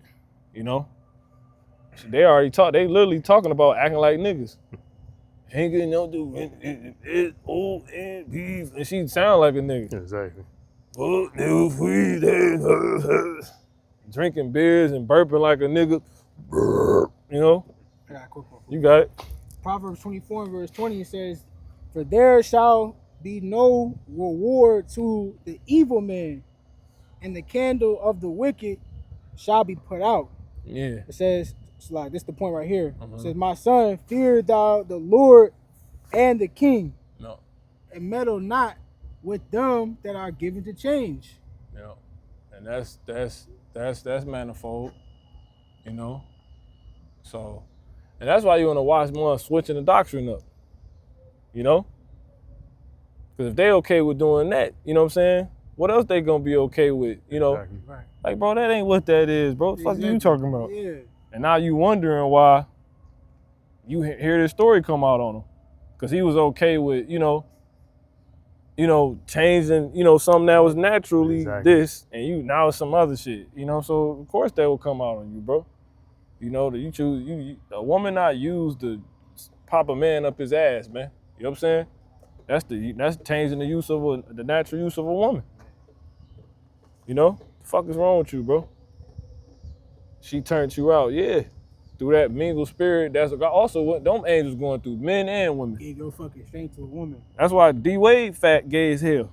You know? They already they literally talking about acting like niggas. Ain't getting no do it old and beef. And she sound like a nigga. Exactly. Oh, nigga, please, drinking beers and burping like a nigga. You know? I got a quick one. You got it. Proverbs 24 and verse 20, it says, for there shall be no reward to the evil man, and the candle of the wicked shall be put out. Yeah. It says, it's like, this is the point right here. Uh-huh. It says, my son, fear thou the Lord and the king, No. and meddle not with them that are given to change. Yeah. And that's manifold, you know? So, and that's why you want to watch more switching the doctrine up, you know? Because if they okay with doing that, you know what I'm saying? What else they gonna be okay with, you know? Exactly. Right. Like, bro, that ain't what that is, bro. What the fuck you talking about? Yeah. And now you wondering why you hear this story come out on him. Because he was okay with, you know, changing, something that was naturally Exactly. this, and now it's some other shit, So of course that will come out on you, bro. That you choose a woman not used to pop a man up his ass, man. You know what I'm saying? That's changing the use of the natural use of a woman. The fuck is wrong with you, bro? She turned you out, yeah. Through that mingled spirit, that's also what them angels going through, men and women. Gave your fucking strength to a woman. That's why D Wade fat gay as hell.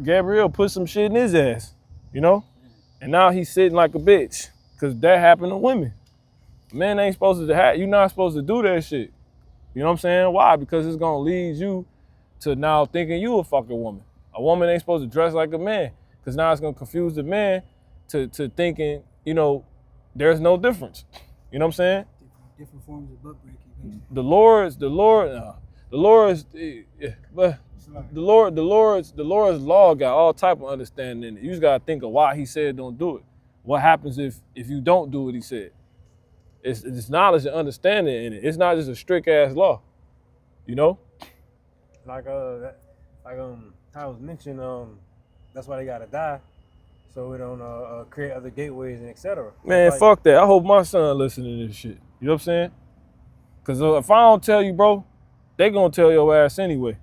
Gabrielle put some shit in his ass, and now he's sitting like a bitch because that happened to women. Men ain't supposed to you're not supposed to do that shit. You know what I'm saying? Why? Because it's gonna lead you to now thinking you a fucking woman. A woman ain't supposed to dress like a man because now it's gonna confuse the man to thinking, there's no difference. You know what I'm saying? Different forms of butt breaking. Basically. The Lord's law got all type of understanding in it. You just gotta think of why he said don't do it. What happens if you don't do what he said? It's knowledge and understanding in it. It's not just a strict ass law. Like how was mentioned, that's why they gotta die, so we don't create other gateways and etc. Man, fuck that. I hope my son listening to this shit. You know what I'm saying? Cause if I don't tell you, bro, they gonna tell your ass anyway.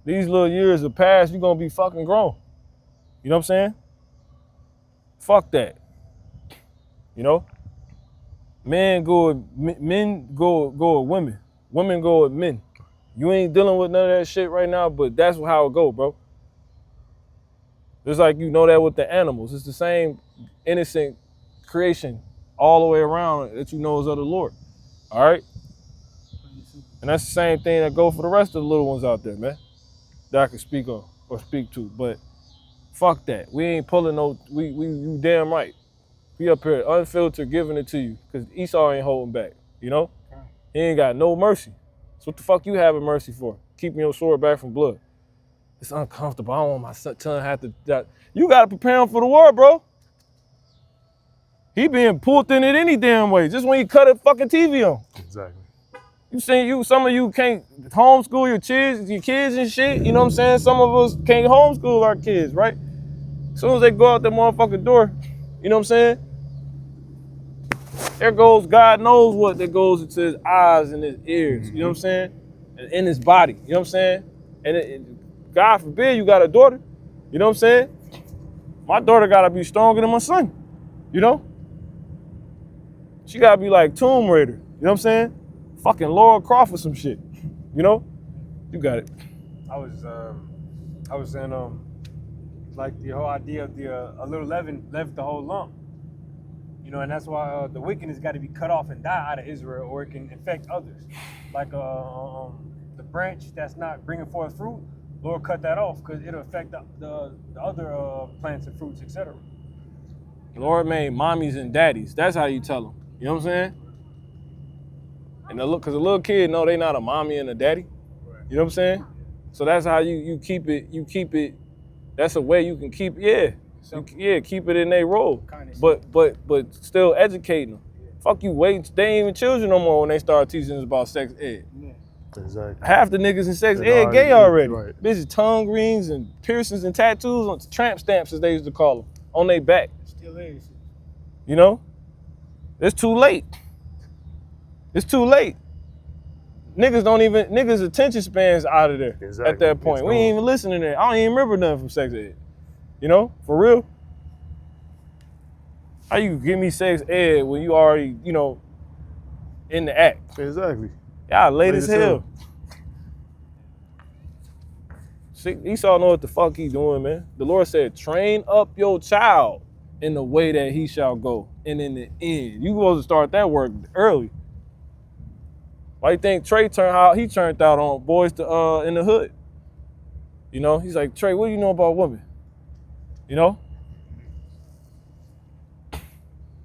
These little years have passed, you gonna be fucking grown. You know what I'm saying? Fuck that. Men go with women. Women go with men. You ain't dealing with none of that shit right now, but that's how it go, bro. Just like that with the animals. It's the same innocent creation all the way around that is of the Lord. All right? And that's the same thing that go for the rest of the little ones out there, man, that I can speak on or speak to. But fuck that. We ain't pulling you damn right. We up here unfiltered giving it to you because Esau ain't holding back, He ain't got no mercy. So what the fuck you having mercy for? Keeping your sword back from blood. It's uncomfortable. I don't want my son to have to die. You got to prepare him for the war, bro. He being pulled in it any damn way. Just when you cut a fucking TV on. Exactly. Some of you can't homeschool your kids and shit. You know what I'm saying? Some of us can't homeschool our kids, right? As soon as they go out that motherfucking door, you know what I'm saying? There goes, God knows what that goes into his eyes and his ears, you know what I'm saying? And in his body, you know what I'm saying? And God forbid you got a daughter, you know what I'm saying? My daughter gotta be stronger than my son, She gotta be like Tomb Raider, you know what I'm saying? Fucking Laura Croft or some shit, You got it. I was saying, like the whole idea of a little leaven left the whole lump. And that's why the wickedness got to be cut off and die out of Israel, or it can infect others. Like the branch that's not bringing forth fruit, Lord cut that off because it'll affect the other plants and fruits, etc. The Lord made mommies and daddies. That's how you tell them. You know what I'm saying? And because a little kid know they not a mommy and a daddy. You know what I'm saying? So that's how you keep it. You keep it. That's a way you can keep. Keep it in their role. But still educating them. Fuck you, wait. They ain't even children no more when they start teaching us about sex ed. Exactly. Half the niggas in sex They're ed gay already. right. Bitches tongue rings and piercings and tattoos on tramp stamps, as they used to call them, on their back. Still is. You know? It's too late. It's too late. Niggas' attention spans out of there at that point. It's We ain't even listening to that. I don't even remember nothing from sex ed. You know? For real? How you give me sex ed when you already, in the act? Exactly. Y'all late as hell. Esau know what the fuck he doing, man. The Lord said, train up your child in the way that he shall go. And in the end, you supposed to start that work early. Why you think Trey turned out on Boys in the Hood? You know, he's like, Trey, what do you know about women? You know?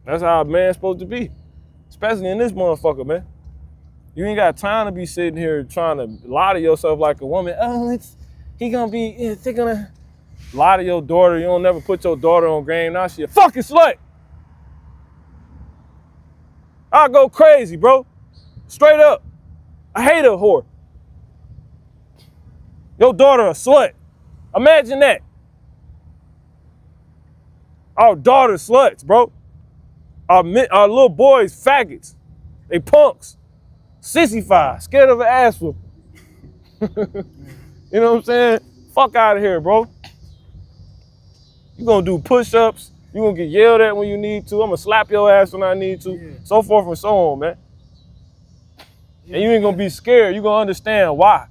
That's how a man's supposed to be. Especially in this motherfucker, man. You ain't got time to be sitting here trying to lie to yourself like a woman. Oh, they're gonna lie to your daughter. You don't never put your daughter on game. Now she a fucking slut. I'll go crazy, bro. Straight up. I hate a whore. Your daughter a slut. Imagine that. Our daughter sluts, bro. Our little boys faggots. They punks. Sissified. Scared of an ass whoop. You know what I'm saying? Fuck out of here, bro. You gonna do push-ups. You gonna get yelled at when you need to. I'm gonna slap your ass when I need to. Yeah. So forth and so on, man. Yeah. And you ain't gonna be scared. You gonna understand why.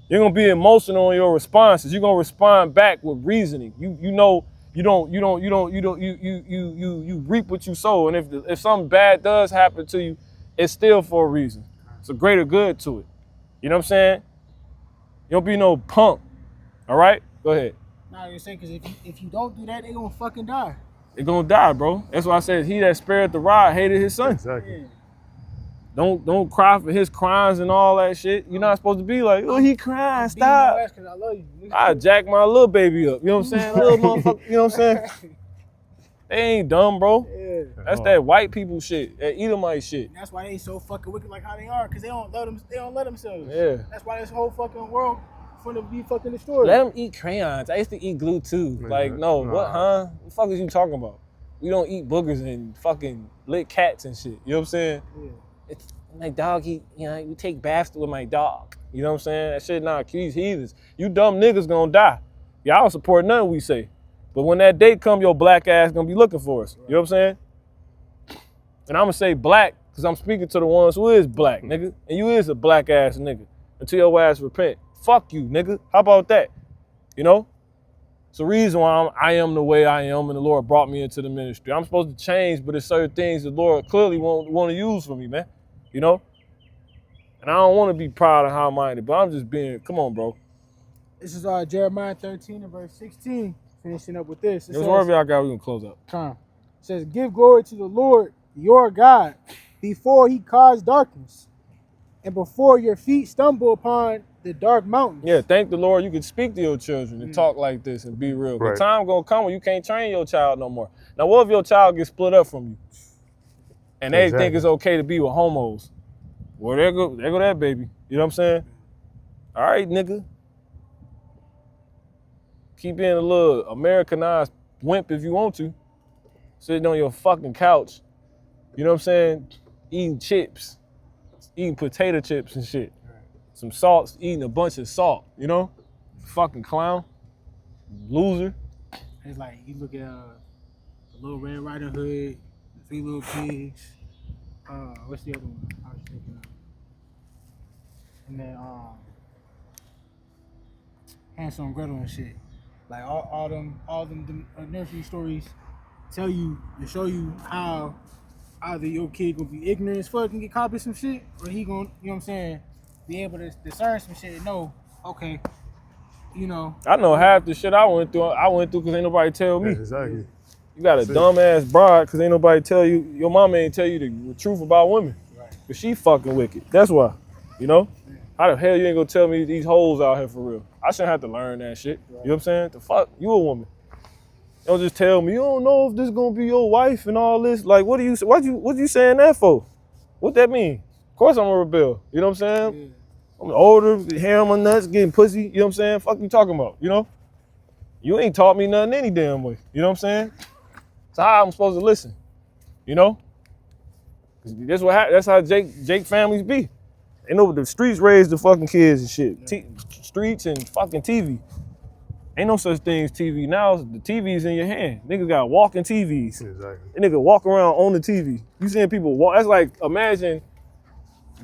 You're gonna be emotional in your responses. You're gonna respond back with reasoning. You reap what you sow. And if something bad does happen to you, it's still for a reason. It's a greater good to it. You know what I'm saying? You don't be no punk. All right? Go ahead. Nah, you're saying because if you don't do that, they gonna fucking die. They gonna die, bro. That's why I said he that spared the rod hated his son. Exactly. Yeah. Don't cry for his crimes and all that shit. You're not supposed to be like, oh, he crying, stop. Because I love you. I jack my little baby up. You know what I'm saying? Little motherfucker. You know what I'm saying? They ain't dumb, bro. Yeah. That's that white people shit, that Edomite shit. And that's why they so fucking wicked like how they are, because they don't let themselves. Yeah. That's why this whole fucking world finna be fucking destroyed. Let them eat crayons. I used to eat glue too. Like, no, what, huh? What the fuck is you talking about? We don't eat boogers and fucking lick cats and shit. You know what I'm saying? Yeah. It's my dog, we take baths with my dog. You know what I'm saying? That shit not these heathens. You dumb niggas gonna die. Y'all don't support nothing we say. But when that day come, your black ass gonna be looking for us. You know what I'm saying? And I'm gonna say black, because I'm speaking to the ones who is black, nigga. And you is a black ass nigga. Until your ass repent. Fuck you, nigga. How about that? You know? It's the reason why I am the way I am and the Lord brought me into the ministry. I'm supposed to change, but there's certain things the Lord clearly won't want to use for me, man. You know? And I don't want to be proud of high-minded, but I'm just being, come on, bro. This is Jeremiah 13 and verse 16. Finishing up with this. There's whatever y'all got, we can close up. It says, give glory to the Lord, your God, before he caused darkness, and before your feet stumble upon the dark mountains. Yeah, thank the Lord you can speak to your children and talk like this and be real. Right. The time gonna come when you can't train your child no more. Now, what if your child gets split up from you? And they think it's okay to be with homos? Well, there go that baby. You know what I'm saying? All right, nigga. Keep being a little Americanized wimp if you want to. Sitting on your fucking couch. You know what I'm saying? Eating chips. Eating potato chips and shit. Some salts, eating a bunch of salt, you know? Fucking clown. Loser. It's like, you look at the Little Red Riding Hood, the Three Little Pigs. What's the other one I was thinking of? And then Hansel and Gretel and shit. Like all them nursery stories show you how either your kid gonna be ignorant as fuck and get caught with some shit, or he gonna, you know what I'm saying, be able to discern some shit and know, okay, you know. I know half the shit I went through because ain't nobody tell me. Exactly. You got a dumbass bride because ain't nobody tell you, your mama ain't tell you the truth about women. Right. Because she fucking wicked. That's why. You know? How the hell you ain't gonna tell me these hoes out here for real? I shouldn't have to learn that shit. You know what I'm saying? The fuck? You a woman. Don't just tell me, you don't know if this gonna be your wife and all this. Like, what you saying that for? What that mean? Of course I'm a rebel. You know what I'm saying? Yeah. I'm older, hair on my nuts, getting pussy. You know what I'm saying? Fuck you talking about, you know? You ain't taught me nothing any damn way. You know what I'm saying? So how I'm supposed to listen? You know? That's how Jake families be. Ain't no, the streets raise the fucking kids and shit. Yeah. Streets and fucking TV. Ain't no such thing as TV. Now the TV's in your hand. Niggas got walking TVs. Exactly. And nigga walk around on the TV. You seeing people walk. That's like, imagine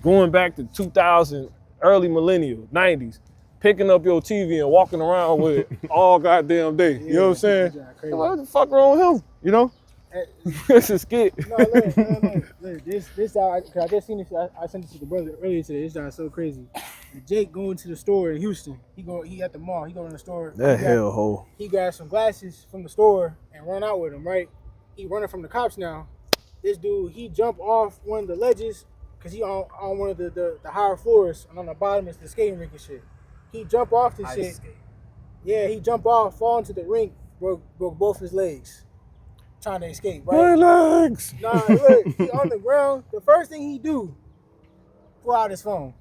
going back to 2000, early millennial, 90s, picking up your TV and walking around with it all goddamn day. You know what I'm saying? Crazy. What the fuck wrong with him? You know? It's a skit. No, look, this cause I just seen this. I sent it to the brother earlier today. This is so crazy. Jake going to the store in Houston. He at the mall. He going to the store. That hellhole. He got some glasses from the store and run out with them. Right? He running from the cops now. This dude, he jumped off one of the ledges because he on one of the higher floors, and on the bottom is the skating rink and shit. He jumped off this shit. Skate. Yeah, he jumped off, fall into the rink, broke both his legs, trying to escape. My Right? legs. Nah, look, he on the ground. The first thing he do, pull out his phone.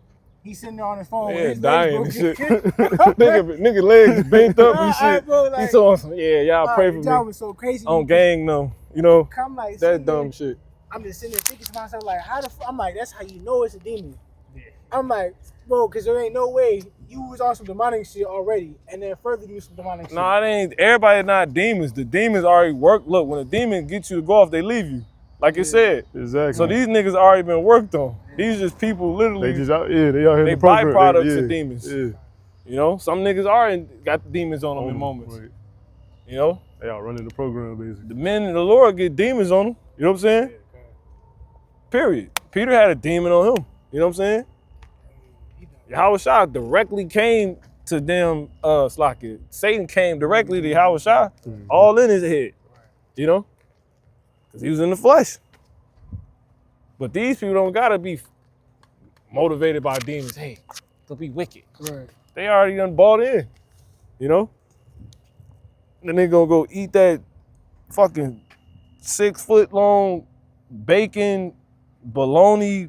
He's sitting there on his phone. Yeah, with his dying and legs shit. broken. nigga legs bent up and Nah, shit. bro, like, He's so awesome. Yeah, y'all pray for the job me. was so crazy. On gang them, you know, Come like that sitting dumb there, shit. I'm just sitting there thinking to myself, like, how the fuck? I'm like, that's how you know it's a demon. Yeah. I'm like, bro, because there ain't no way you was on some demonic shit already, and then further do some demonic shit. Nah, it ain't. Everybody not demons. The demons already work. Look, when a demon gets you to go off, they leave you. Like it said. Exactly. So these niggas already been worked on. These just people literally. they just out, yeah, they out here. They in the program. byproducts yeah, of demons. Yeah. You know, some niggas got demons on them in moments. Right. You know, They out running the program basically. the men of the Lord get demons on them. You know what I'm saying? Period. Peter had a demon on him. You know what I'm saying? Yahweh Shah directly came to them, Slakia. Satan came directly to Yahweh Shah, all in his head. You know? Because he was in the flesh. But these people don't gotta be motivated by demons. Hey, to be wicked. Right. They already done bought in. You know? Then they gonna go eat that fucking 6 foot long bacon, bologna,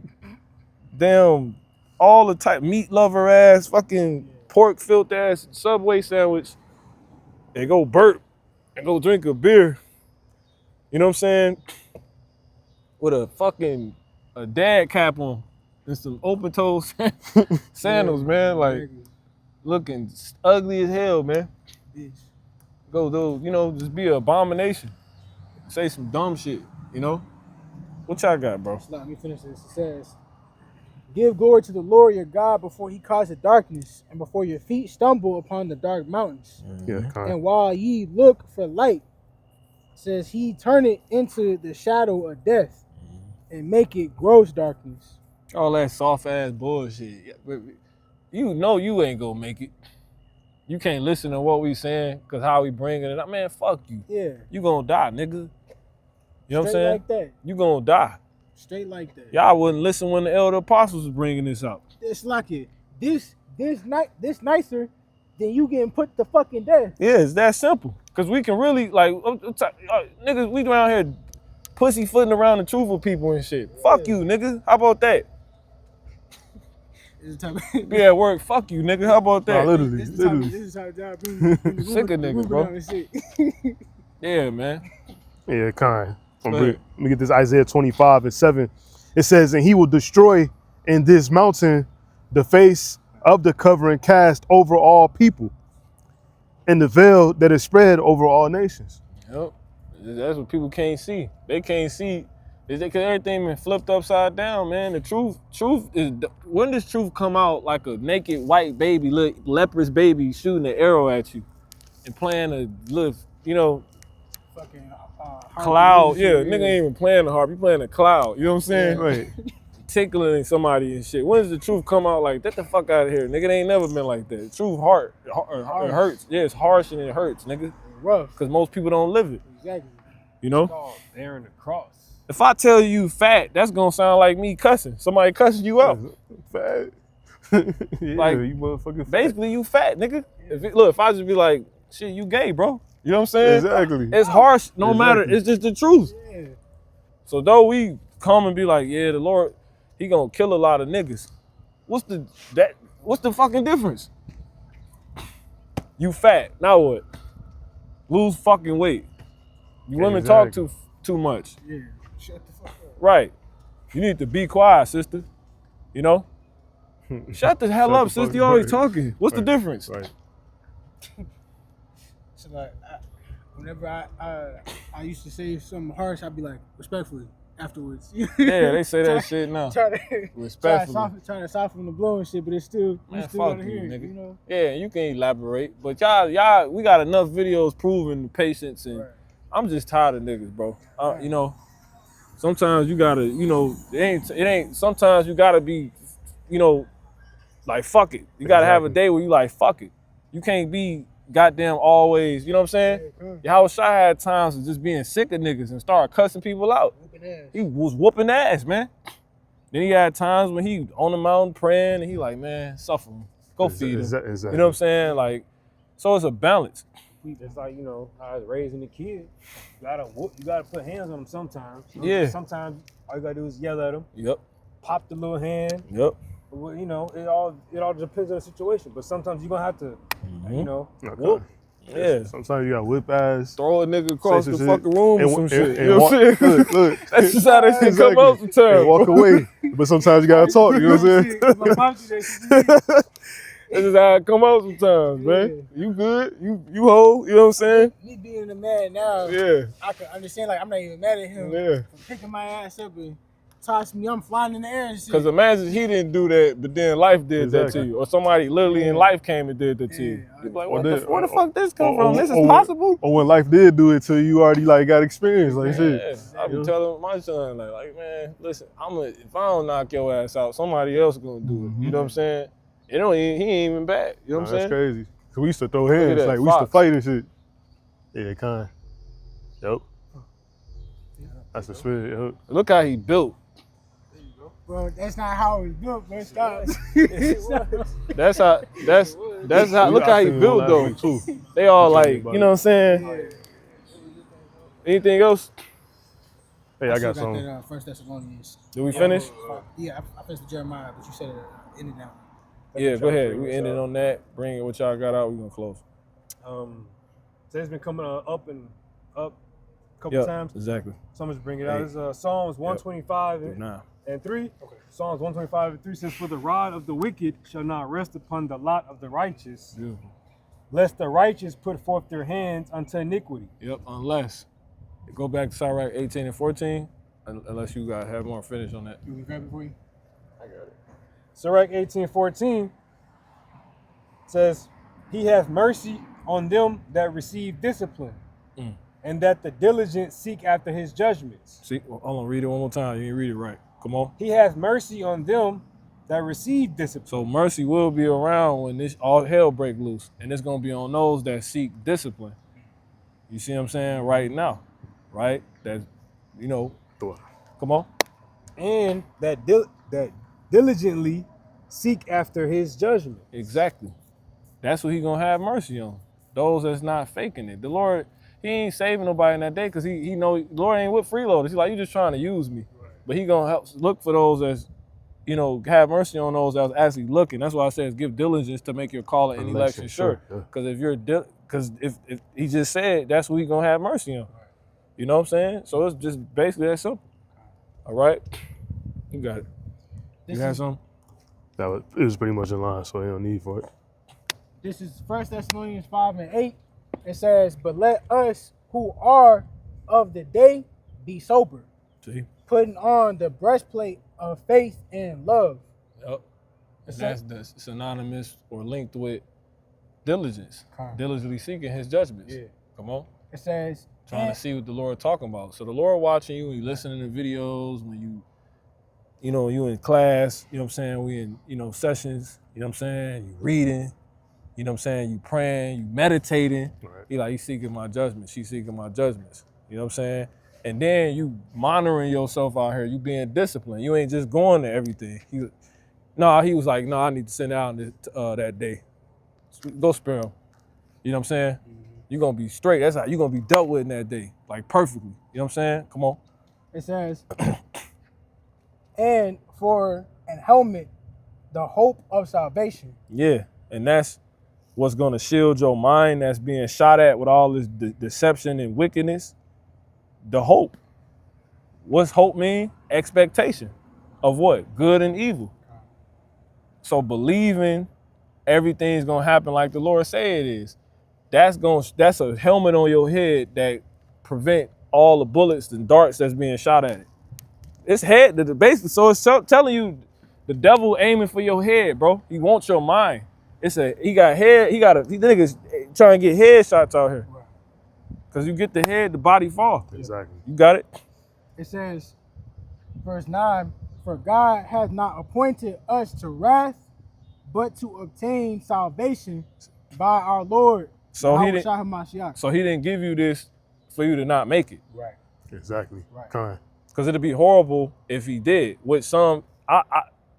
damn, all the type meat lover ass, fucking pork filled ass Subway sandwich. They go burp and go drink a beer. You know what I'm saying? With a dad cap on and some open toe sandals, man. Like looking ugly as hell, man. Bitch. Go do, you know, just be an abomination. Say some dumb shit, you know? What y'all got, bro? Let me finish this. It says, give glory to the Lord your God before he causes darkness, and before your feet stumble upon the dark mountains. Yeah, kind And while ye look for light, says he turn it into the shadow of death and make it gross darkness. All that soft ass bullshit. You know you ain't gonna make it. You can't listen to what we saying because how we bringing it up. Man, fuck you. Yeah. You gonna die, nigga. You know what I'm Straight saying? like that. You gonna die. Straight like that. Y'all wouldn't listen when the elder apostles was bringing this up. It's like it. This nicer than you getting put to fucking death. Yeah, it's that simple. Cause we can really like, niggas, we around here pussyfooting around the truthful people and shit. Fuck you, nigga. How about that? This is the type of, Be at work. Fuck you, nigga. How about that? Nah, literally, this is the type of, literally. this is how job bring Sick of niggas, bro. Yeah, man. Yeah, kind. Go ahead. Let me get this Isaiah 25:7. It says, and he will destroy in this mountain the face of the covering cast over all people, and the veil that is spread over all nations. Yep. That's what people can't see. They can't see. Is because everything been flipped upside down, man. The truth is, when does truth come out like a naked white baby, leprous baby shooting an arrow at you and playing a little, you know, fucking cloud. Yeah, nigga ain't even playing the harp. He playing a cloud. You know what I'm saying? Right. Tickling somebody and shit. When does the truth come out like, get the fuck out of here, nigga? It ain't never been like that. The truth it hurts. Yeah, it's harsh and it hurts, nigga. rough. Because most people don't live it. Exactly. You know? called bearing the cross. If I tell you fat, that's gonna sound like me cussing. Somebody cussing you out. Fat. Yeah, Like, you motherfucking fat. Basically, you fat, nigga. If I just be like, shit, you gay, bro. You know what I'm saying? Exactly. It's harsh, no matter. Exactly. It's just the truth. Yeah. So though we come and be like, yeah, the Lord, he gonna kill a lot of niggas. What's the fucking difference? You fat, now what? Lose fucking weight. You women talk too much. Yeah. Shut the fuck up. Right. You need to be quiet, sister. You know? Shut the hell Shut up, the sister. fuck You always up. talking. What's the Right. difference? Right. So like, whenever I used to say something harsh, I'd be like, respectfully afterwards. Yeah, they say that shit now. Respectfully. Trying to soften the blow and shit, but it's still Man, you still fuck gotta you, hear it, nigga. you know. Yeah, you can elaborate, but y'all, we got enough videos proving the patience, and Right. I'm just tired of niggas, bro. You know, sometimes you gotta, you know, it ain't. Sometimes you gotta be, you know, like fuck it. You gotta have a Exactly. day where you like fuck it. You can't be goddamn always. You know what I'm saying? Yahweh Shai had times of just being sick of niggas and start cussing people out. Whooping ass. He was whooping ass, man. Then he had times when he on the mountain praying and he like, man, suffer him. Go feed him. Exactly. You know what I'm saying? Like, so it's a balance. It's like, you know, I was raising a kid. You gotta put hands on them sometimes. Yeah. Sometimes all you gotta do is yell at them, Yep. pop the little hand. Yep. Well, you know, it all depends on the situation. But sometimes you're gonna have to, you know, Okay. whoop. Yeah. Sometimes you got whip ass. Throw a nigga across Say the some fucking shit. room or And- some and- shit. and You know what I'm walk- saying? look, look. That's just how that shit come Exactly. out sometimes. And walk away. But sometimes you gotta talk, you know what I'm saying? My mom did that shit. That's just how it come out sometimes, man. You good? You whole? You know what I'm saying? Me being a man now, Yeah. I can understand. Like I'm not even mad at him Yeah. for picking my ass up and toss me. I'm flying in the air and shit. Because imagine he didn't do that, but then life did that to Exactly. you. Or somebody literally in life came and did that to you. Yeah. You'd be like, Or where the fuck this come or- from? This is or- possible? Or when life did do it to you, you already like got experience, like shit. Yeah, I be You know? telling my son, like, man, listen, if I don't knock your ass out, somebody else gonna do it. You know what I'm saying? He ain't even bad. You know what I'm That's saying? crazy. Cause we used to throw at hands, that, like we used to Fox. fight and shit. Yeah, kind. Yep. That's the spirit. Yep. Look how he built. Bro, that's not how it was built, bro. Stop. That's how. Look how he built though. Too. They all You like, tell me you about know what I'm saying? Anything else? Hey, I got still some. that, 1 Thessalonians. Did we finish? Yeah, I finished with Jeremiah, but you said it ended now. Yeah, go ahead. We ended on that. Bring it what y'all got out. We gonna close. So it's been coming up a couple times. exactly. So I'm just bring it out. It's Psalms 125 Nah. and 3. Okay. Psalms 125 and 3 says, "For the rod of the wicked shall not rest upon the lot of the righteous, Beautiful. lest the righteous put forth their hands unto iniquity." Yep. Unless go back to Sirach 18 and 14. Unless you guys have more finish on that. You want me to grab it for you? Sirach 18:14 says, "He hath mercy on them that receive discipline, and that the diligent seek after his judgments. See, hold on. Read it one more time. You didn't read it right. Come on. He hath mercy on them that receive discipline." So mercy will be around when this all hell break loose, and it's gonna be on those that seek discipline. You see what I'm saying? Right now, right? That, you know, come on. And that diligently seek after his judgment. Exactly. That's what he gonna have mercy on. Those that's not faking it. The Lord, he ain't saving nobody in that day because he know the Lord ain't with freeloaders. He's like, you just trying to use me. But he gonna help look for those that's, you know, have mercy on those that's actually looking. That's why I says give diligence to make your calling and election sure. Because if he just said that's what he gonna have mercy on. You know what I'm saying? So it's just basically that simple. All right? You got it. You had something? It was pretty much in line, so you don't need for it. This is 1 Thessalonians 5 and 8. It says, "But let us who are of the day be sober, See? putting on the breastplate of faith and love." Yep. And that's synonymous or linked with diligence. Diligently seeking his judgments. Yeah. Come on. It says, Trying to see what the Lord talking about. So the Lord watching you, when you listening to videos, when you in class, you know what I'm saying, we in, sessions, you know what I'm saying, you reading, you know what I'm saying, you praying, you meditating. Right. He like, he's seeking my judgments, she's seeking my judgments. You know what I'm saying? And then you monitoring yourself out here. You being disciplined. You ain't just going to everything. He was like, no, I need to send out that day. Go spare him. You know what I'm saying? You're going to be straight. That's how you're going to be dealt with in that day. Like perfectly. You know what I'm saying? Come on. It says, and for an helmet, the hope of salvation. Yeah. And that's what's going to shield your mind that's being shot at with all this deception and wickedness. The hope. What's hope mean? Expectation of what? Good and evil. So believing everything's gonna happen like the Lord said it is. That's a helmet on your head that prevent all the bullets and darts that's being shot at it. It's head basically, so it's telling you the devil aiming for your head, bro. He wants your mind. He niggas trying to get headshots out here. Cause you get the head, the body fall. Exactly. You got it? It says, verse 9, for God hath not appointed us to wrath, but to obtain salvation by our Lord. So he Yahushua didn't. HaMashiach. So he didn't give you this for you to not make it. Right. Exactly. Right. Kind. Because it'd be horrible if he did. With some,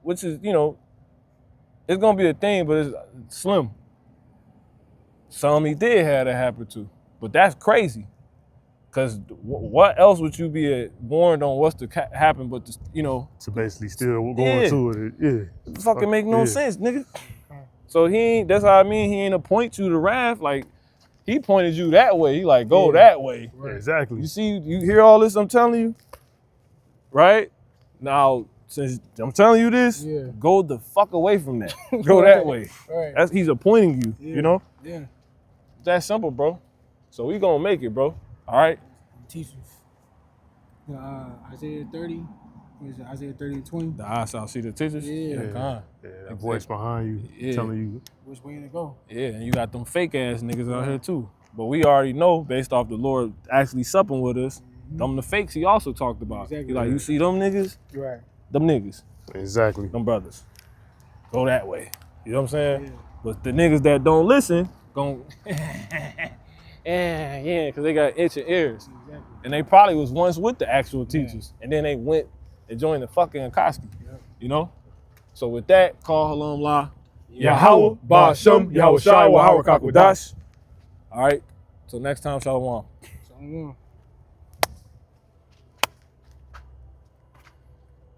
which is, it's gonna be a thing, but it's slim. Some he did have that happen to, but that's crazy. Because what else would you be warned on what's to happen, but To basically still going Yeah. to it. Yeah. fucking make no Yeah. sense, nigga. So that's how I mean. He ain't appoint you to wrath. Like he pointed you that way. He like go that way. Right. Exactly. You see, you hear all this I'm telling you? Right? Now, since I'm telling you this, Yeah. go the fuck away from that. Go that way. Right. He's appointing you, Yeah. you know? Yeah. It's that simple, bro. So we gonna make it, bro. All right? Teachers. Isaiah 30. What is it? Isaiah 30 and 20. The eyes shall see the teachers. Yeah. God. Yeah, that voice behind you Yeah. telling you. Which way to go? Yeah, and you got them fake ass niggas out here too. But we already know, based off the Lord actually supping with us, them the fakes he also talked about. Exactly. He like, you see them niggas? Right. Them niggas. Exactly. Them brothers. Go that way. You know what I'm saying? Yeah. But the niggas that don't listen, gon' yeah, because they got itching ears. Exactly. And they probably was once with the actual teachers. And then they went and joined the fucking Koski. Yep. You know? So with that, call Halam La. Yahweh, Ba'ashem, Yahweh Shai, Yahweh Kakwadash. All right. Till next time, Shalom. So,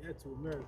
yeah, to America.